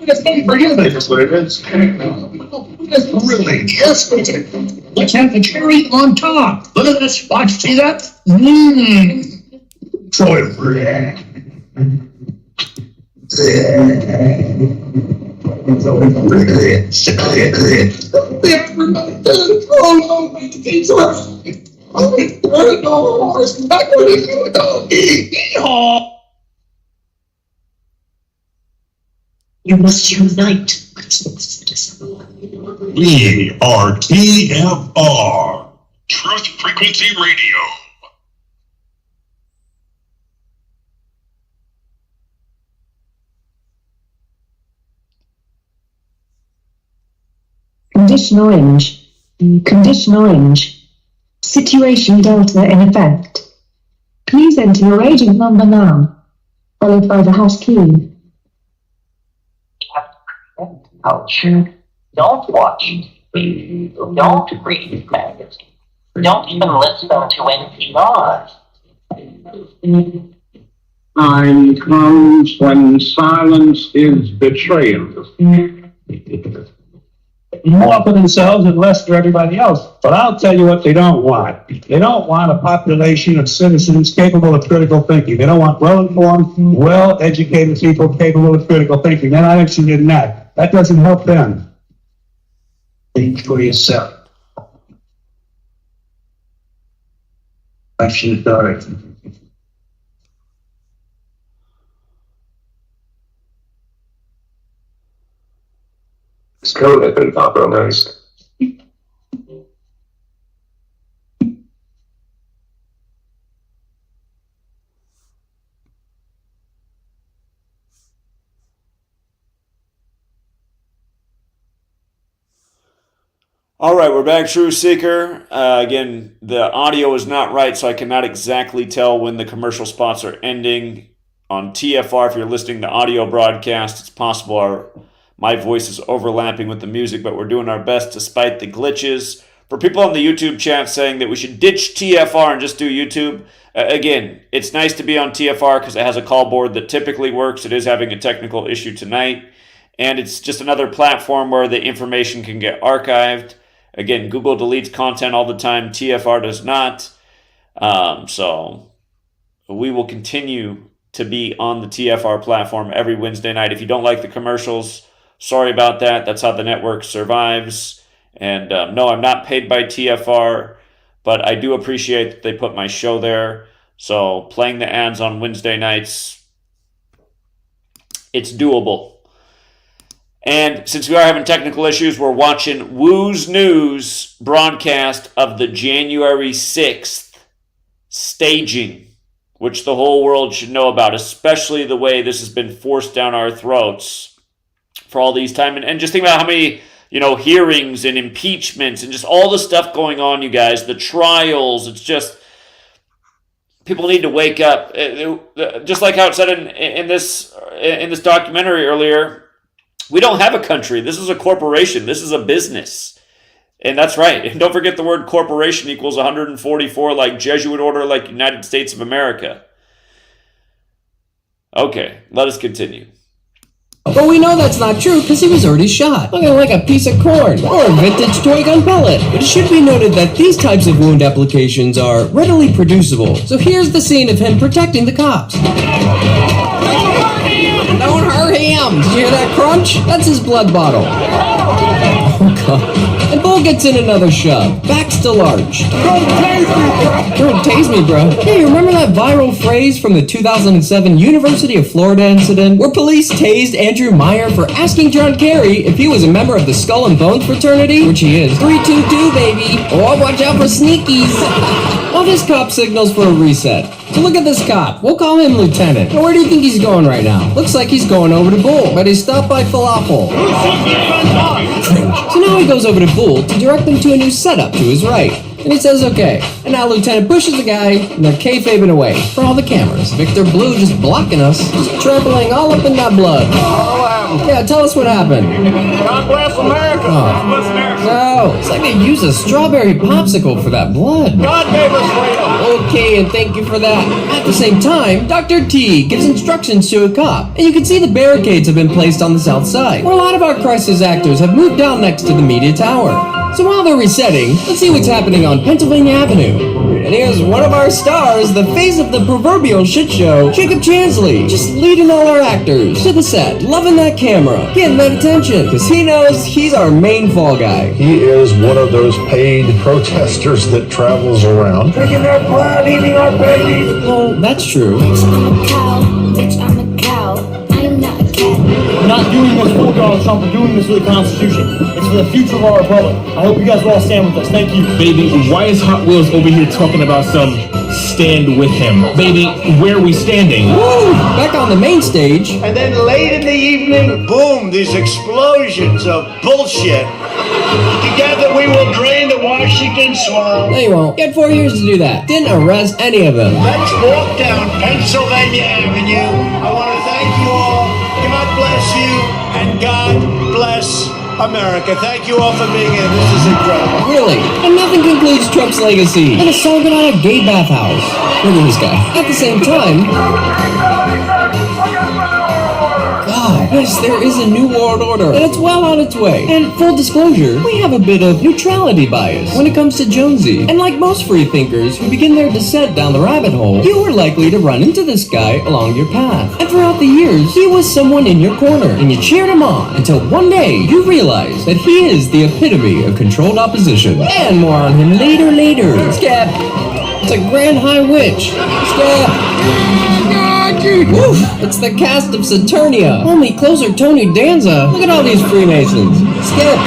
It's been forgiven. That's what it is. Really? Yes. Let's have the cherry on top. Look at this. Watch. See that? Mmm. So it. You must unite. We are TFR. Truth Frequency Radio. Condition orange. Condition orange. Situation Delta in effect. Please enter your agent number now, followed by the hash key. Culture. Don't watch TV. Don't read magazines. Don't even listen to NPR. Time comes when silence is betrayal. More for themselves and less for everybody else. But I'll tell you what they don't want. They don't want a population of citizens capable of critical thinking. They don't want well-informed, well-educated people capable of critical thinking. They're not interested in that. That doesn't help them. Think for yourself. I should have done it. It's cold. I couldn't pop it on ice. All right, we're back, True Seeker. Again, the audio is not right, so I cannot exactly tell when the commercial spots are ending. On TFR, if you're listening to the audio broadcast, it's possible my voice is overlapping with the music, but we're doing our best despite the glitches. For people on the YouTube chat saying that we should ditch TFR and just do YouTube, again, it's nice to be on TFR because it has a call board that typically works. It is having a technical issue tonight, and it's just another platform where the information can get archived. Again, Google deletes content all the time. TFR does not. So we will continue to be on the TFR platform every Wednesday night. If you don't like the commercials, sorry about that. That's how the network survives. And no, I'm not paid by TFR, but I do appreciate that they put my show there. So playing the ads on Wednesday nights, it's doable. And since we are having technical issues, we're watching Woo's News broadcast of the January 6th staging, which the whole world should know about, especially the way this has been forced down our throats for all these time. And just think about how many, hearings and impeachments and just all the stuff going on, you guys, the trials. It's just, people need to wake up. Just like how it said in this documentary earlier, we don't have a country. This is a corporation. This is a business. And that's right. And don't forget the word corporation equals 144, like Jesuit order, like United States of America. Okay, let us continue. But we know that's not true because he was already shot. Looking like a piece of corn or a vintage toy gun pellet. But it should be noted that these types of wound applications are readily producible. So here's the scene of him protecting the cops. Don't hurt him! Bam! Did you hear that crunch? That's his blood bottle. Oh, God. And Bull gets in another shove. Back still arched. Don't tase me, bro. Hey, you remember that viral phrase from the 2007 University of Florida incident where police tased Andrew Meyer for asking John Kerry if he was a member of the Skull and Bones fraternity? Which he is. 322, baby. Oh, watch out for sneakies. Well, this cop signals for a reset. So look at this cop. We'll call him Lieutenant. Now, where do you think he's going right now? Looks like he's going over to Bull, but he's stopped by Falafel. So now he goes over to Bull to direct them to a new setup to his right. And he says, okay. And now Lieutenant pushes the guy, and they're kayfabing away for all the cameras. Victor Blue just blocking us, just trampling all up in that blood. Yeah, tell us what happened. God bless America. Oh. Bless America. No, it's like they used a strawberry popsicle for that blood. God gave us freedom. Okay, and thank you for that. At the same time, Dr. T gives instructions to a cop, and you can see the barricades have been placed on the south side, where a lot of our crisis actors have moved down next to the media tower. So while they're resetting, let's see what's happening on Pennsylvania Avenue. And here's one of our stars, the face of the proverbial shit show, Jacob Chansley, just leading all our actors to the set, loving that camera, getting that attention, because he knows he's our main fall guy. He is one of those paid protesters that travels around. Taking their blood, eating our babies. Well, that's true. Bitch, I'm a cow. Bitch, I'm a cow. I'm not a cat. We're not doing this for Donald Trump, we're doing this for the Constitution. It's for the future of our republic. I hope you guys will all stand with us. Thank you. Baby, why is Hot Wheels over here talking about some stand with him? Baby, where are we standing? Woo! Back on the main stage. And then late in the evening, boom, these explosions of bullshit. Together we will drain the Washington swamp. No, you won't. You had 4 years to do that. Didn't arrest any of them. Let's walk down Pennsylvania Avenue. I want to thank you all. God bless you, and God bless America. Thank you all for being here. This is incredible. Really? And nothing concludes Trump's legacy than a song about a gay bathhouse. Look at this guy. At the same time... God, yes, there is a new world order, and it's well on its way. And full disclosure, we have a bit of neutrality bias when it comes to Jonesy. And like most free thinkers who begin their descent down the rabbit hole, you are likely to run into this guy along your path. And throughout the years, he was someone in your corner, and you cheered him on until one day you realize that he is the epitome of controlled opposition. And more on him later. Scab. It's a grand high witch. Scab. Woo! It's the cast of Saturnia. Only closer Tony Danza. Look at all these Freemasons. Skip.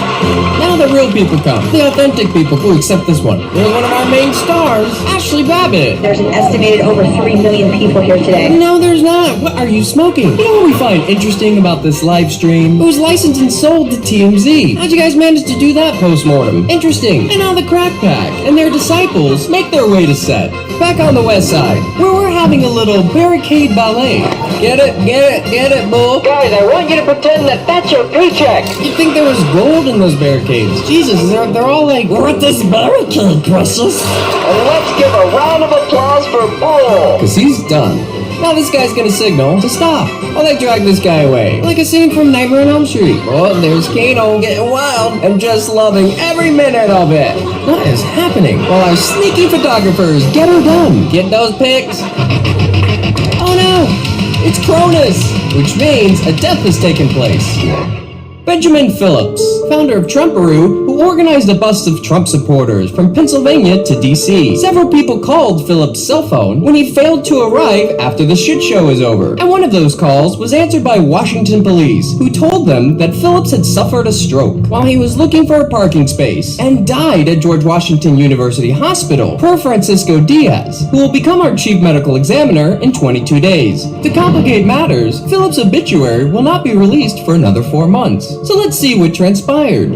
Now the real people come. The authentic people who accept this one. Here's one of our main stars, Ashley Babbitt. There's an estimated over 3 million people here today. No, there's not. What are you smoking? You know what we find interesting about this live stream? It was licensed and sold to TMZ. How'd you guys manage to do that post-mortem? Interesting. And now the Crack Pack and their disciples make their way to set. Back on the west side, where we're having a little barricade ballet. Get it, bull. Guys, I want you to pretend that that's your paycheck. You'd think there was gold in those barricades. Jesus, they're all like, we're at this barricade, precious. And let's give a round of applause for Bull. Because he's done. Now this guy's gonna signal to stop while they drag this guy away. Like a scene from Nightmare on Elm Street. Oh, there's Kano getting wild and just loving every minute of it. What is happening? While our sneaky photographers get her done. Get those pics. Oh no! It's Cronus! Which means a death has taken place. Benjamin Phillips, founder of Trumparoo, who organized a bus of Trump supporters from Pennsylvania to D.C. Several people called Phillips' cell phone when he failed to arrive after the shit show was over. And one of those calls was answered by Washington police, who told them that Phillips had suffered a stroke while he was looking for a parking space and died at George Washington University Hospital, per Francisco Diaz, who will become our chief medical examiner in 22 days. To complicate matters, Phillips' obituary will not be released for another 4 months. So let's see what transpired.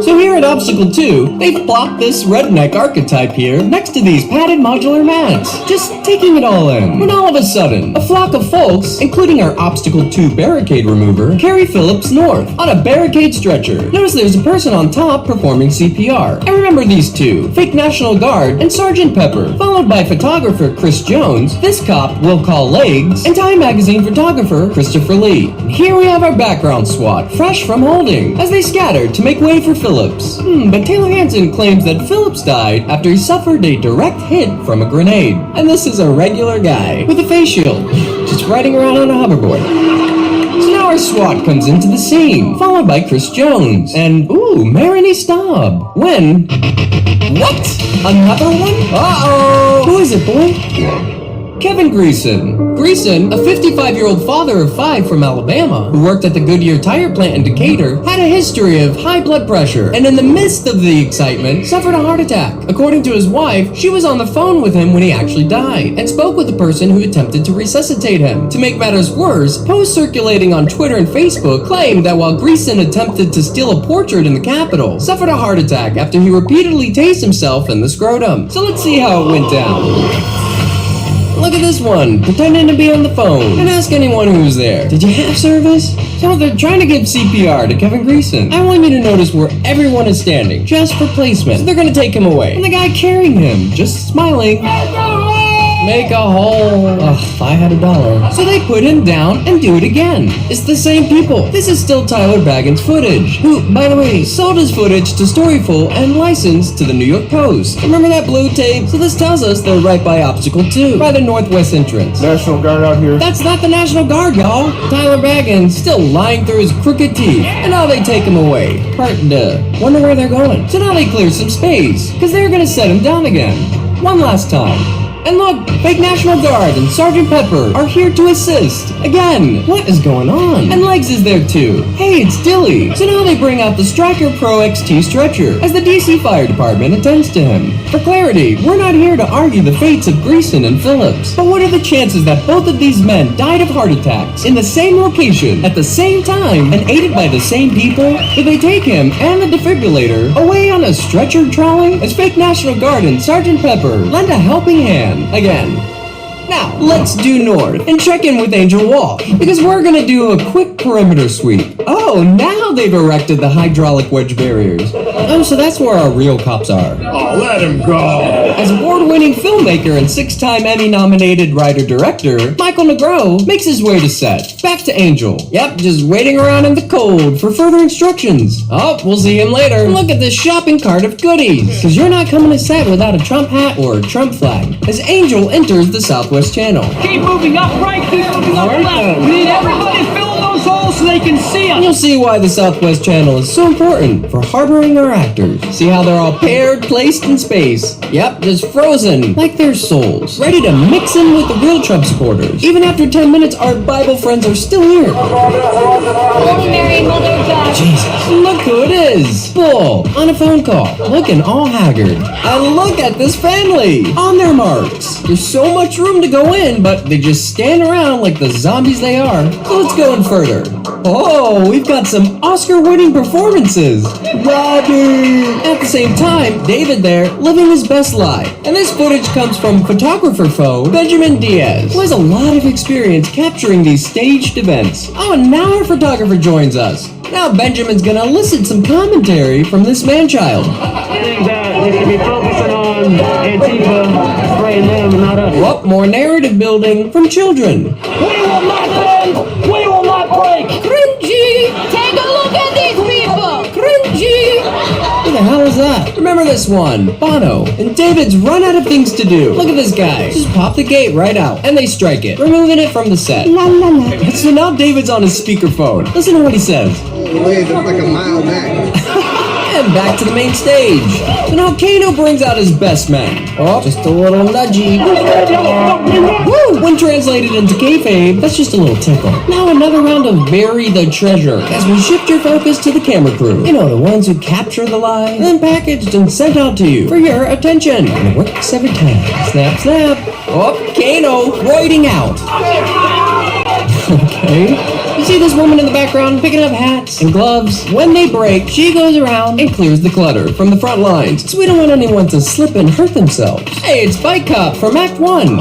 So here at Obstacle 2, they've plopped this redneck archetype here next to these padded modular mats, just taking it all in. When all of a sudden, a flock of folks, including our Obstacle 2 barricade remover, carry Phillips north on a barricade stretcher. Notice there's a person on top performing CPR. I remember these two, fake National Guard and Sergeant Pepper, followed by photographer Chris Jones, this cop we'll call Legs, and Time Magazine photographer Christopher Lee. And here we have our background SWAT, fresh from holding, as they scattered to make way for Phillips. But Taylor Hanson claims that Phillips died after he suffered a direct hit from a grenade. And this is a regular guy with a face shield, just riding around on a hoverboard. more SWAT comes into the scene, followed by Chris Jones. And, ooh, Marini Staub. When... What? Another one? Uh-oh! Who is it, boy? Kevin Greason. Greason, a 55-year-old father of 5 from Alabama, who worked at the Goodyear tire plant in Decatur, had a history of high blood pressure, and in the midst of the excitement, suffered a heart attack. According to his wife, she was on the phone with him when he actually died, and spoke with the person who attempted to resuscitate him. To make matters worse, posts circulating on Twitter and Facebook claimed that while Greason attempted to steal a portrait in the Capitol, suffered a heart attack after he repeatedly tased himself in the scrotum. So let's see how it went down. Look at this one, pretending to be on the phone, and ask anyone who's there, did you have service? So they're trying to give CPR to Kevin Greason. I want you to notice where everyone is standing, just for placement. So they're gonna take him away, and the guy carrying him, just smiling. Make a hole. Ugh, if I had $1. So they put him down and do it again. It's the same people. This is still Tyler Baggins' footage, who, by the way, sold his footage to Storyful and licensed to the New York Post. Remember that blue tape? So this tells us they're right by Obstacle 2, by the northwest entrance. National Guard out here. That's not the National Guard, y'all. Tyler Baggins still lying through his crooked teeth. And now they take him away. Wonder where they're going. So now they clear some space, because they're gonna set him down again. One last time. And look, fake National Guard and Sergeant Pepper are here to assist. Again, what is going on? And Legs is there too. Hey, it's Dilly. So now they bring out the Striker Pro XT stretcher as the DC Fire Department attends to him. For clarity, we're not here to argue the fates of Greason and Phillips. But what are the chances that both of these men died of heart attacks in the same location at the same time and aided by the same people? Did they take him and the defibrillator away on a stretcher trolley? As fake National Guard and Sergeant Pepper lend a helping hand. Again. Now, let's due north and check in with Angel Walk, because we're gonna do a quick perimeter sweep. Oh, now they've erected the hydraulic wedge barriers. Oh, so that's where our real cops are. Oh, let him go. As award-winning filmmaker and 6-time Emmy-nominated writer-director, Michael Negro makes his way to set. Back to Angel. Yep, just waiting around in the cold for further instructions. Oh, we'll see him later. Look at this shopping cart of goodies, because you're not coming to set without a Trump hat or a Trump flag. As Angel enters the Southwest Channel. Keep moving up right, keep moving up left. We need everybody to fill those holes so they can see us. And you'll see why the Southwest Channel is so important for harboring our actors. See how they're all paired, placed in space. Yep, just frozen, like their souls. Ready to mix in with the real Trump supporters. Even after 10 minutes, our Bible friends are still here. Holy Mary, Mother of God. Jesus, look who it is. Bull, on a phone call, looking all haggard. And look at this family, on their marks. There's so much room to go in, but they just stand around like the zombies they are. So let's go in further. Oh, we've got some Oscar-winning performances. Robbie! At the same time, David there, living his best life. And this footage comes from photographer foe Benjamin Diaz, who has a lot of experience capturing these staged events. Oh, and now our photographer joins us. Now Benjamin's gonna elicit some commentary from this man-child. I think that they should be focusing on Antifa, spraying them, and not us. Whoop, more narrative building from children. We will not bend! We will not break! Cringy! Take a look at these people! Cringy! Who the hell is that? Remember this one, Bono. And David's run out of things to do. Look at this guy. Just pop the gate right out. And they strike it, removing it from the set. La la la. So now David's on his speakerphone. Listen to what he says. Wait, that's like a mile back. And back to the main stage. So now Kano brings out his best men. Oh, just a little nudgy. Woo! When translated into kayfabe, that's just a little tickle. Now another round of Bury the Treasure as we shift your focus to the camera crew. You know, the ones who capture the lie, then packaged and sent out to you for your attention. And it works every time. Snap, snap. Oh, Kano roiding out. Okay. You see this woman in the background picking up hats and gloves? When they break, she goes around and clears the clutter from the front lines, so we don't want anyone to slip and hurt themselves. Hey, it's Bike Cop from Act 1.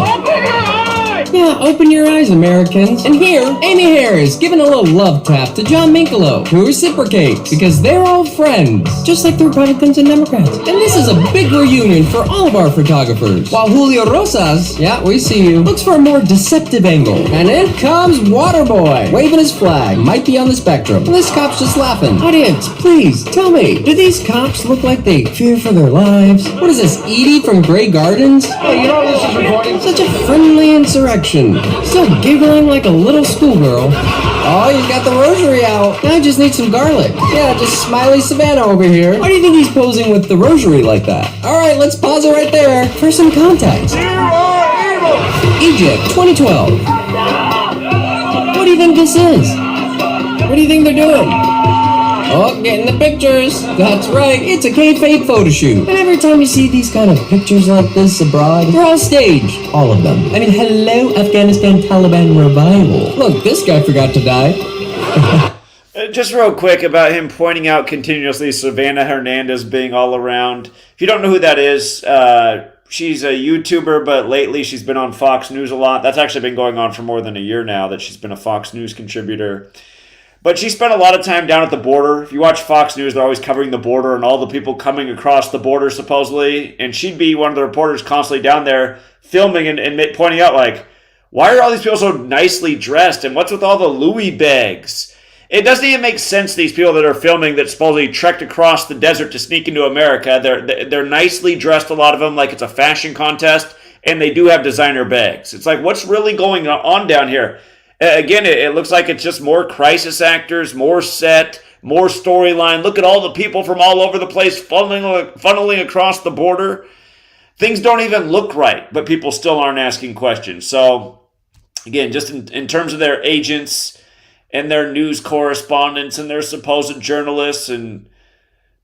Yeah, open your eyes, Americans. And here, Amy Harris giving a little love tap to John Minkolo, who reciprocates, because they're all friends, just like the Republicans and Democrats. And this is a big reunion for all of our photographers, while Julio Rosas, yeah, we see you, looks for a more deceptive angle. And in comes Waterboy, waving his flag, might be on the spectrum. And this cop's just laughing. Audience, please, tell me, do these cops look like they fear for their lives? What is this, Edie from Grey Gardens? Oh, you know this is recording. Such a friendly insurrection. section. Still giggling like a little schoolgirl. Oh, he's got the rosary out. Now I just need some garlic. Yeah, just smiley Savannah over here. Why do you think he's posing with the rosary like that? Alright, let's pause it right there for some context. Egypt, 2012. What do you think this is? What do you think they're doing? Oh, getting the pictures. That's right, it's a kayfabe photo shoot. And every time you see these kind of pictures like this abroad, they're all staged. All of them. I mean, hello, Afghanistan Taliban revival. Look, this guy forgot to die. Just real quick about him pointing out continuously Savannah Hernandez being all around. If you don't know who that is, she's a YouTuber, but lately she's been on Fox News a lot. That's actually been going on for more than a year now that she's been a Fox News contributor. But she spent a lot of time down at the border. If you watch Fox News, they're always covering the border and all the people coming across the border, supposedly. And she'd be one of the reporters constantly down there filming and pointing out, like, why are all these people so nicely dressed? And what's with all the Louis bags? It doesn't even make sense, these people that are filming that supposedly trekked across the desert to sneak into America. They're nicely dressed, a lot of them, like it's a fashion contest. And they do have designer bags. It's like, what's really going on down here? Again, it looks like it's just more crisis actors, more set, more storyline. Look at all the people from all over the place funneling across the border. Things don't even look right, but people still aren't asking questions. So, again, just in terms of their agents and their news correspondents and their supposed journalists and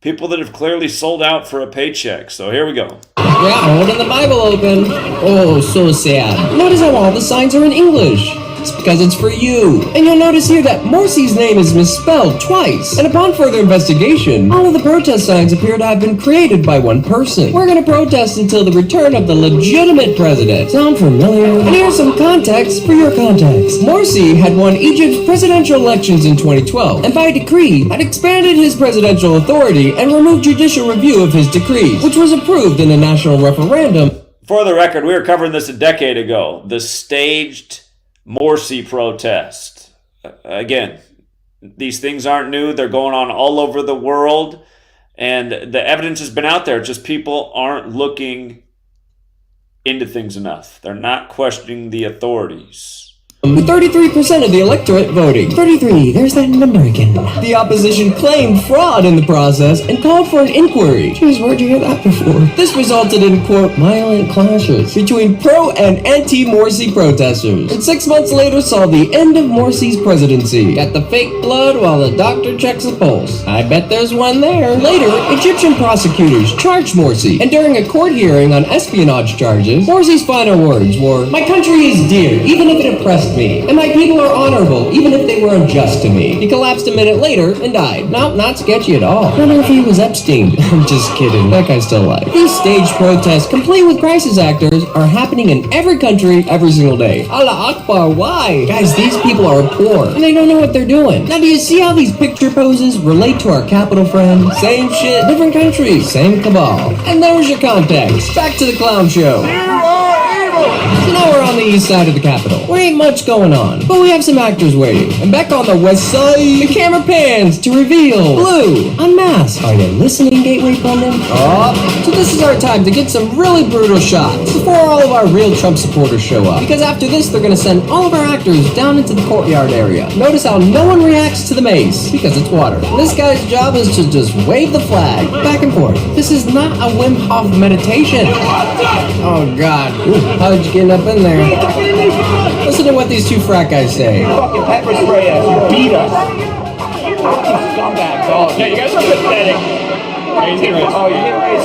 people that have clearly sold out for a paycheck. So here we go. Yeah, holding the Bible open. Oh, so sad. Notice how all the signs are in English. It's because it's for you. And you'll notice here that Morsi's name is misspelled twice. And upon further investigation, all of the protest signs appear to have been created by one person. We're gonna protest until the return of the legitimate president. Sound familiar? And here's some context for your context. Morsi had won Egypt's presidential elections in 2012, and by decree had expanded his presidential authority and removed judicial review of his decrees, which was approved in a national referendum. For the record, we were covering this a decade ago. The staged Morsi protest. Again, these things aren't new. They're going on all over the world. And the evidence has been out there. Just people aren't looking into things enough. They're not questioning the authorities. With 33% of the electorate voting. 33, there's that number again. The opposition claimed fraud in the process and called for an inquiry. Jeez, where'd you hear that before? This resulted in, quote, violent clashes between pro and anti-Morsi protesters. And 6 months later saw the end of Morsi's presidency. Got the fake blood while the doctor checks the pulse. I bet there's one there. Later, Egyptian prosecutors charged Morsi. And during a court hearing on espionage charges, Morsi's final words were, "My country is dear, even if it oppressed me, and my people are honorable, even if they were unjust to me." He collapsed a minute later and died. Nope, not sketchy at all. I wonder if he was Epstein. I'm just kidding. That guy's still alive. These staged protests, complete with crisis actors, are happening in every country every single day. Allah Akbar, why? Guys, these people are poor, and they don't know what they're doing. Now, do you see how these picture poses relate to our capital friend? Same shit, different countries, same cabal. And there's your context. Back to the clown show. So now we're on the east side of the Capitol. There ain't much going on, but we have some actors waiting. And back on the west side, the camera pans to reveal Blue, unmasked. Are you listening, Gateway Pundit? Oh, so this is our time to get some really brutal shots before all of our real Trump supporters show up. Because after this, they're gonna send all of our actors down into the courtyard area. Notice how no one reacts to the mace, because it's water. And this guy's job is to just wave the flag back and forth. This is not a Wim Hof meditation. Oh God. How'd you get up in there? Listen to what these two frat guys say. Fucking pepper spray us. You beat us. Fucking scumbags. Oh, yeah, you guys are pathetic. Oh, you hit right. Oh, you hit right.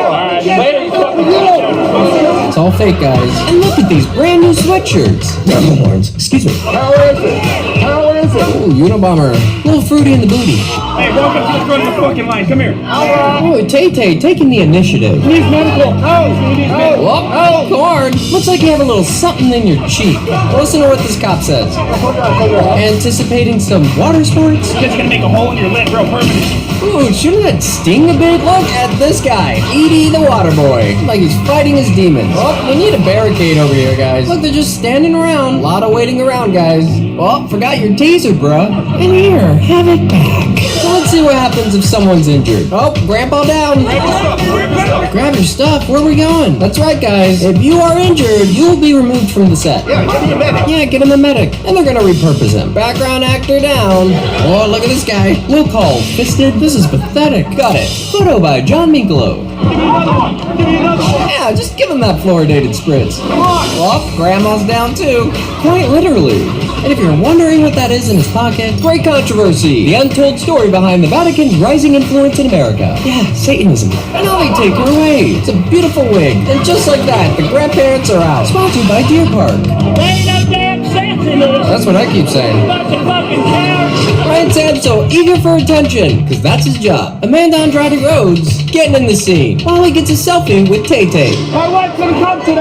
Alright, later, you fucking It's all fake, guys. And look at these brand new sweatshirts. Devil horns. Excuse me. How is it? How is it? Ooh, Unabomber. A little fruity in the booty. Hey, welcome to the front of the fucking line. Come here. Oh, Tay-Tay taking the initiative. Needs medical. Oh, corn. Looks like you have a little something in your cheek. Listen to what this cop says. Anticipating some water sports? Just gonna make a hole in your lip real permanent. Ooh, shouldn't that sting a bit? Look at this guy, Edie the water boy. Like he's fighting his demons. Oh, we need a barricade over here, guys. Look, they're just standing around. A lot of waiting around, guys. Oh, forgot your taser, bruh. And here, have it back. So let's see what happens if someone's injured. Oh, Grandpa down. Grab your stuff. Where are we going? That's right, guys. If you are injured, you will be removed from the set. Yeah, get him a medic. Yeah, get him a medic. And they're gonna repurpose him. Background actor down. Oh, look at this guy. Will call. Fisted. This is pathetic. Got it. Photo by John Minkolo. Yeah, just give him that fluoridated spritz. Well, Grandma's down too. Quite literally. And if you're wondering what that is in his pocket, great controversy. The untold story behind the Vatican's rising influence in America. Yeah, Satanism. And now they take her away. It's a beautiful wig. And just like that, the grandparents are out. Sponsored by Deer Park. Ain't no damn sense in this. That's what I keep saying. Bunch of fucking cowards. Ryan Sam's so eager for attention, because that's his job. Amanda Andrade Rhodes getting in the scene while he gets a selfie with Tay-Tay. I want some company.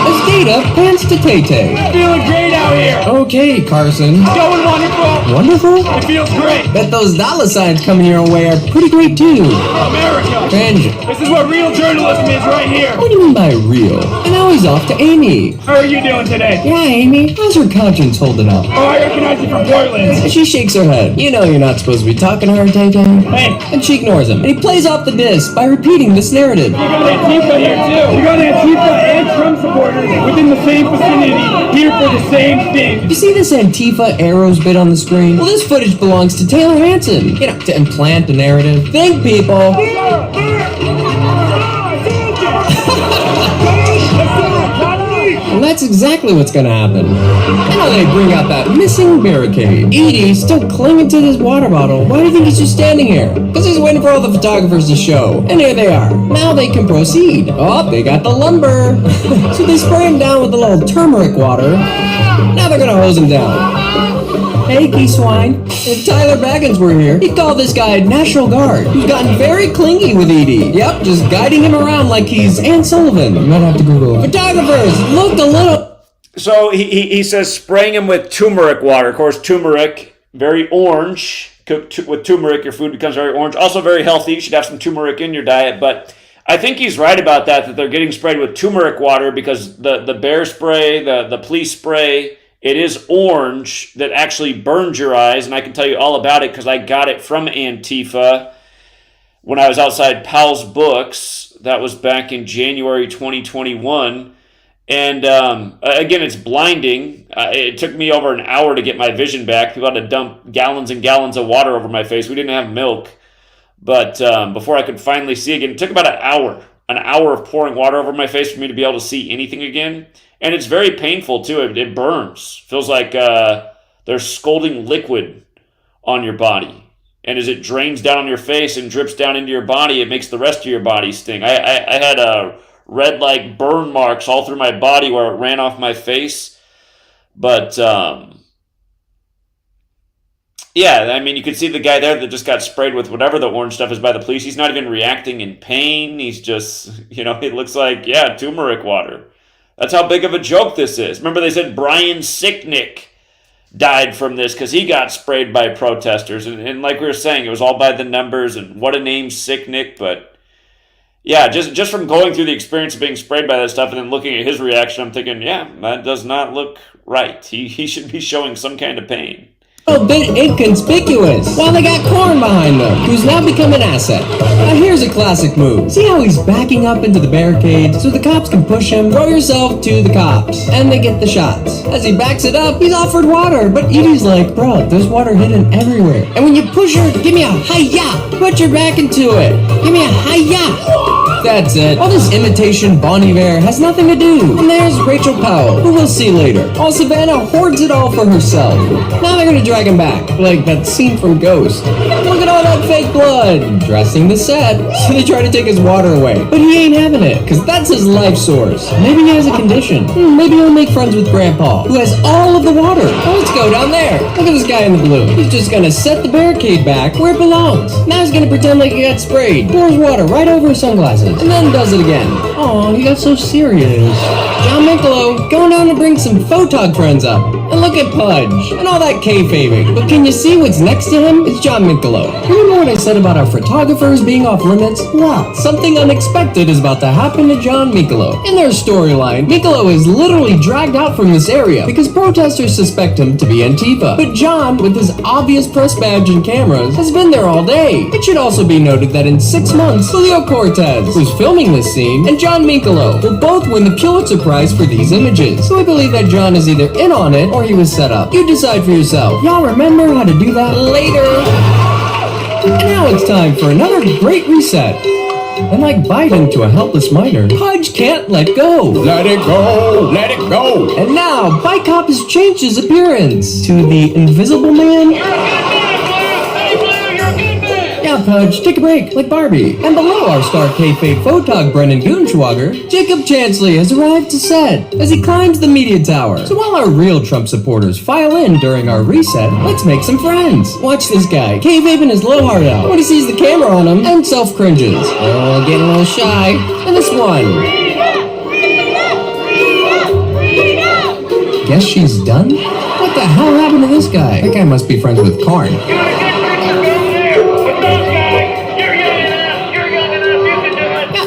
As Data pans to Tay-Tay. Feeling great out here. Okay, Carson. Going wonderful. Wonderful? It feels great. Bet those dollar signs coming your way are pretty great too. America. Cringe. This is what real journalism is right here. What do you mean by real? And now he's off to Amy. How are you doing today? Yeah, Amy. How's her conscience holding up? Oh, I recognize you from Portland. She shakes her head. You know you're not supposed to be talking to her, Tay-Tay. Hey. And she ignores him. And he plays off the disc by repeating this narrative. You got Antifa here too. You got Antifa and Trump supporters within the same vicinity here for the same thing. You see this Antifa arrows bit on the screen? Well, this footage belongs to Taylor Hanson. You know, to implant the narrative. Think, people. And that's exactly what's gonna happen. And now they bring out that missing barricade. Edie's still clinging to this water bottle. Why do you think he's just standing here? Because he's waiting for all the photographers to show. And here they are. Now they can proceed. Oh, they got the lumber. So they spray him down with a little turmeric water. Now they're gonna hose him down. Hey, key swine. If Tyler Baggins were here, he'd call this guy National Guard, who's gotten very clingy with Edie. Yep, just guiding him around like he's Ann Sullivan. You might have to Google it. Photographers, look a little... So he says spraying him with turmeric water. Of course, turmeric, very orange. Cooked with turmeric, your food becomes very orange. Also very healthy. You should have some turmeric in your diet. But I think he's right about that they're getting sprayed with turmeric water because the bear spray, the police spray... It is orange that actually burns your eyes, and I can tell you all about it because I got it from Antifa when I was outside Powell's Books. That was back in January 2021. And again, it's blinding. It took me over an hour to get my vision back. People had to dump gallons and gallons of water over my face. We didn't have milk. But before I could finally see again, it took about an hour of pouring water over my face for me to be able to see anything again. And it's very painful, too. It burns. Feels like there's scalding liquid on your body. And as it drains down on your face and drips down into your body, it makes the rest of your body sting. I had red, like, burn marks all through my body where it ran off my face. But, yeah, I mean, you could see the guy there that just got sprayed with whatever the orange stuff is by the police. He's not even reacting in pain. He's just, it looks like, yeah, turmeric water. That's how big of a joke this is. Remember they said Brian Sicknick died from this because he got sprayed by protesters. And like we were saying, it was all by the numbers and what a name, Sicknick. But yeah, just from going through the experience of being sprayed by that stuff and then looking at his reaction, I'm thinking, yeah, that does not look right. He should be showing some kind of pain. A bit inconspicuous, while they got Corn behind them, who's now become an asset. Now here's a classic move. See how he's backing up into the barricade so the cops can push him? Throw yourself to the cops, and they get the shots. As he backs it up, he's offered water, but Edie's like, bro, there's water hidden everywhere. And when you push her, give me a hi-ya! Put your back into it! Give me a hi-ya! That's it. All this imitation Bon Iver has nothing to do. And there's Rachel Powell, who we'll see later. While Savannah hoards it all for herself. Now they're gonna drag him back, like that scene from Ghost. Look at all that fake blood, dressing the set. So they try to take his water away, but he ain't having it, because that's his life source. Maybe he has a condition. Maybe he'll make friends with Grandpa, who has all of the water. Well, let's go down there. Look at this guy in the blue. He's just gonna set the barricade back where it belongs. Now he's gonna pretend like he got sprayed, pours water right over his sunglasses, and then does it again. Aw, he got so serious. John Minkolo going down to bring some photog friends up. And look at Pudge, and all that kayfabing. But can you see what's next to him? It's John Mikolo. Remember what I said about our photographers being off limits? Well, something unexpected is about to happen to John Mikolo. In their storyline, Mikolo is literally dragged out from this area because protesters suspect him to be Antifa. But John, with his obvious press badge and cameras, has been there all day. It should also be noted that in 6 months, Julio Cortez, who's filming this scene, and John Mikolo will both win the Pulitzer Prize for these images. So I believe that John is either in on it or he was set up. You decide for yourself. Y'all remember how to do that later. And now it's time for another great reset. And like Biden to a helpless minor, Pudge can't let go. Let it go, let it go. And now, Bicop has changed his appearance to the Invisible Man. Yeah, Pudge, take a break, like Barbie. And below our star kayfabe photog Brennan Goonschwager, Jacob Chansley has arrived to set as he climbs the media tower. So while our real Trump supporters file in during our reset, let's make some friends. Watch this guy, kayfabing his little heart out when he sees the camera on him and self-cringes. Oh, getting a little shy. And this one. Guess she's done? What the hell happened to this guy? That guy must be friends with Karn.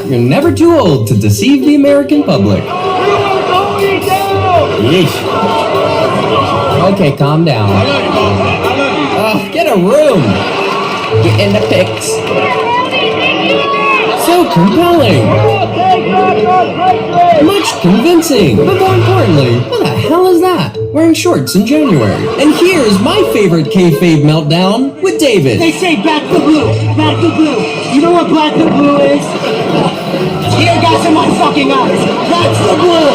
You're never too old to deceive the American public. Yeesh. Okay, calm down. Get a room. Get in the pics. So compelling. Much convincing. But more importantly, what the hell is that? Wearing shorts in January. And here's my favorite kayfabe meltdown with David. They say back the blue, back the blue. You know what black the blue is? Tear gas in my fucking eyes. That's the blue.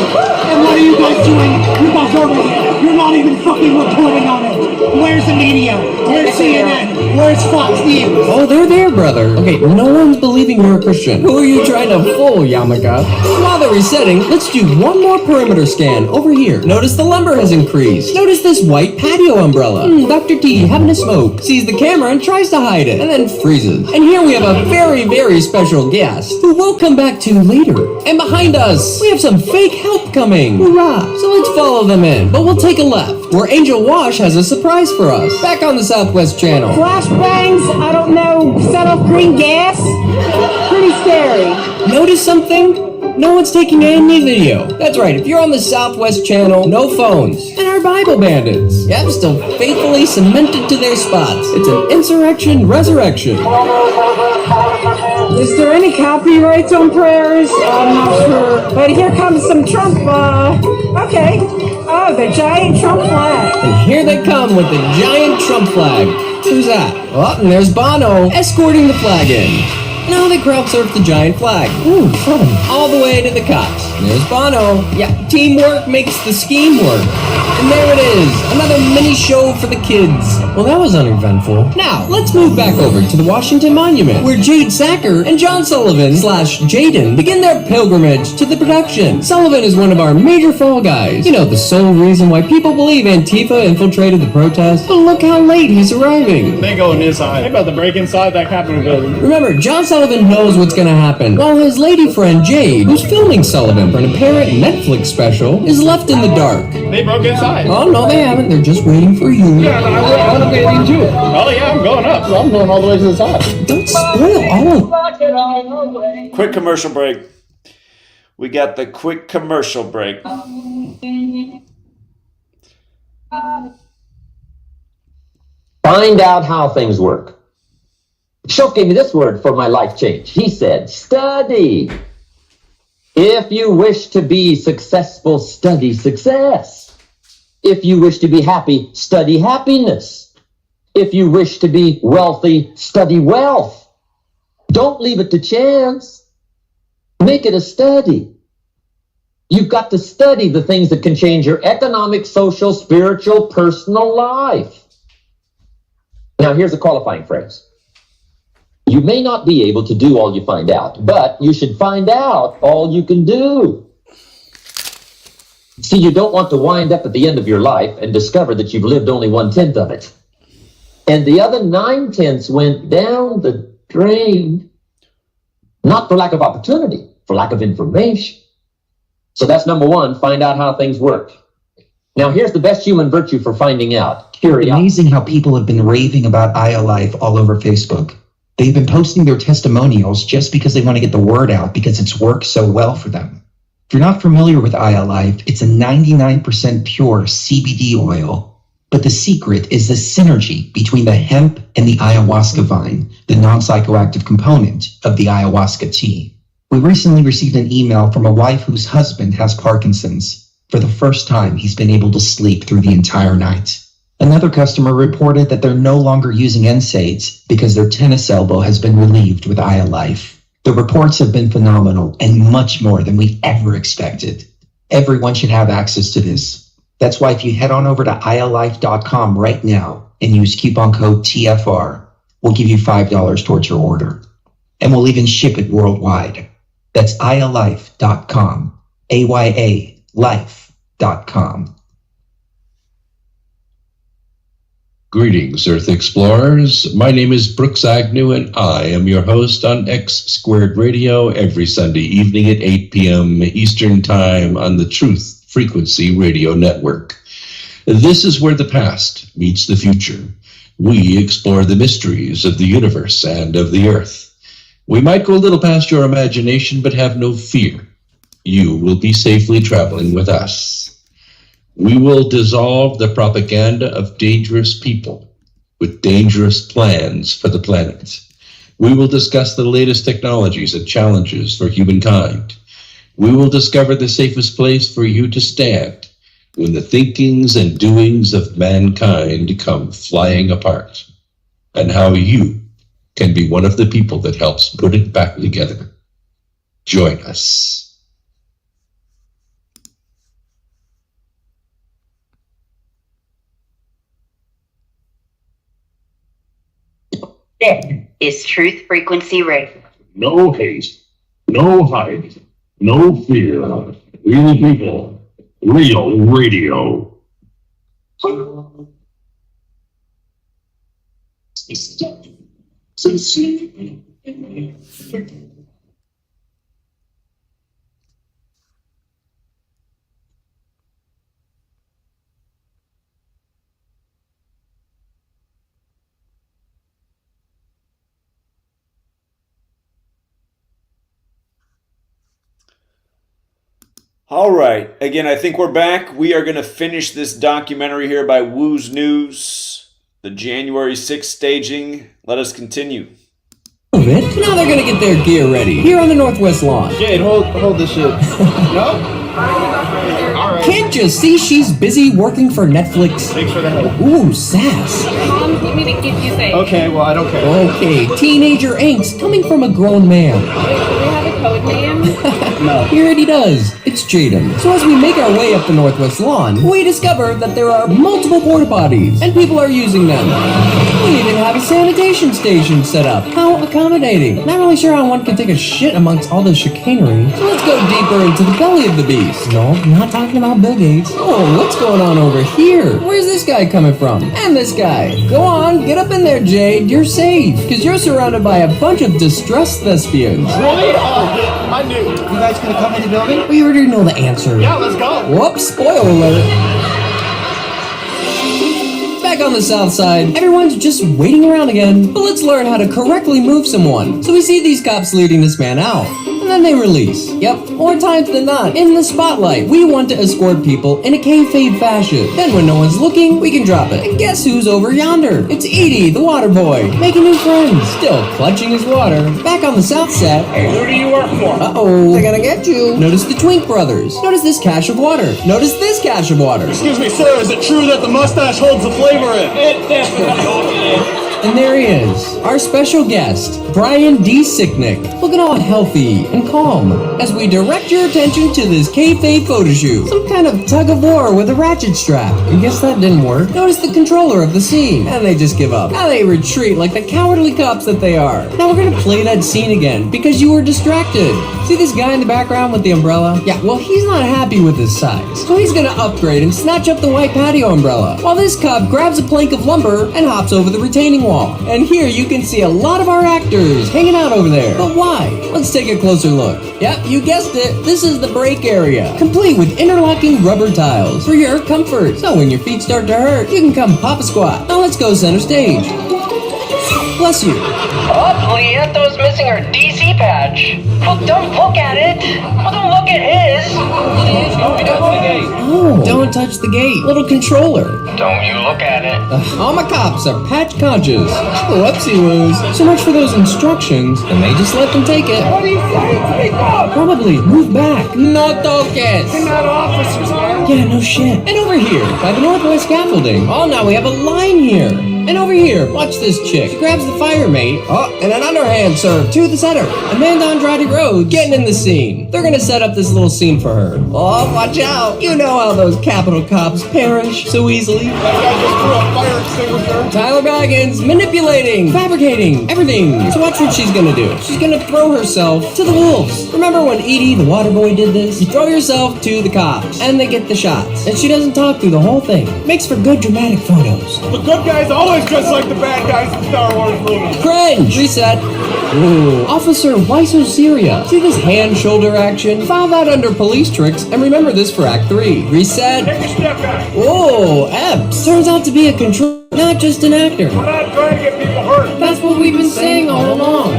And what are you guys doing? You guys over here. You're not even fucking reporting on it. Where's the media? Where's CNN? Where's Fox News? Oh, they're there, brother. Okay, no one's believing you're a Christian. Who are you trying to fool, Yamaka? While they're resetting, let's do one more perimeter scan over here. Notice the lumber has increased. Notice this white patio umbrella. Dr. T having a smoke. Sees the camera and tries to hide it, and then freezes. And here we have a very, very special guest who we'll come back to later. And behind us, we have some fake help coming. Hoorah! So let's follow them in. But we'll take a left, where Angel Wash has a surprise for us. Back on the Southwest Channel. Flashbangs, I don't know, set off green gas? Pretty scary. Notice something? No one's taking any video. That's right, if you're on the Southwest Channel, no phones. And our Bible bandits, yep, still faithfully cemented to their spots. It's an insurrection resurrection. Is there any copyrights on prayers? I'm not sure. But here comes some Trump, okay. Oh, the giant Trump flag. And here they come with the giant Trump flag. Who's that? Oh, and there's Bono escorting the flag in. Now they crowd surf the giant flag. Ooh, fun. All the way to the cops. There's Bono. Yeah, teamwork makes the scheme work. And there it is, another mini show for the kids. Well, that was uneventful. Now, let's move back over to the Washington Monument, where Jade Sacker and John Sullivan / Jaden begin their pilgrimage to the production. Sullivan is one of our major fall guys. You know, the sole reason why people believe Antifa infiltrated the protest. But look how late he's arriving. They going inside. They about to break inside that Capitol building. Remember, John Sullivan knows what's gonna happen, while his lady friend Jade, who's filming Sullivan for an apparent Netflix special, is left in the dark. They broke inside. Oh, no, they haven't. They're just waiting for you. Yeah, I want to be in too. Oh, yeah, I'm going up. I'm going all the way to the top. Don't spoil all of Quick commercial break. We got the quick commercial break. Find out how things work. Shook gave me this word for my life change. He said, study. If you wish to be successful, study success. If you wish to be happy, study happiness. If you wish to be wealthy, study wealth. Don't leave it to chance. Make it a study. You've got to study the things that can change your economic, social, spiritual, personal life. Now, here's a qualifying phrase. You may not be able to do all you find out, but you should find out all you can do. See, you don't want to wind up at the end of your life and discover that you've lived only 1/10 of it. And the other 9/10 went down the drain. Not for lack of opportunity, for lack of information. So that's number one, find out how things work. Now, here's the best human virtue for finding out. Curiosity. Amazing how people have been raving about IALife all over Facebook. They've been posting their testimonials just because they want to get the word out because it's worked so well for them. If you're not familiar with IALife, it's a 99% pure CBD oil. But the secret is the synergy between the hemp and the ayahuasca vine, the non-psychoactive component of the ayahuasca tea. We recently received an email from a wife whose husband has Parkinson's. For the first time, he's been able to sleep through the entire night. Another customer reported that they're no longer using NSAIDs because their tennis elbow has been relieved with IALife. The reports have been phenomenal and much more than we ever expected. Everyone should have access to this. That's why if you head on over to ialife.com right now and use coupon code TFR, we'll give you $5 towards your order. And we'll even ship it worldwide. That's ialife.com, AYA life.com. Greetings, Earth Explorers. My name is Brooks Agnew, and I am your host on X Squared Radio every Sunday evening at 8 p.m. Eastern Time on the Truth Frequency Radio Network. This is where the past meets the future. We explore the mysteries of the universe and of the Earth. We might go a little past your imagination, but have no fear. You will be safely traveling with us. We will dissolve the propaganda of dangerous people with dangerous plans for the planet. We will discuss the latest technologies and challenges for humankind. We will discover the safest place for you to stand when the thinkings and doings of mankind come flying apart, and how you can be one of the people that helps put it back together. Join us. This is Truth Frequency Radio. No hate, no hype, no fear. Real people, real radio. All right. Again, I think we're back. We are going to finish this documentary here by Woo's News, the January 6th staging. Let us continue. Now they're going to get their gear ready here on the Northwest Lawn. Jade, hold this shit. No? Can't you see she's busy working for Netflix? Thanks for the help. Ooh, sass. Mom told me to give you things. Okay, well, I don't care. Okay, teenager angst coming from a grown man. Wait, do we have a code name? No. Here it does. It's Jaden. So as we make our way up the Northwest Lawn, we discover that there are multiple porta potties, and people are using them. We even have a sanitation station set up. How accommodating. Not really sure how one can take a shit amongst all this chicanery. So let's go deeper into the belly of the beast. No, I'm not talking about Bill Gates. Oh, what's going on over here? Where's this guy coming from? And this guy. Go on, get up in there, Jade. You're safe, because you're surrounded by a bunch of distressed thespians. Really? I knew. You guys gonna come in the building? We already know the answer. Yeah, let's go. Whoops, spoiler alert. Back on the south side, everyone's just waiting around again. But let's learn how to correctly move someone. So we see these cops leading this man out, and then they release. Yep, more times than not, in the spotlight, we want to escort people in a kayfabe fashion. Then when no one's looking, we can drop it. And guess who's over yonder? It's Edie, the water boy, making new friends, still clutching his water. Back on the south set. Hey, who do you work for? Uh-oh, they're gonna get you. Notice the Twink brothers. Notice this cache of water. Notice this cache of water. Excuse me, sir, is it true that the mustache holds the flavor in? It definitely is. And there he is, our special guest, Brian D. Sicknick, looking all healthy and calm as we direct your attention to this kayfabe photo shoot. Some kind of tug of war with a ratchet strap. I guess that didn't work. Notice the controller of the scene, and they just give up. Now they retreat like the cowardly cops that they are. Now we're gonna play that scene again because you were distracted. See this guy in the background with the umbrella? Yeah, well, he's not happy with his size, so he's gonna upgrade and snatch up the white patio umbrella, while this cop grabs a plank of lumber and hops over the retaining wall. wall. And here you can see a lot of our actors hanging out over there. But why? Let's take a closer look. Yep, you guessed it. This is the break area, complete with interlocking rubber tiles for your comfort. So when your feet start to hurt, you can come pop a squat. Now let's go center stage. Bless you. Oh, Leanto's missing her DC patch. Well, don't look at it. Well, don't look at his. Oh, don't touch the gate. Little controller. Don't you look at it. All my cops are patch conscious. Whoopsie-woos. So much for those instructions, and they just let them take it. What are you saying? Speak up. Probably move back. No toques. They're not officers, man. Yeah, no shit. And over here, by the northwest scaffolding. Oh, now we have a line here. And over here, watch this chick. She grabs the fire mate. Oh, and an underhand serve to the center. Amanda Andrade Rhodes getting in the scene. They're gonna set up this little scene for her. Oh, watch out. You know how those Capitol cops perish so easily. That guy just threw a fire extinguisher. Tyler Baggins manipulating, fabricating, everything. So watch what she's gonna do. She's gonna throw herself to the wolves. Remember when Edie, the water boy, did this? You throw yourself to the cops, and they get the shots. And she doesn't talk through the whole thing. Makes for good dramatic photos. The good guys always dress like the bad guys in Star Wars movies. Cringe! Reset. Ooh. Officer, why so serious? See this hand-shoulder action? File that under police tricks, and remember this for Act 3. Reset. Take a step back. Oh, Epps. Turns out to be a control, not just an actor. We're not trying to get people hurt. That's what we've been saying all along.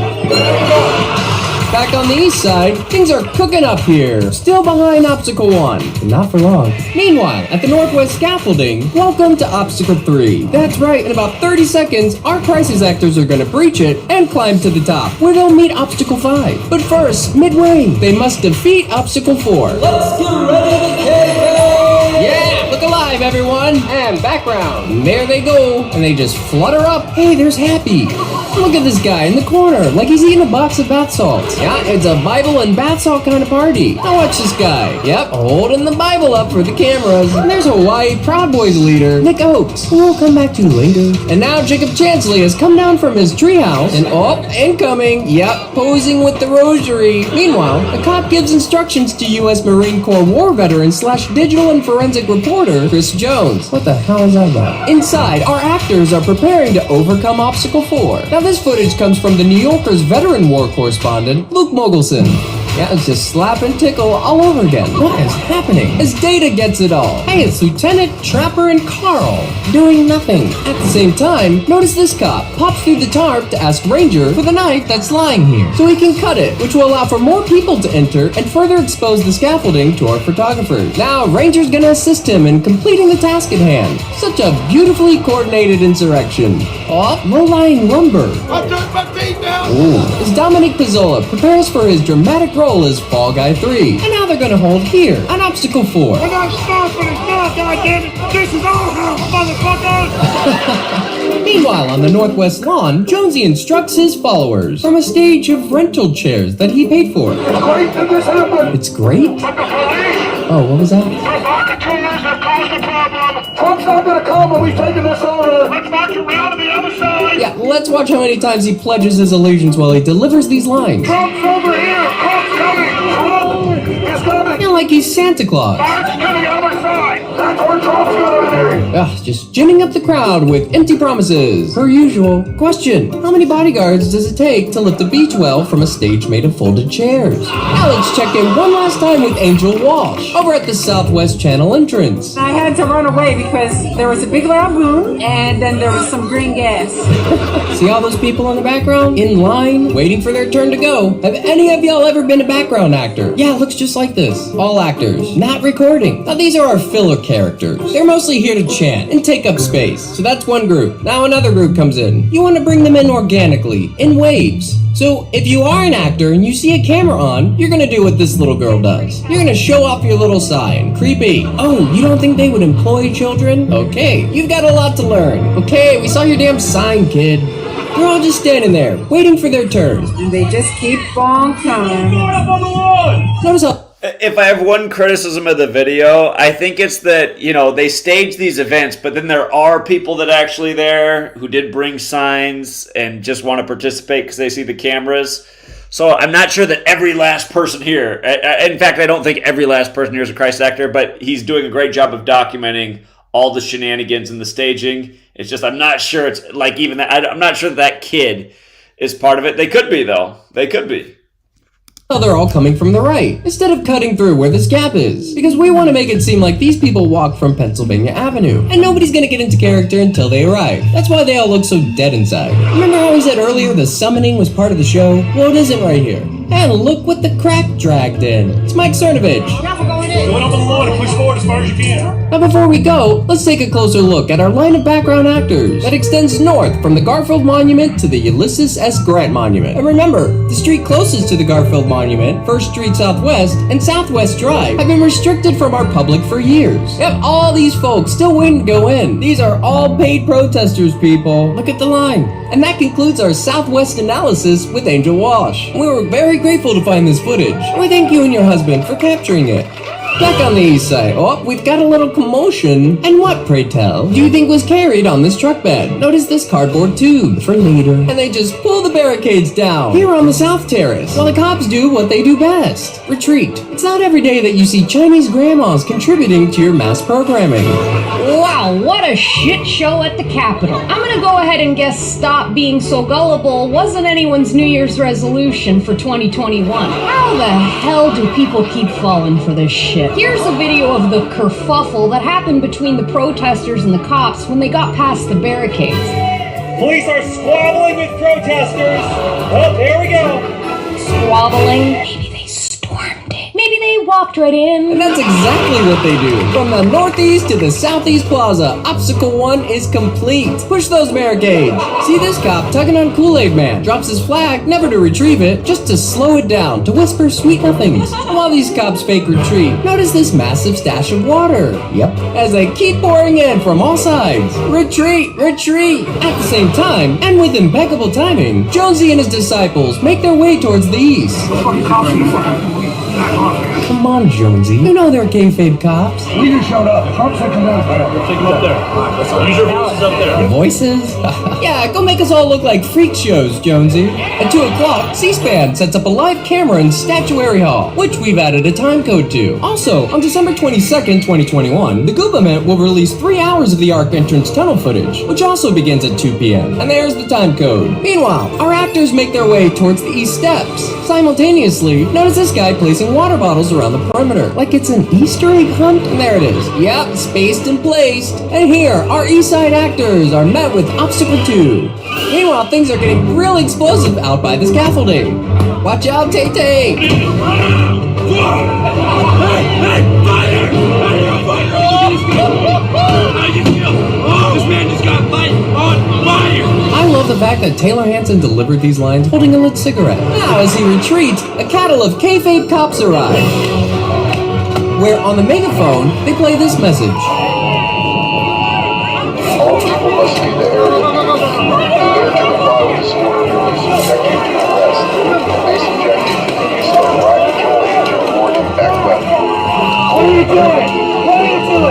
Back on the east side, things are cooking up here. Still behind Obstacle 1, but not for long. Meanwhile, at the northwest scaffolding, welcome to Obstacle 3. That's right, in about 30 seconds, our crisis actors are gonna breach it and climb to the top, where they'll meet Obstacle 5. But first, midway, they must defeat Obstacle 4. Let's get ready to yeah, look alive, everyone. And background. And there they go. And they just flutter up. Hey, there's Happy. Look at this guy in the corner, like he's eating a box of bath salts. Yeah, it's a Bible and bath salt kind of party. Now watch this guy. Yep, holding the Bible up for the cameras. And there's Hawaii Proud Boys leader, Nick Oakes, who we'll come back to later. And now Jacob Chansley has come down from his treehouse. And oh, incoming. Yep, posing with the rosary. Meanwhile, a cop gives instructions to U.S. Marine Corps war veteran / digital and forensic reporter, Chris Jones. What the hell is that about? Inside, our actors are preparing to overcome Obstacle 4. Now this footage comes from the New Yorker's veteran war correspondent, Luke Mogelson. Yeah, it's just slap and tickle all over again. What is happening? As Data gets it all. Hey, it's Lieutenant, Trapper, and Carl doing nothing. At the same time, notice this cop pops through the tarp to ask Ranger for the knife that's lying here, so he can cut it, which will allow for more people to enter and further expose the scaffolding to our photographers. Now, Ranger's gonna assist him in completing the task at hand. Such a beautifully coordinated insurrection. Oh, low-lying lumber. I'm doing my feet now. Ooh. As Dominic Pizzola prepares for his dramatic role as Fall Guy 3. And now they're gonna hold here on Obstacle 4. We're not stopping it now, goddammit. This is our house, motherfuckers. Meanwhile, on the northwest lawn, Jonesy instructs his followers from a stage of rental chairs that he paid for. It's great that this happened. It's great? But the police. Oh, what was that? Provocateurs have caused a problem. Trump's not gonna come when we've taken this over. Let's march around to the other side. Yeah, let's watch how many times he pledges his allegiance while he delivers these lines. Trump's over here. Trump's coming. Trump is coming. Yeah, like he's Santa Claus. March to the other side. That's where Trump's gonna be. Ugh, just ginning up the crowd with empty promises. Per usual. Question: how many bodyguards does it take to lift a B-12 from a stage made of folded chairs? Now let's check in one last time with Angel Walsh over at the Southwest Channel entrance. I had to run away because there was a big loud boom and then there was some green gas. See all those people in the background? In line, waiting for their turn to go. Have any of y'all ever been a background actor? Yeah, it looks just like this. All actors, not recording. Now these are our filler characters. They're mostly here to chant and take up space. So that's one group. Now another group comes in. You want to bring them in organically, in waves. So if you are an actor and you see a camera on, you're gonna do what this little girl does. You're gonna show off your little sign. Creepy. Oh, you don't think they would employ children? Okay, you've got a lot to learn. Okay, we saw your damn sign, kid. They're all just standing there, waiting for their turn. And they just keep on coming. Notice how... If I have one criticism of the video, I think it's that, you know, they stage these events, but then there are people that are actually there who did bring signs and just want to participate because they see the cameras. So I'm not sure that every last person here, in fact, I don't think every last person here is a Christ actor, but he's doing a great job of documenting all the shenanigans and the staging. It's just, I'm not sure it's like even that. I'm not sure that kid is part of it. They could be, though. They could be. They're all coming from the right, instead of cutting through where this gap is. Because we want to make it seem like these people walk from Pennsylvania Avenue, and nobody's gonna get into character until they arrive. That's why they all look so dead inside. Remember how we said earlier the summoning was part of the show? Well, it isn't right here. And look what the crack dragged in. It's Mike Cernovich. Going up on the lawn and push forward as far as you can. Now before we go, let's take a closer look at our line of background actors that extends north from the Garfield Monument to the Ulysses S. Grant Monument. And remember, the street closest to the Garfield Monument, First Street Southwest, and Southwest Drive have been restricted from our public for years. Yep, all these folks still waiting to go in. These are all paid protesters, people. Look at the line. And that concludes our Southwest analysis with Angel Walsh. We were very grateful to find this footage. And we thank you and your husband for capturing it. Back on the east side, oh, we've got a little commotion. And what, pray tell, do you think was carried on this truck bed? Notice this cardboard tube for later. And they just pull the barricades down here on the South Terrace, while the cops do what they do best, retreat. It's not every day that you see Chinese grandmas contributing to your mass programming. Wow, what a shit show at the Capitol. I'm gonna go ahead and guess stop being so gullible wasn't anyone's New Year's resolution for 2021. How the hell do people keep falling for this shit? Here's a video of the kerfuffle that happened between the protesters and the cops when they got past the barricades. Police are squabbling with protesters. Oh, there we go. Squabbling? Maybe they stormed it. Maybe they walked right in. And that's exactly what they do. From the northeast to the southeast plaza, obstacle 1 is complete. Push those barricades. See this cop tugging on Kool-Aid Man. Drops his flag, never to retrieve it, just to slow it down, to whisper sweet nothings. And while these cops fake retreat, notice this massive stash of water. Yep, as they keep pouring in from all sides. Retreat, retreat. At the same time, and with impeccable timing, Jonesy and his disciples make their way towards the east. Come on, Jonesy. You know they're kayfabe cops. We just showed up. Cops are coming out. Let's take them up there. Use your voices up there. Voices? Yeah, go make us all look like freak shows, Jonesy. At 2 o'clock, C-SPAN sets up a live camera in Statuary Hall, which we've added a time code to. Also, on December 22nd, 2021, the Government will release 3 hours of the Arc entrance tunnel footage, which also begins at 2 p.m. And there's the time code. Meanwhile, our actors make their way towards the east steps. Simultaneously, notice this guy placing water bottles around the perimeter, like it's an Easter egg hunt, and there it is. Yep, spaced and placed. And here, our East Side actors are met with obstacle 2. Meanwhile, things are getting real explosive out by the scaffolding. Watch out, Tay-Tay! Hey, fire! How you feel? Oh, this man just got light on fire! I love the fact that Taylor Hanson delivered these lines holding a lit cigarette. Now, as he retreats, a cattle of kayfabe cops arrive, where on the megaphone, they play this message. All people must leave the area. Prepare to comply with this order or be subjected to arrest. May subject you to the use of a riot control agent or impact weapon. What are you doing?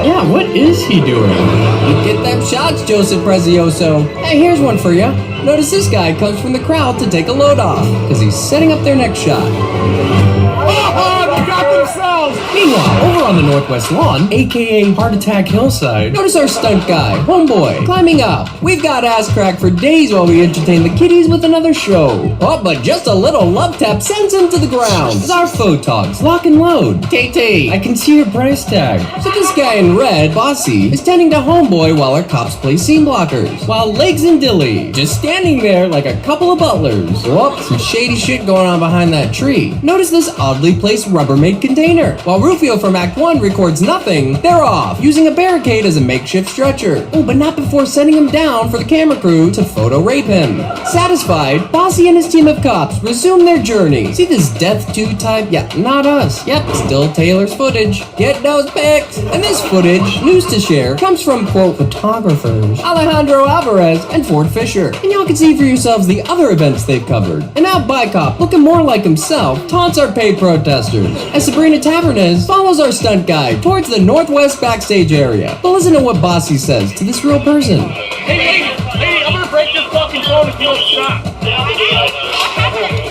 Yeah, what is he doing? You get them shots, Joseph Prezioso. Hey, here's one for you. Notice this guy comes from the crowd to take a load off, because he's setting up their next shot. They got themselves! Meanwhile, over on the northwest lawn, aka Heart Attack Hillside, notice our stunt guy, Homeboy, climbing up. We've got ass crack for days while we entertain the kiddies with another show. Oh, but just a little love tap sends him to the ground. As our photogs lock and load. Tay-Tay, I can see your price tag. So this guy in red, Bossy, is tending to Homeboy while our cops play scene blockers. While Legs and Dilly, just standing there like a couple of butlers. Whoop, some shady shit going on behind that tree. Notice this oddly placed Rubbermaid container. While Rufio from Act 1 records nothing, they're off, using a barricade as a makeshift stretcher. Oh, but not before sending him down for the camera crew to photo rape him. Satisfied, Bossy and his team of cops resume their journey. See this Death 2 type? Yeah, not us. Yep, still Taylor's footage. Get those pics. And this footage, news to share, comes from, quote, photographers Alejandro Alvarez and Ford Fisher. And y'all can see for yourselves the other events they've covered. And now Bicop, looking more like himself, taunts our paid protesters, as Sabrina Tavernez follows our stunt guy towards the northwest backstage area. But listen to what Bossy says to this real person. Hey, I'm gonna break this fucking phone if you don't stop.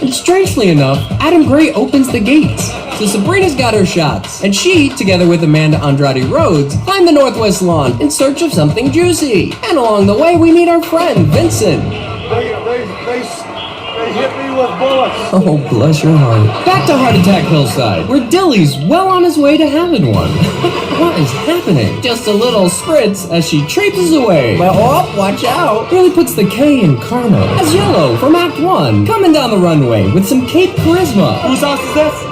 And strangely enough, Adam Gray opens the gates. So Sabrina's got her shots, and she, together with Amanda Andrade Rhodes, climb the Northwest lawn in search of something juicy. And along the way, we meet our friend, Vincent. They hit me with bullets. Oh, bless your heart. Back to Heart Attack Hillside, where Dilly's well on his way to having one. What is happening? Just a little spritz as she traipses away. Well, oh, watch out. Really puts the K in karma. As Yellow from Act 1, coming down the runway with some Cape charisma. Whose house is this?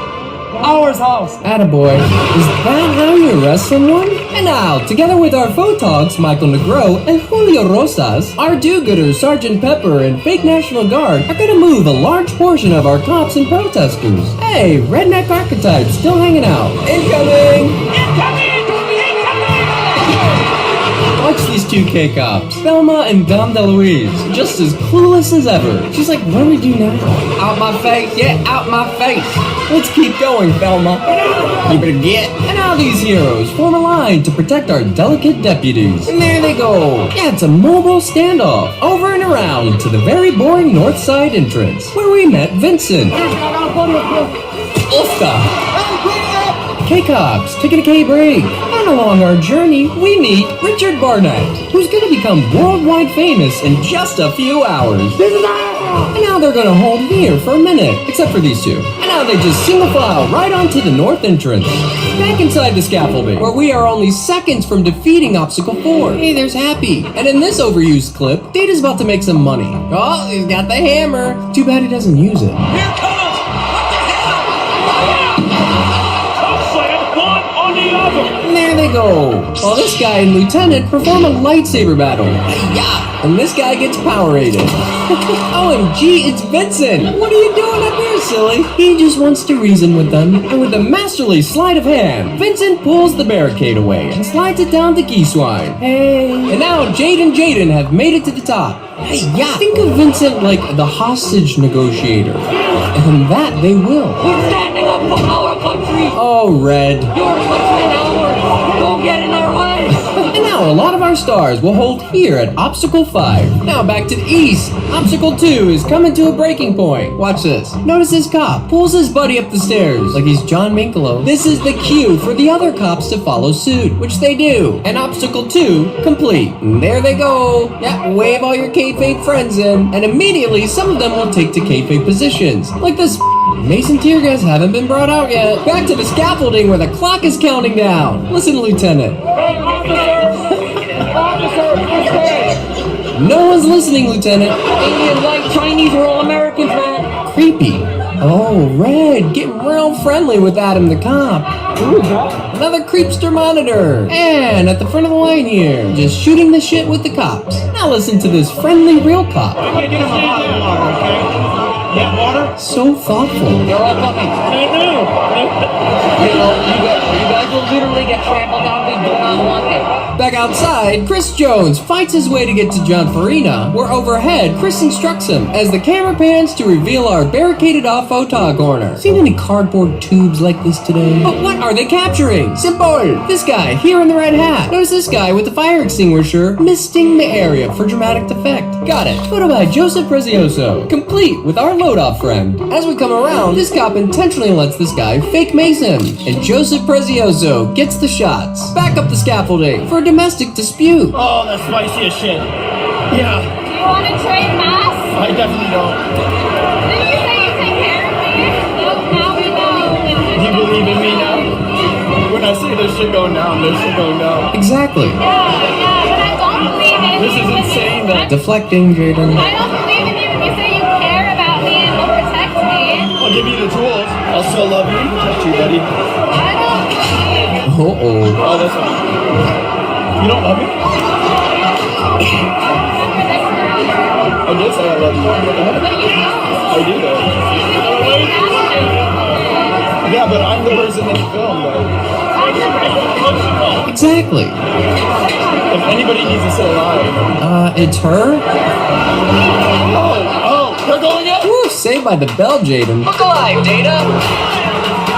Ours house. Attaboy. Is that how you arrest someone? And now, together with our photogs, Michael Negro and Julio Rosas, our do-gooders, Sergeant Pepper and fake National Guard, are gonna move a large portion of our cops and protesters. Hey, redneck archetypes still hanging out. Incoming! Watch these two K-cops, Thelma and Dom DeLuise, just as clueless as ever. She's like, what do we do now? Out my face, yeah, out my face. Let's keep going, Thelma. You better get. And now these heroes form a line to protect our delicate deputies. And there they go. Yeah, it's a mobile standoff, over and around to the very boring north side entrance, where we met Vincent. Ufta. K-Cops, taking a K-break. And along our journey, we meet Richard Barnett, who's gonna become worldwide famous in just a few hours. And now they're gonna hold here for a minute, except for these two. And now they just single file right onto the north entrance. Back inside the scaffolding, where we are only seconds from defeating Obstacle 4. Hey, there's Happy. And in this overused clip, Data's about to make some money. Oh, he's got the hammer. Too bad he doesn't use it. Here comes! And there they go. While this guy and Lieutenant perform a lightsaber battle. Hi-ya! And this guy gets Powerated. OMG, it's Vincent! What are you doing up here, silly? He just wants to reason with them, and with a masterly sleight of hand, Vincent pulls the barricade away and slides it down to Geeswine. Hey! And now Jade and Jaden have made it to the top. Hi-ya! Think of Vincent like the hostage negotiator. And that they will. We're standing up for our country. Oh, Red. Your country and ours. Don't get in our way. And now a lot of our stars will hold here at Obstacle 5. Now back to the east. Obstacle 2 is coming to a breaking point. Watch this. Notice this cop pulls his buddy up the stairs like he's John Minkolo. This is the cue for the other cops to follow suit, which they do. And Obstacle 2 complete. And there they go. Yeah, wave all your kayfabe friends in. And immediately some of them will take to kayfabe positions. Like this Mason tear gas haven't been brought out yet. Back to the scaffolding where the clock is counting down. Listen, Lieutenant. No one's listening, Lieutenent. Indian, white, Chinese, we're all Americans, man. Creepy. Oh, Red, get real friendly with Adam the cop. Who is that? Another creepster monitor. And at the front of the line here, just shooting the shit with the cops. Now listen to this friendly real cop. I'm gonna get him a bottle of water, okay? Get water? So thoughtful. You're all fucking. You guys will literally get trampled on. We do not want it. Back outside, Chris Jones fights his way to get to John Farina, where overhead, Chris instructs him as the camera pans to reveal our barricaded off photog corner. Seen any cardboard tubes like this today? But what are they capturing? Simple! This guy, here in the red hat. Notice this guy with the fire extinguisher misting the area for dramatic effect. Got it. Photo by Joseph Prezioso. Complete with our load-off friend. As we come around, this cop intentionally lets this guy fake Mason, and Joseph Prezioso gets the shots. Back up the scaffolding for a domestic dispute. Oh, that's spicy as shit. Yeah. Do you want to trade masks? I definitely don't. Did you say you take care of me? Nope, now we know. You believe in me now? When I say this shit going down, this shit going down. Exactly. Yeah, but I don't believe in This you. is insane, though. Deflecting, Jaden. I don't believe in you when you say you care about me and will protect me. I'll give you the tools. I'll still love you and protect you, buddy. I don't believe. Uh-oh. Oh, that's fine. You don't love me? I did say I love you. But you don't. I do, though. Yeah, but I'm the person in the film, though. Exactly. If anybody needs to stay alive. It's her? Oh, they're going in? Woo, saved by the bell, Jaden. Look alive, Data!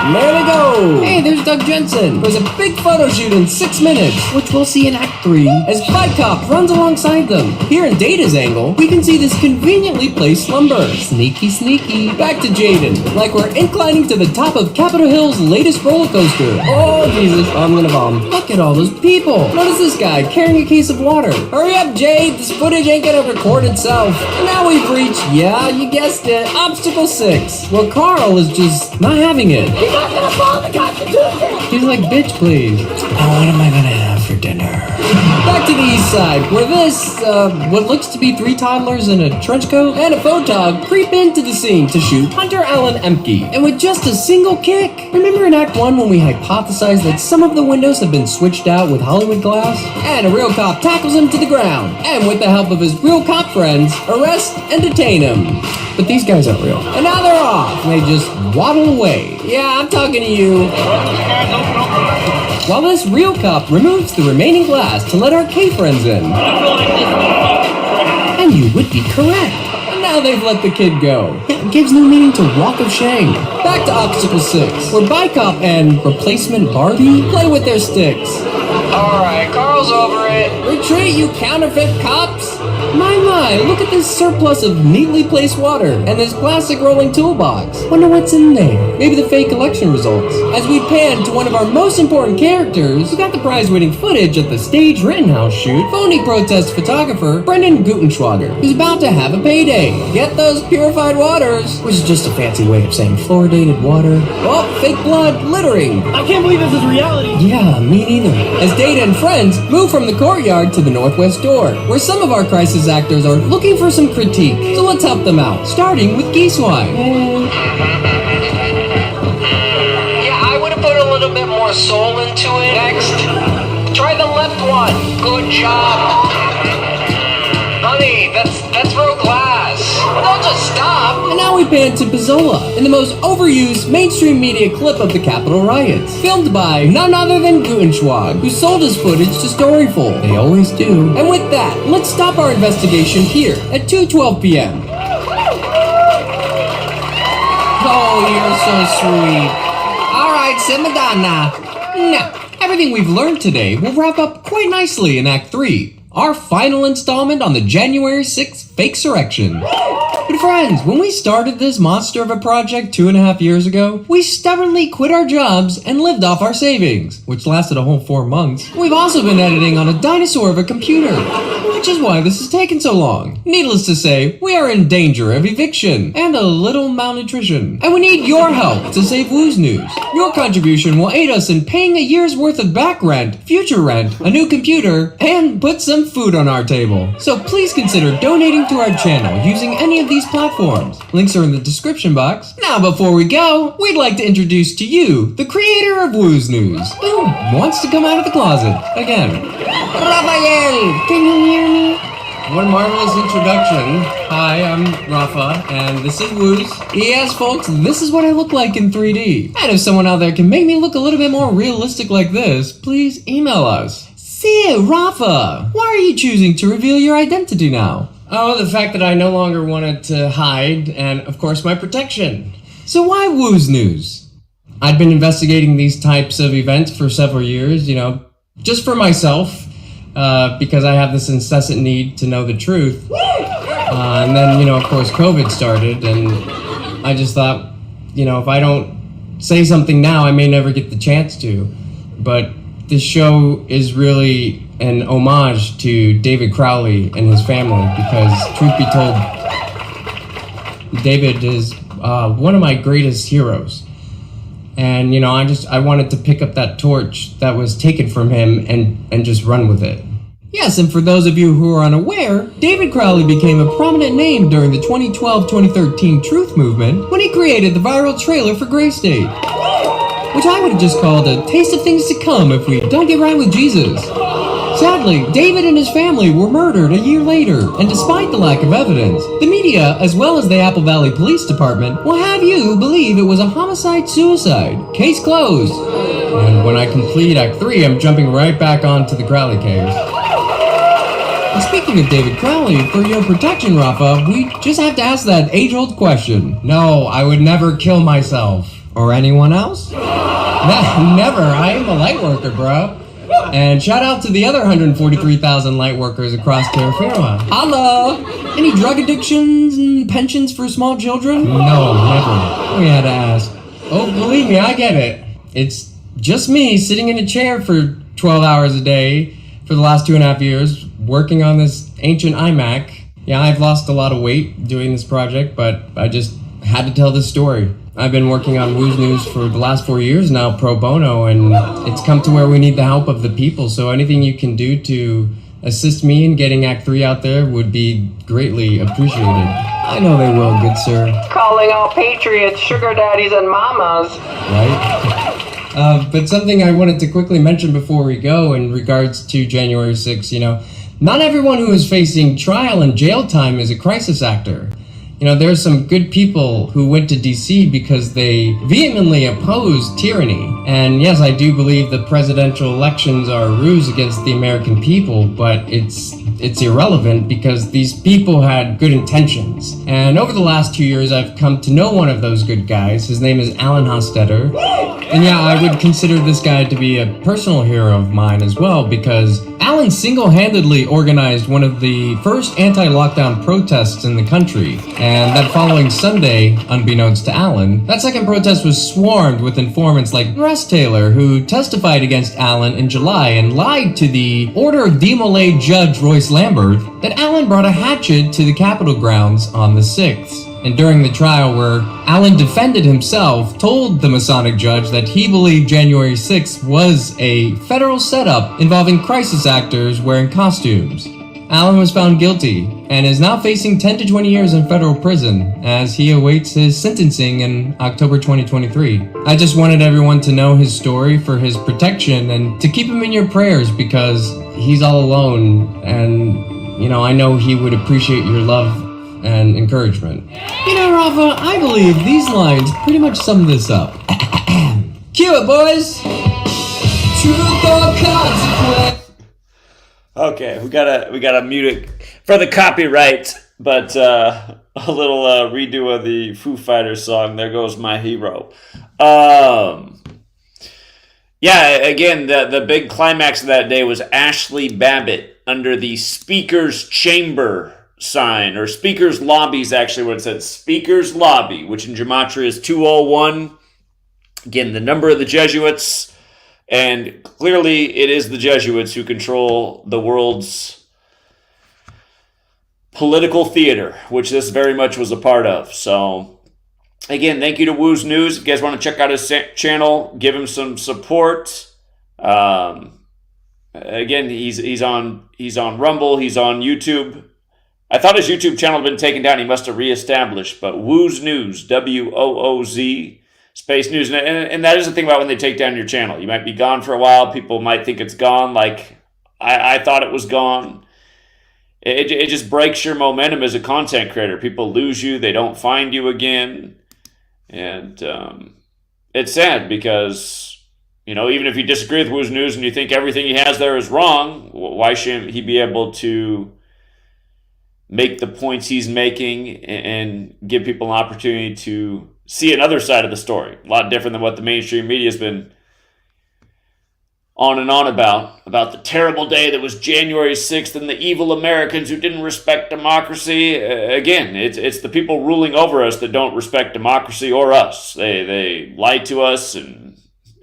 There they go! Hey, there's Doug Jensen. There's a big photo shoot in 6 minutes, which we'll see in Act 3, as Bike Cop runs alongside them. Here in Data's angle, we can see this conveniently placed slumber. Sneaky, sneaky. Back to Jaden, like we're inclining to the top of Capitol Hill's latest roller coaster. Oh, Jesus, I'm gonna vom. Look at all those people. Notice this guy carrying a case of water. Hurry up, Jade, this footage ain't gonna record itself. And now we've reached, yeah, you guessed it, Obstacle 6, where Carl is just not having it. You're not gonna follow the Constitution! He's like, bitch, please. Now what am I gonna have for dinner? Back to the east side, where this, what looks to be 3 toddlers in a trench coat and a photog creep into the scene to shoot Hunter Allen Emke. And with just a single kick. Remember in Act 1 when we hypothesized that some of the windows have been switched out with Hollywood glass? And a real cop tackles him to the ground. And with the help of his real cop friends, arrest and detain him. But these guys aren't real. And now they're off. And they just waddle away. Yeah, I'm talking to you. While this real cop removes the remaining glass to let our K-friends in. And you would be correct. And now they've let the kid go. It gives no meaning to Walk of Shame. Back to Obstacle 6, where Bike Cop and Replacement Barbie play with their sticks. Alright, Carl's over it. Retreat, you counterfeit cops! My, look at this surplus of neatly placed water and this plastic rolling toolbox. Wonder what's in there. Maybe the fake election results. As we pan to one of our most important characters who got the prize-winning footage at the Stage Rittenhouse shoot, phony protest photographer Brendan Gutenschwager, who's about to have a payday. Get those purified waters, which is just a fancy way of saying fluoridated water. Oh, fake blood, littering. I can't believe this is reality! Yeah, me neither. As Data and friends move from the courtyard to the northwest door, where some of our crisis actors are looking for some critique. So let's help them out, starting with Geesewine. Yeah, I would have put a little bit more soul into it. Next, try the left one. Good job. Honey, that's real glass. Don't just stop. And now we pan to Pizzola in the most overused mainstream media clip of the Capitol riots, filmed by none other than Gutenschwag, who sold his footage to Storyful. They always do. And with that, let's stop our investigation here at 2:12 p.m. Oh, you're so sweet. All right, simmer down now. Now, everything we've learned today will wrap up quite nicely in Act 3. Our final installment on the January 6th fake surrection. But friends, when we started this monster of a project 2.5 years ago, we stubbornly quit our jobs and lived off our savings, which lasted a whole 4 months. We've also been editing on a dinosaur of a computer, which is why this has taken so long. Needless to say, we are in danger of eviction and a little malnutrition. And we need your help to save Woo's News. Your contribution will aid us in paying a year's worth of back rent, future rent, a new computer, and put some food on our table. So please consider donating to our channel using any of these platforms. Links are in the description box. Now before we go, we'd like to introduce to you the creator of Woo's News, who wants to come out of the closet again. Raphael, can you hear me? What a marvelous introduction. Hi, I'm Rafa, and this is Woo's. Yes, folks, this is what I look like in 3D. And if someone out there can make me look a little bit more realistic like this, please email us. So, Rafa, why are you choosing to reveal your identity now? Oh, the fact that I no longer wanted to hide, and of course my protection. So why Woo's News? I'd been investigating these types of events for several years, just for myself, because I have this incessant need to know the truth. And then, of course, COVID started, and I just thought, if I don't say something now, I may never get the chance to. But this show is really an homage to David Crowley and his family, because truth be told, David is one of my greatest heroes. And, I wanted to pick up that torch that was taken from him and just run with it. Yes, and for those of you who are unaware, David Crowley became a prominent name during the 2012-2013 Truth Movement when he created the viral trailer for Gray State, which I would have just called a taste of things to come if we don't get right with Jesus. Sadly, David and his family were murdered a year later, and despite the lack of evidence, the media, as well as the Apple Valley Police Department, will have you believe it was a homicide-suicide. Case closed. And when I complete Act 3, I'm jumping right back onto the Crowley case. And speaking of David Crowley, for your protection, Rafa, we just have to ask that age-old question. No, I would never kill myself. Or anyone else? Never. I am a light worker, bro. And shout out to the other 143,000 light workers across terra firma. Hello! Any drug addictions and pensions for small children? No, never. We had to ask. Oh, believe me, I get it. It's just me sitting in a chair for 12 hours a day for the last 2.5 years, working on this ancient iMac. Yeah, I've lost a lot of weight doing this project, but I just had to tell this story. I've been working on Woo's News for the last 4 years now, pro bono, and it's come to where we need the help of the people. So anything you can do to assist me in getting Act 3 out there would be greatly appreciated. I know they will, good sir. Calling all patriots sugar daddies and mamas. Right? But something I wanted to quickly mention before we go in regards to January 6th, not everyone who is facing trial and jail time is a crisis actor. There's some good people who went to DC because they vehemently opposed tyranny. And yes, I do believe the presidential elections are a ruse against the American people, but it's irrelevant because these people had good intentions. And over the last 2 years, I've come to know one of those good guys. His name is Alan Hostetter. And yeah, I would consider this guy to be a personal hero of mine as well, because Alan single-handedly organized one of the first anti-lockdown protests in the country. And that following Sunday, unbeknownst to Alan, that second protest was swarmed with informants like Russ Taylor, who testified against Alan in July and lied to the Order of Demolay Judge Royce Lambert that Alan brought a hatchet to the Capitol grounds on the 6th. And during the trial where Alan defended himself, told the Masonic judge that he believed January 6th was a federal setup involving crisis actors wearing costumes. Alan was found guilty and is now facing 10 to 20 years in federal prison as he awaits his sentencing in October 2023. I just wanted everyone to know his story for his protection and to keep him in your prayers because he's all alone and, I know he would appreciate your love and encouragement. Rafa, I believe these lines pretty much sum this up. Cue it, boys! Truth or consequence. Okay, we gotta mute it for the copyright, but a little redo of the Foo Fighters song, There Goes My Hero. Yeah, again, the big climax of that day was Ashley Babbitt under the Speaker's Chamber sign, or Speaker's Lobby is actually what it said. Speaker's Lobby, which in Gematria is 201. Again, the number of the Jesuits, and clearly it is the Jesuits who control the world's political theater, which this very much was a part of. So, again, thank you to Woo's News. If you guys want to check out his channel, give him some support. Again, he's on Rumble, he's on YouTube. I thought his YouTube channel had been taken down. He must have reestablished. But Woo's News, WOOZ, space news. And that is the thing about when they take down your channel. You might be gone for a while. People might think it's gone. Like I thought it was gone. It just breaks your momentum as a content creator. People lose you. They don't find you again. And it's sad because, even if you disagree with Woo's News and you think everything he has there is wrong, why shouldn't he be able to make the points he's making and give people an opportunity to see another side of the story? A lot different than what the mainstream media has been on and on about the terrible day that was January 6th and the evil Americans who didn't respect democracy. Again, it's the people ruling over us that don't respect democracy or us. They lie to us, and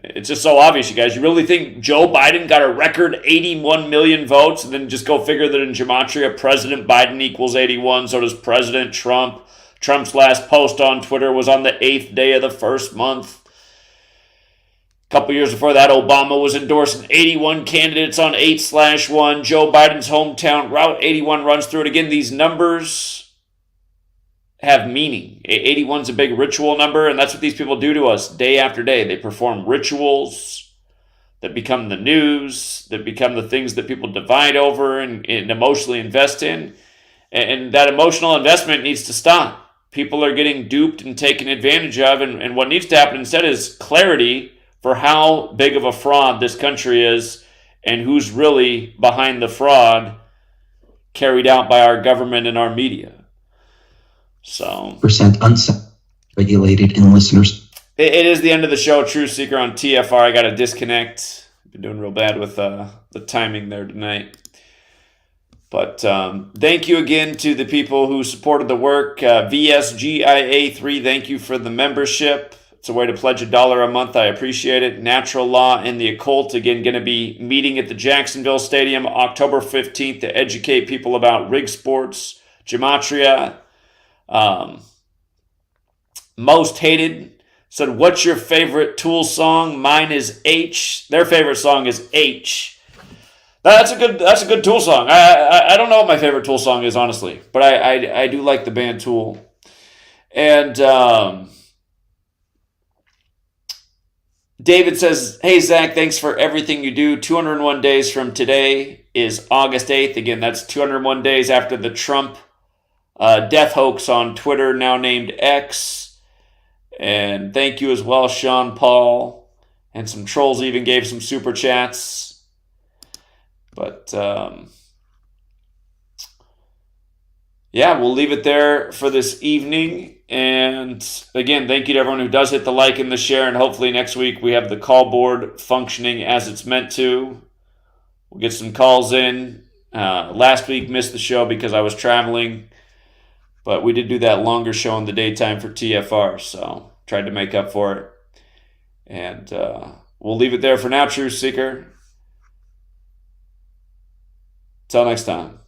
it's just so obvious, you guys. You really think Joe Biden got a record 81 million votes, and then just go figure that in Gematria, President Biden equals 81, so does President Trump. Trump's last post on Twitter was on the 8th day of the first month. A couple years before that, Obama was endorsing 81 candidates on 8/1. Joe Biden's hometown Route 81 runs through it. Again, these numbers have meaning. 81's a big ritual number, and that's what these people do to us day after day. They perform rituals that become the news, that become the things that people divide over and emotionally invest in. And that emotional investment needs to stop. People are getting duped and taken advantage of, and what needs to happen instead is clarity for how big of a fraud this country is and who's really behind the fraud carried out by our government and our media. So percent unregulated, and listeners it is the end of the show. Truth Seeker on TFR. I got to disconnect. Been doing real bad with the timing there tonight. But thank you again to the people who supported the work. VSGIA3, thank you for the membership. It's a way to pledge $1 a month. I appreciate it. Natural Law and the Occult, again, going to be meeting at the Jacksonville Stadium October 15th to educate people about rig sports. Gematria, Most Hated, said, what's your favorite Tool song? Mine is H. Their favorite song is H. That's a good Tool song. I don't know what my favorite Tool song is, honestly, but I do like the band Tool. And David says, hey, Zach, thanks for everything you do. 201 days from today is August 8th. Again, that's 201 days after the Trump death hoax on Twitter, now named X. And thank you as well, Sean Paul. And some trolls even gave some super chats. But, yeah, we'll leave it there for this evening. And, again, thank you to everyone who does hit the like and the share. And hopefully next week we have the call board functioning as it's meant to. We'll get some calls in. Last week missed the show because I was traveling. But we did do that longer show in the daytime for TFR. So, tried to make up for it. And we'll leave it there for now, Truth Seeker. Till next time.